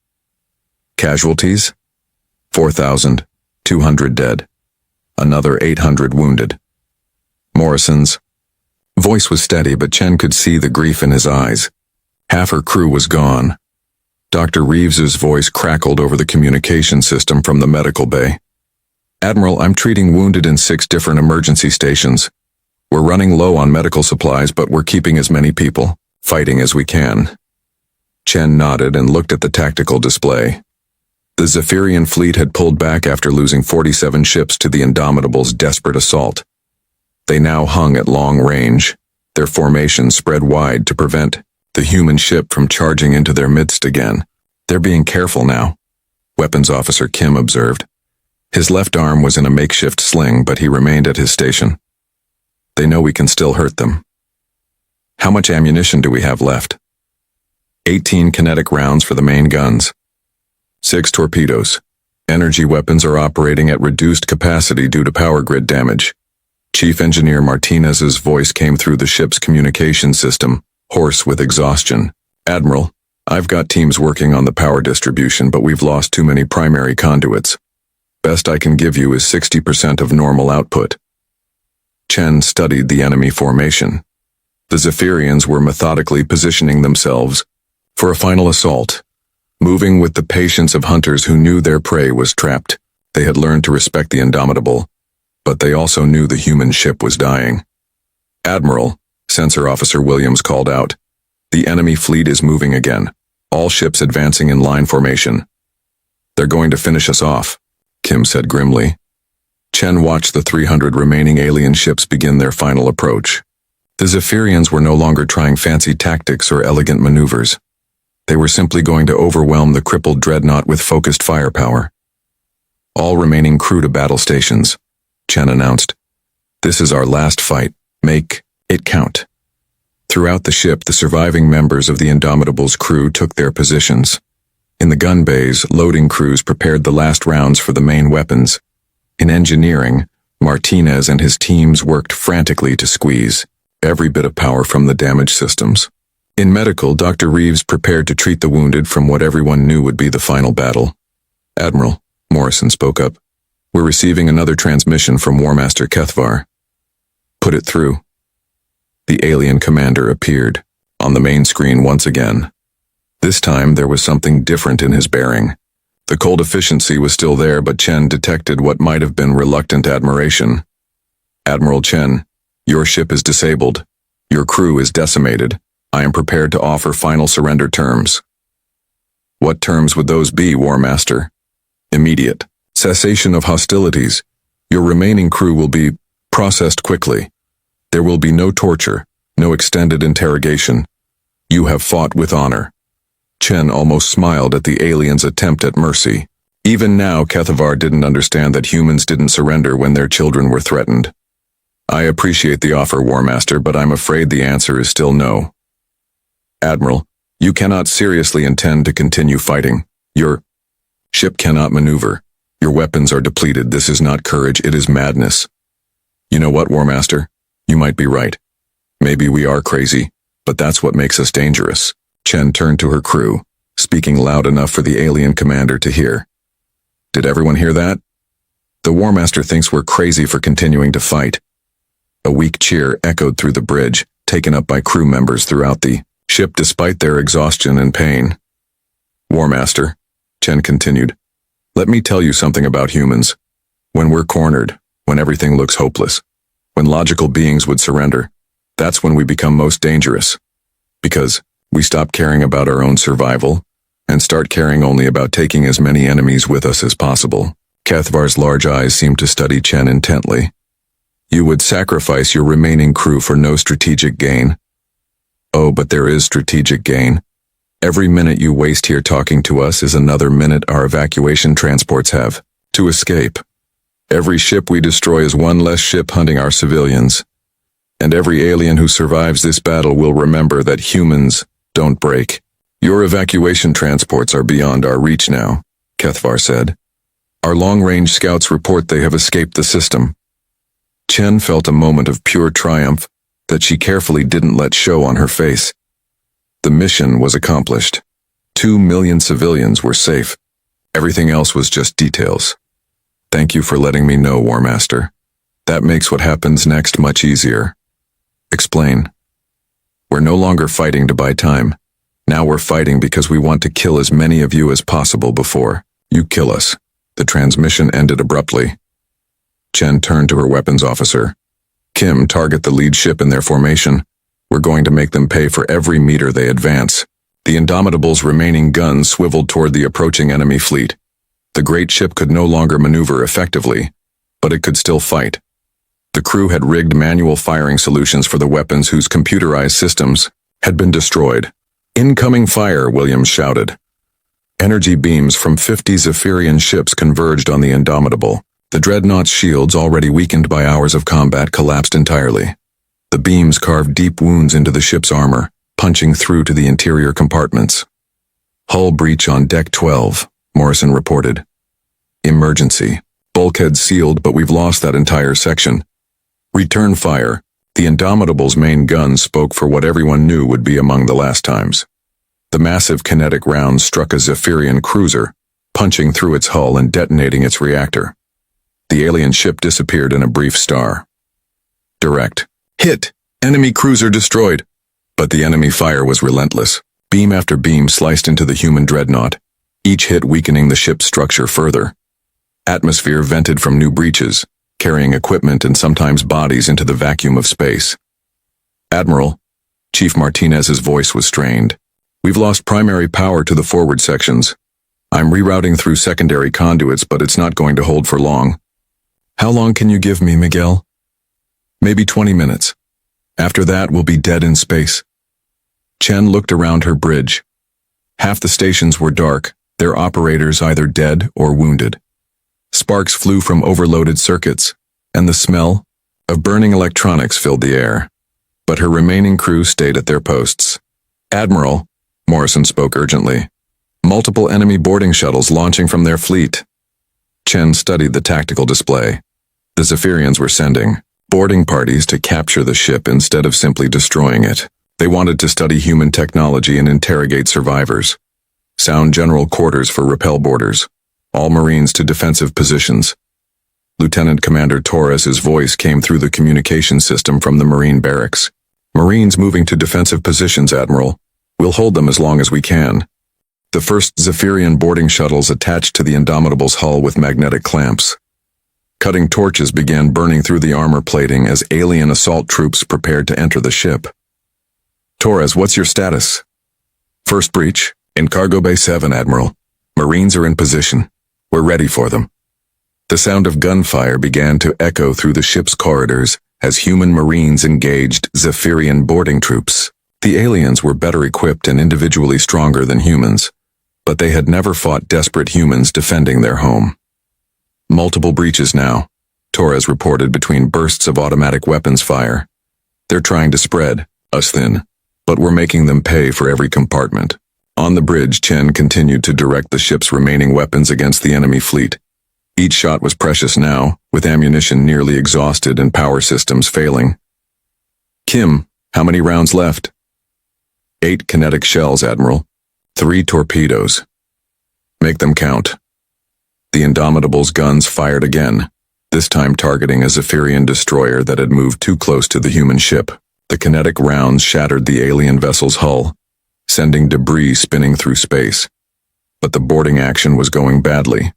Casualties? 4,200 dead. Another 800 wounded. Morrison's voice was steady, but Chen could see the grief in his eyes. Half her crew was gone. Dr. Reeves's voice crackled over the communication system from the medical bay. Admiral, I'm treating wounded in 6 different emergency stations. We're running low on medical supplies, but we're keeping as many people fighting as we can. Chen nodded and looked at the tactical display. The Zephyrian fleet had pulled back after losing 47 ships to the Indomitable's desperate assault. They now hung at long range, their formation spread wide to prevent the human ship from charging into their midst again. They're being careful now, Weapons Officer Kim observed. His left arm was in a makeshift sling, but he remained at his station. They know we can still hurt them. How much ammunition do we have left? 18 kinetic rounds for the main guns. 6 torpedoes. Energy weapons are operating at reduced capacity due to power grid damage. Chief Engineer Martinez's voice came through the ship's communication system, hoarse with exhaustion. Admiral, I've got teams working on the power distribution, but we've lost too many primary conduits. Best I can give you is 60% of normal output. Chen studied the enemy formation. The Zephyrians were methodically positioning themselves for a final assault, moving with the patience of hunters who knew their prey was trapped. They had learned to respect the Indomitable, but they also knew the human ship was dying. "Admiral," Sensor Officer Williams called out, "the enemy fleet is moving again. All ships advancing in line formation." "They're going to finish us off," Kim said grimly. Chen watched the 300 remaining alien ships begin their final approach. The Zephyrians were no longer trying fancy tactics or elegant maneuvers. They were simply going to overwhelm the crippled dreadnought with focused firepower. "All remaining crew to battle stations," Chen announced. "This is our last fight. Make it count." Throughout the ship, the surviving members of the Indomitable's crew took their positions. In the gun bays, loading crews prepared the last rounds for the main weapons. In engineering, Martinez and his teams worked frantically to squeeze every bit of power from the damaged systems. In medical, Dr. Reeves prepared to treat the wounded from what everyone knew would be the final battle. "Admiral," Morrison spoke up, "we're receiving another transmission from War Master Kethvar." "Put it through." The alien commander appeared on the main screen once again. This time there was something different in his bearing. The cold efficiency was still there, but Chen detected what might have been reluctant admiration. "Admiral Chen, your ship is disabled. Your crew is decimated. I am prepared to offer final surrender terms." "What terms would those be, War Master?" "Immediate cessation of hostilities. Your remaining crew will be processed quickly. There will be no torture, no extended interrogation. You have fought with honor." Chen almost smiled at the alien's attempt at mercy. Even now, Kethvar didn't understand that humans didn't surrender when their children were threatened. "I appreciate the offer, War Master, but I'm afraid the answer is still no." "Admiral, you cannot seriously intend to continue fighting. Your ship cannot maneuver. Your weapons are depleted. This is not courage, it is madness." "You know what, War Master? You might be right. Maybe we are crazy, but that's what makes us dangerous." Chen turned to her crew, speaking loud enough for the alien commander to hear. "Did everyone hear that? The War Master thinks we're crazy for continuing to fight." A weak cheer echoed through the bridge, taken up by crew members throughout the ship despite their exhaustion and pain. "War Master," Chen continued, "let me tell you something about humans. When we're cornered, when everything looks hopeless, when logical beings would surrender, that's when we become most dangerous. Because we stop caring about our own survival and start caring only about taking as many enemies with us as possible." Kethvar's large eyes seemed to study Chen intently. "You would sacrifice your remaining crew for no strategic gain." "Oh, but there is strategic gain. Every minute you waste here talking to us is another minute our evacuation transports have to escape. Every ship we destroy is one less ship hunting our civilians. And every alien who survives this battle will remember that humans don't break. Your evacuation transports are beyond our reach now," Kethvar said. "Our long-range scouts report they have escaped the system." Chen felt a moment of pure triumph that she carefully didn't let show on her face. The mission was accomplished. 2 million civilians were safe. Everything else was just details. "Thank you for letting me know, War Master. That makes what happens next much easier." "Explain." "We're no longer fighting to buy time. Now we're fighting because we want to kill as many of you as possible before you kill us." The transmission ended abruptly. Chen turned to her weapons officer. "Kim, target the lead ship in their formation. We're going to make them pay for every meter they advance." The Indomitable's remaining guns swiveled toward the approaching enemy fleet. The great ship could no longer maneuver effectively, but it could still fight. The crew had rigged manual firing solutions for the weapons whose computerized systems had been destroyed. "Incoming fire," Williams shouted. Energy beams from 50 Zephyrian ships converged on the Indomitable. The dreadnought's shields, already weakened by hours of combat, collapsed entirely. The beams carved deep wounds into the ship's armor, punching through to the interior compartments. "Hull breach on Deck 12, Morrison reported. "Emergency. Bulkhead sealed, but we've lost that entire section. Return fire." The Indomitable's main gun spoke for what everyone knew would be among the last times. The massive kinetic rounds struck a Zephyrian cruiser, punching through its hull and detonating its reactor. The alien ship disappeared in a brief star. Direct. Hit! Enemy cruiser destroyed! But the enemy fire was relentless. Beam after beam sliced into the human dreadnought, each hit weakening the ship's structure further. Atmosphere vented from new breaches, carrying equipment and sometimes bodies into the vacuum of space. Admiral, Chief Martinez's voice was strained. We've lost primary power to the forward sections. I'm rerouting through secondary conduits, but it's not going to hold for long. How long can you give me, Miguel? Maybe 20 minutes. After that, we'll be dead in space. Chen looked around her bridge. Half the stations were dark, their operators either dead or wounded. Sparks flew from overloaded circuits, and the smell of burning electronics filled the air. But her remaining crew stayed at their posts. Admiral, Morrison spoke urgently. Multiple enemy boarding shuttles launching from their fleet. Chen studied the tactical display. The Zephyrians were sending boarding parties to capture the ship instead of simply destroying it. They wanted to study human technology and interrogate survivors. Sound general quarters for rappel boarders. All Marines to defensive positions. Lieutenant Commander Torres's voice came through the communication system from the Marine barracks. Marines moving to defensive positions, Admiral. We'll hold them as long as we can. The first Zephyrian boarding shuttles attached to the Indomitable's hull with magnetic clamps. Cutting torches began burning through the armor plating as alien assault troops prepared to enter the ship. Torres, what's your status? First breach, in Cargo Bay 7, Admiral. Marines are in position. We're ready for them. The sound of gunfire began to echo through the ship's corridors as human Marines engaged Zephyrian boarding troops. The aliens were better equipped and individually stronger than humans, but they had never fought desperate humans defending their home. Multiple breaches now, Torres reported between bursts of automatic weapons fire. They're trying to spread us thin, but we're making them pay for every compartment. On the bridge, Chen continued to direct the ship's remaining weapons against the enemy fleet. Each shot was precious now, with ammunition nearly exhausted and power systems failing. Kim, how many rounds left? 8 kinetic shells, Admiral. 3 torpedoes. Make them count. The Indomitable's guns fired again, this time targeting a Zephyrian destroyer that had moved too close to the human ship. The kinetic rounds shattered the alien vessel's hull, sending debris spinning through space. But the boarding action was going badly.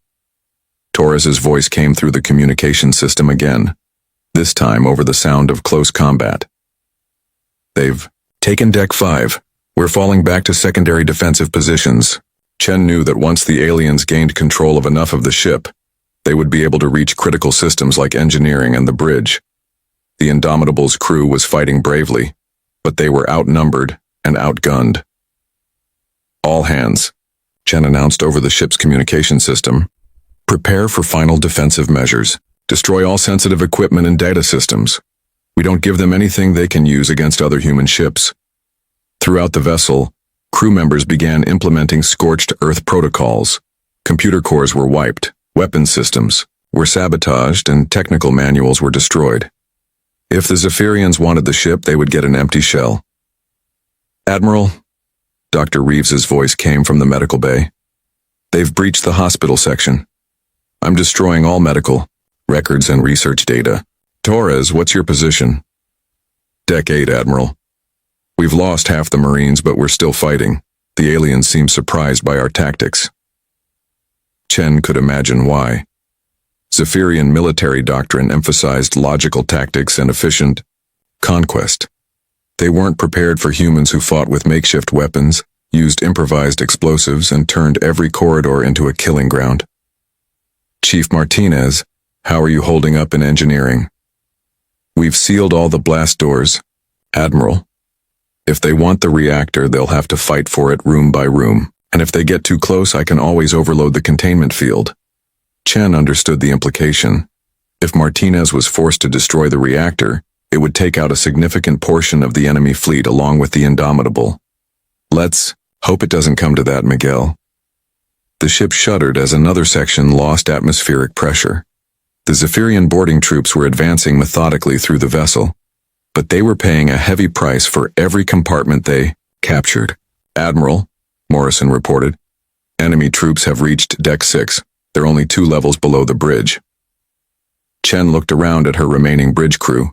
Torres's voice came through the communication system again, this time over the sound of close combat. They've taken Deck 5. We're falling back to secondary defensive positions. Chen knew that once the aliens gained control of enough of the ship, they would be able to reach critical systems like engineering and the bridge. The Indomitable's crew was fighting bravely, but they were outnumbered and outgunned. All hands, Chen announced over the ship's communication system. Prepare for final defensive measures. Destroy all sensitive equipment and data systems. We don't give them anything they can use against other human ships. Throughout the vessel, crew members began implementing scorched earth protocols. Computer cores were wiped, weapons systems were sabotaged, and technical manuals were destroyed. If the Zephyrians wanted the ship, they would get an empty shell. Admiral, Dr. Reeves's voice came from the medical bay. They've breached the hospital section. I'm destroying all medical records and research data. Torres, what's your position? Deck 8, Admiral. We've lost half the Marines, but we're still fighting. The aliens seem surprised by our tactics. Chen could imagine why. Zephyrian military doctrine emphasized logical tactics and efficient conquest. They weren't prepared for humans who fought with makeshift weapons, used improvised explosives, and turned every corridor into a killing ground. Chief Martinez, how are you holding up in engineering? We've sealed all the blast doors, Admiral. If they want the reactor, they'll have to fight for it room by room, and if they get too close, I can always overload the containment field. Chen understood the implication. If Martinez was forced to destroy the reactor, it would take out a significant portion of the enemy fleet along with the Indomitable. Let's hope it doesn't come to that, Miguel. The ship shuddered as another section lost atmospheric pressure. The Zephyrian boarding troops were advancing methodically through the vessel, but they were paying a heavy price for every compartment they captured. Admiral, Morrison reported, Enemy troops have reached Deck 6. They're only 2 levels below the bridge. Chen looked around at her remaining bridge crew.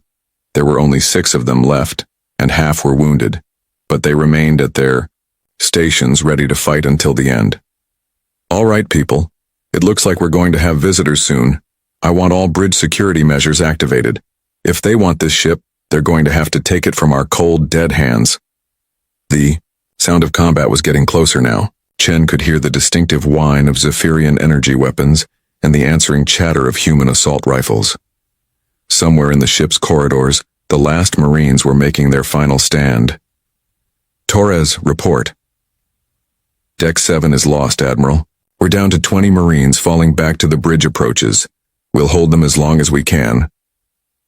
There were only 6 of them left, and half were wounded, but they remained at their stations ready to fight until the end. All right, people. It looks like we're going to have visitors soon. I want all bridge security measures activated. If they want this ship, they're going to have to take it from our cold, dead hands. The sound of combat was getting closer now. Chen could hear the distinctive whine of Zephyrian energy weapons and the answering chatter of human assault rifles. Somewhere in the ship's corridors, the last Marines were making their final stand. Torres, report. Deck 7 is lost, Admiral. We're down to 20 Marines falling back to the bridge approaches. We'll hold them as long as we can.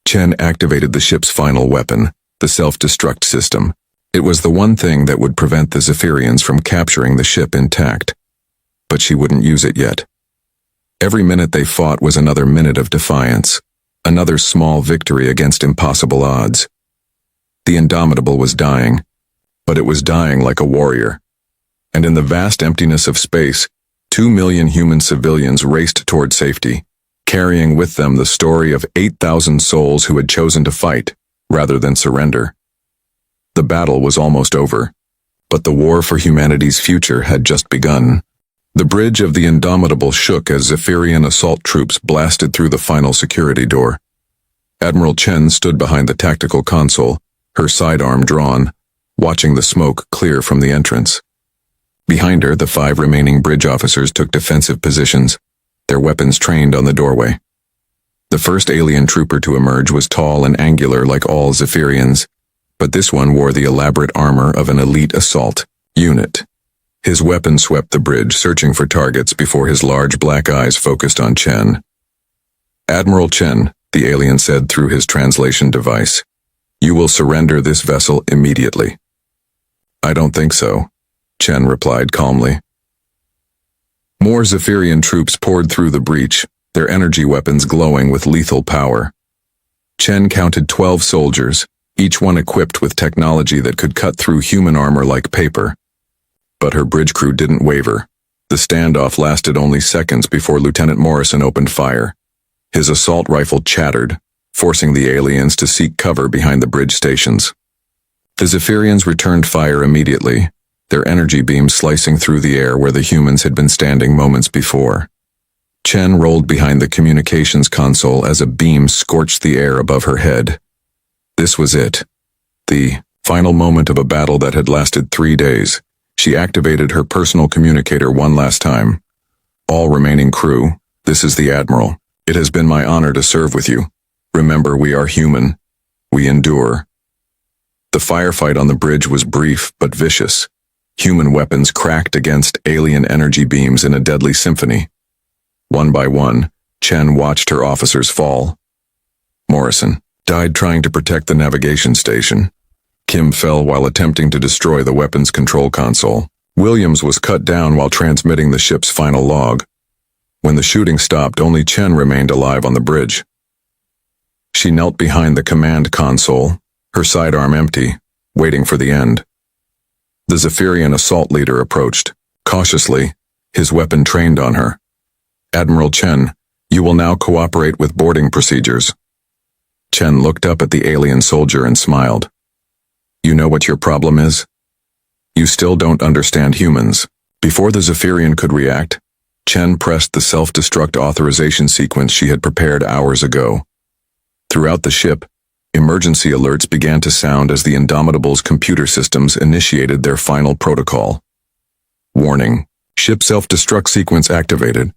Chen activated the ship's final weapon, the self-destruct system. It was the one thing that would prevent the Zephyrians from capturing the ship intact. But she wouldn't use it yet. Every minute they fought was another minute of defiance, another small victory against impossible odds. The Indomitable was dying, but it was dying like a warrior. And in the vast emptiness of space, 2 million human civilians raced toward safety, carrying with them the story of 8,000 souls who had chosen to fight, rather than surrender. The battle was almost over, but the war for humanity's future had just begun. The bridge of the Indomitable shook as Zephyrian assault troops blasted through the final security door. Admiral Chen stood behind the tactical console, her sidearm drawn, watching the smoke clear from the entrance. Behind her, the 5 remaining bridge officers took defensive positions, their weapons trained on the doorway. The first alien trooper to emerge was tall and angular like all Zephyrians, but this one wore the elaborate armor of an elite assault unit. His weapon swept the bridge, searching for targets before his large black eyes focused on Chen. Admiral Chen, the alien said through his translation device, you will surrender this vessel immediately. I don't think so, Chen replied calmly. More Zephyrian troops poured through the breach, their energy weapons glowing with lethal power. Chen counted 12 soldiers, each one equipped with technology that could cut through human armor like paper. But her bridge crew didn't waver. The standoff lasted only seconds before Lieutenant Morrison opened fire. His assault rifle chattered, forcing the aliens to seek cover behind the bridge stations. The Zephyrians returned fire immediately, their energy beams slicing through the air where the humans had been standing moments before. Chen rolled behind the communications console as a beam scorched the air above her head. This was it. The final moment of a battle that had lasted 3 days. She activated her personal communicator one last time. All remaining crew, this is the Admiral. It has been my honor to serve with you. Remember, we are human. We endure. The firefight on the bridge was brief but vicious. Human weapons cracked against alien energy beams in a deadly symphony. One by one, Chen watched her officers fall. Morrison died trying to protect the navigation station. Kim fell while attempting to destroy the weapons control console. Williams was cut down while transmitting the ship's final log. When the shooting stopped, only Chen remained alive on the bridge. She knelt behind the command console, her sidearm empty, waiting for the end. The Zephyrian assault leader approached, cautiously, his weapon trained on her. Admiral Chen, you will now cooperate with boarding procedures. Chen looked up at the alien soldier and smiled. You know what your problem is? You still don't understand humans. Before the Zephyrian could react, Chen pressed the self-destruct authorization sequence she had prepared hours ago. Throughout the ship, emergency alerts began to sound as the Indomitable's computer systems initiated their final protocol. Warning: ship self-destruct sequence activated.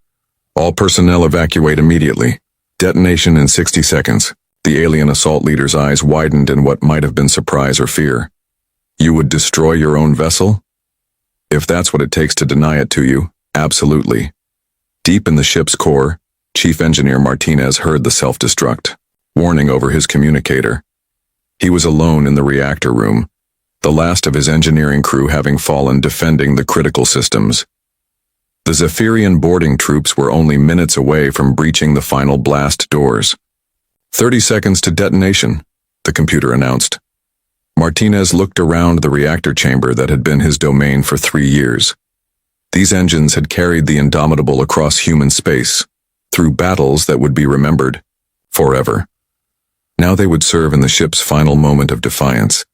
All personnel evacuate immediately. Detonation in 60 seconds. The alien assault leader's eyes widened in what might have been surprise or fear. You would destroy your own vessel? If that's what it takes to deny it to you, absolutely. Deep in the ship's core, Chief Engineer Martinez heard the self-destruct warning over his communicator. He was alone in the reactor room, the last of his engineering crew having fallen defending the critical systems. The Zephyrian boarding troops were only minutes away from breaching the final blast doors. 30 seconds to detonation, the computer announced. Martinez looked around the reactor chamber that had been his domain for 3 years. These engines had carried the Indomitable across human space, through battles that would be remembered forever. Now they would serve in the ship's final moment of defiance.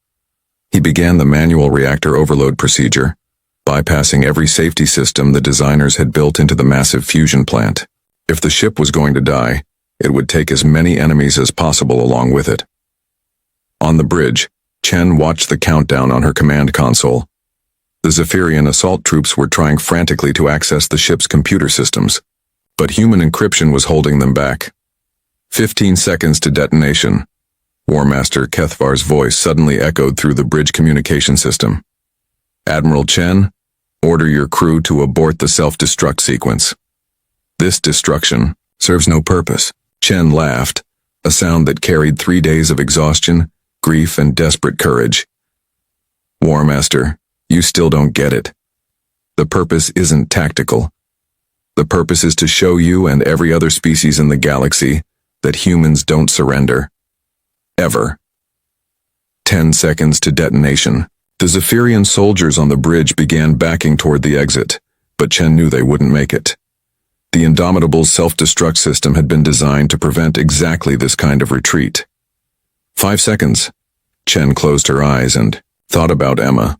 He began the manual reactor overload procedure, bypassing every safety system the designers had built into the massive fusion plant. If the ship was going to die, it would take as many enemies as possible along with it. On the bridge, Chen watched the countdown on her command console. The Zephyrian assault troops were trying frantically to access the ship's computer systems, but human encryption was holding them back. 15 seconds to detonation. War Master Kethvar's voice suddenly echoed through the bridge communication system. Admiral Chen, order your crew to abort the self-destruct sequence. This destruction serves no purpose. Chen laughed, a sound that carried 3 days of exhaustion, grief, and desperate courage. War Master, you still don't get it. The purpose isn't tactical. The purpose is to show you and every other species in the galaxy that humans don't surrender. Ever. 10 seconds to detonation. The Zephyrian soldiers on the bridge began backing toward the exit, but Chen knew they wouldn't make it. The Indomitable's self-destruct system had been designed to prevent exactly this kind of retreat. 5 seconds. Chen closed her eyes and thought about Emma,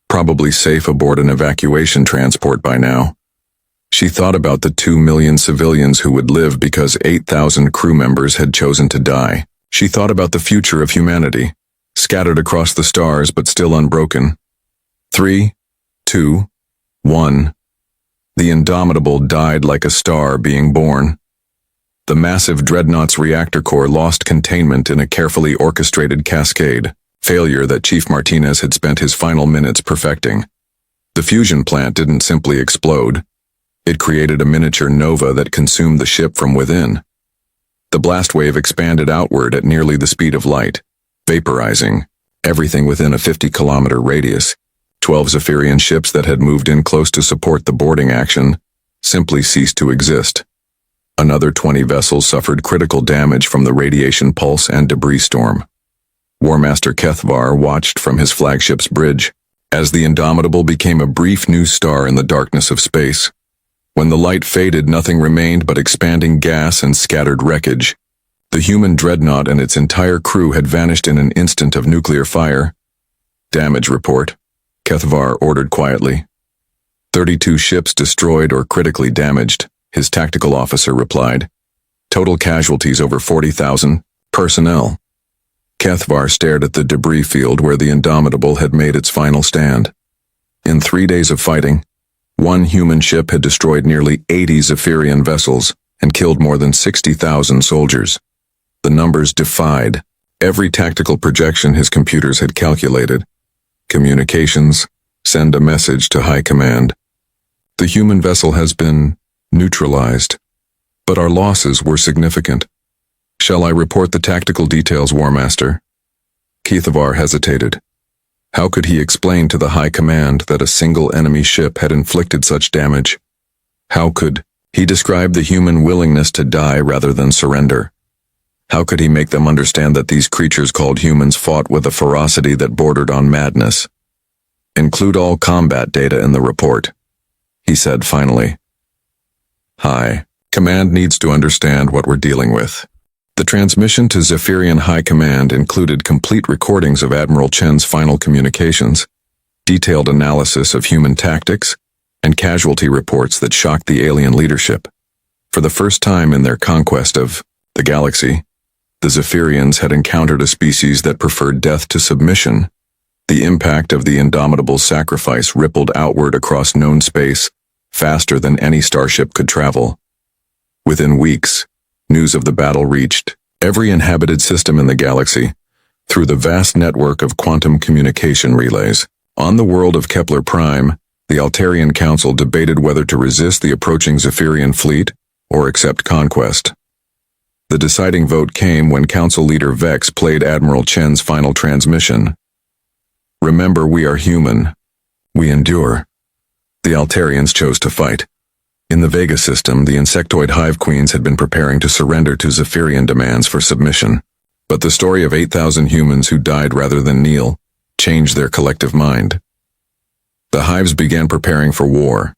probably safe aboard an evacuation transport by now. She thought about the 2 million civilians who would live because 8,000 crew members had chosen to die. She thought about the future of humanity, scattered across the stars but still unbroken. 3, 2, 1. The Indomitable died like a star being born. The massive dreadnought's reactor core lost containment in a carefully orchestrated cascade, failure that Chief Martinez had spent his final minutes perfecting. The fusion plant didn't simply explode. It created a miniature nova that consumed the ship from within. The blast wave expanded outward at nearly the speed of light, vaporizing everything within a 50-kilometer radius. 12 Zephyrian ships that had moved in close to support the boarding action simply ceased to exist. Another 20 vessels suffered critical damage from the radiation pulse and debris storm. War Master Kethvar watched from his flagship's bridge as the Indomitable became a brief new star in the darkness of space. When the light faded, nothing remained but expanding gas and scattered wreckage. The human dreadnought and its entire crew had vanished in an instant of nuclear fire. Damage report, Kethvar ordered quietly. 32 ships destroyed or critically damaged, his tactical officer replied. Total casualties over 40,000. Personnel. Kethvar stared at the debris field where the Indomitable had made its final stand. In 3 days of fighting, one human ship had destroyed nearly 80 Zephyrian vessels and killed more than 60,000 soldiers. The numbers defied every tactical projection his computers had calculated. Communications, send a message to High Command. The human vessel has been neutralized, but our losses were significant. Shall I report the tactical details, War Master? Kethvar hesitated. How could he explain to the High Command that a single enemy ship had inflicted such damage? How could he describe the human willingness to die rather than surrender? How could he make them understand that these creatures called humans fought with a ferocity that bordered on madness? Include all combat data in the report, he said finally. High Command needs to understand what we're dealing with. The transmission to Zephyrian High Command included complete recordings of Admiral Chen's final communications, detailed analysis of human tactics, and casualty reports that shocked the alien leadership. For the first time in their conquest of the galaxy, the Zephyrians had encountered a species that preferred death to submission. The impact of the Indomitable's sacrifice rippled outward across known space, faster than any starship could travel. Within weeks, news of the battle reached every inhabited system in the galaxy through the vast network of quantum communication relays. On the world of Kepler Prime, the Altarian Council debated whether to resist the approaching Zephyrian fleet or accept conquest. The deciding vote came when Council Leader Vex played Admiral Chen's final transmission. Remember, we are human. We endure. The Altarians chose to fight. In the Vega system, the insectoid hive queens had been preparing to surrender to Zephyrian demands for submission. But the story of 8,000 humans who died rather than kneel changed their collective mind. The hives began preparing for war.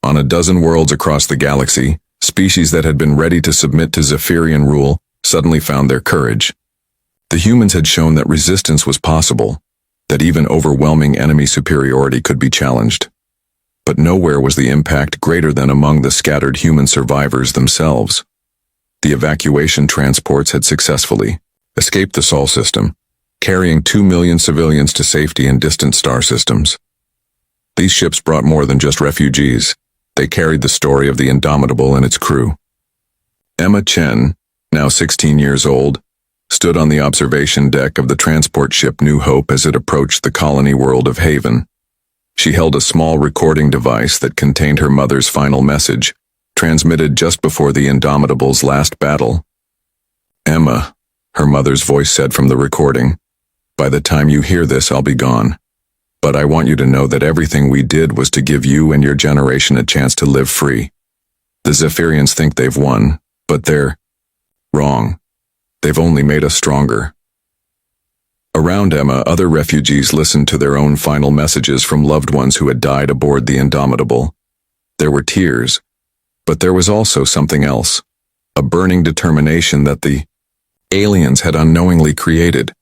On a dozen worlds across the galaxy, species that had been ready to submit to Zephyrian rule suddenly found their courage. The humans had shown that resistance was possible, that even overwhelming enemy superiority could be challenged. But nowhere was the impact greater than among the scattered human survivors themselves. The evacuation transports had successfully escaped the Sol system, carrying 2 million civilians to safety in distant star systems. These ships brought more than just refugees. They carried the story of the Indomitable and its crew. Emma Chen, now 16 years old, stood on the observation deck of the transport ship New Hope as it approached the colony world of Haven. She held a small recording device that contained her mother's final message, transmitted just before the Indomitable's last battle. "Emma," her mother's voice said from the recording, "by the time you hear this, I'll be gone. But I want you to know that everything we did was to give you and your generation a chance to live free. The Zephyrians think they've won, but they're wrong. They've only made us stronger." Around Emma, other refugees listened to their own final messages from loved ones who had died aboard the Indomitable. There were tears, but there was also something else, a burning determination that the aliens had unknowingly created.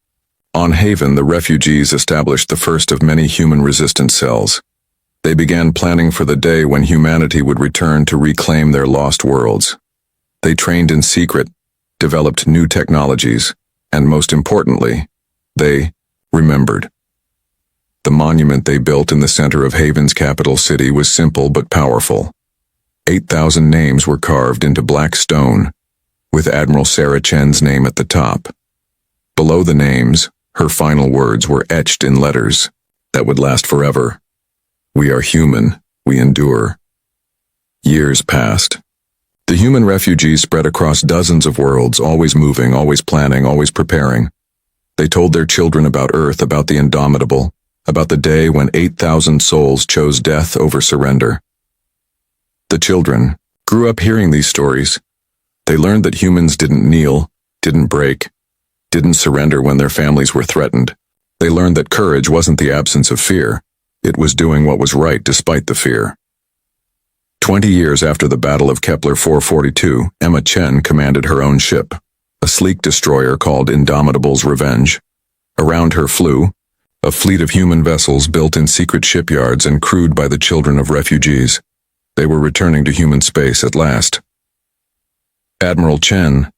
On Haven, the refugees established the first of many human resistance cells. They began planning for the day when humanity would return to reclaim their lost worlds. They trained in secret, developed new technologies, and most importantly, they remembered. The monument they built in the center of Haven's capital city was simple but powerful. 8,000 names were carved into black stone, with Admiral Sarah Chen's name at the top. Below the names, her final words were etched in letters that would last forever. "We are human, we endure." Years passed. The human refugees spread across dozens of worlds, always moving, always planning, always preparing. They told their children about Earth, about the Indomitable, about the day when 8,000 souls chose death over surrender. The children grew up hearing these stories. They learned that humans didn't kneel, didn't break, didn't surrender when their families were threatened. They learned that courage wasn't the absence of fear. It was doing what was right despite the fear. 20 years after the Battle of Kepler 442, Emma Chen commanded her own ship, a sleek destroyer called Indomitable's Revenge. Around her flew a fleet of human vessels built in secret shipyards and crewed by the children of refugees. They were returning to human space at last. Admiral Chen,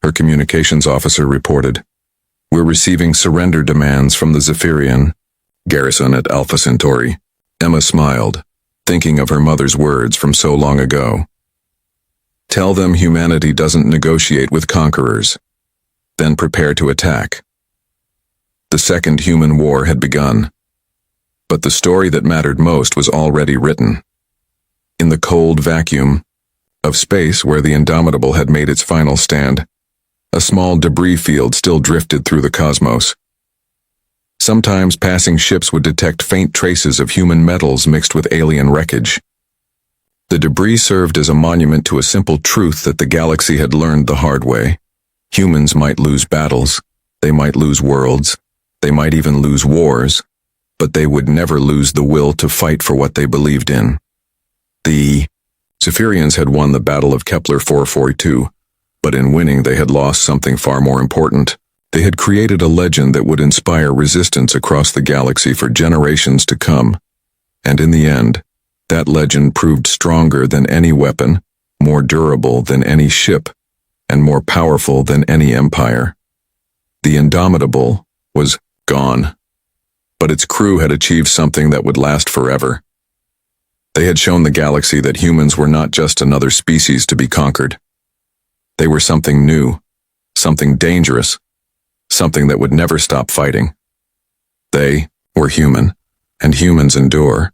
her communications officer, reported, "We're receiving surrender demands from the Zephyrian garrison at Alpha Centauri." Emma smiled, thinking of her mother's words from so long ago. "Tell them humanity doesn't negotiate with conquerors. Then prepare to attack." The Second Human War had begun. But the story that mattered most was already written. In the cold vacuum of space where the Indomitable had made its final stand, a small debris field still drifted through the cosmos. Sometimes passing ships would detect faint traces of human metals mixed with alien wreckage. The debris served as a monument to a simple truth that the galaxy had learned the hard way. Humans might lose battles, they might lose worlds, they might even lose wars, but they would never lose the will to fight for what they believed in. The Zephyrians had won the Battle of Kepler 442, but in winning they had lost something far more important. They had created a legend that would inspire resistance across the galaxy for generations to come. And in the end, that legend proved stronger than any weapon, more durable than any ship, and more powerful than any empire. The Indomitable was gone, but its crew had achieved something that would last forever. They had shown the galaxy that humans were not just another species to be conquered. They were something new, something dangerous, something that would never stop fighting. They were human, and humans endure.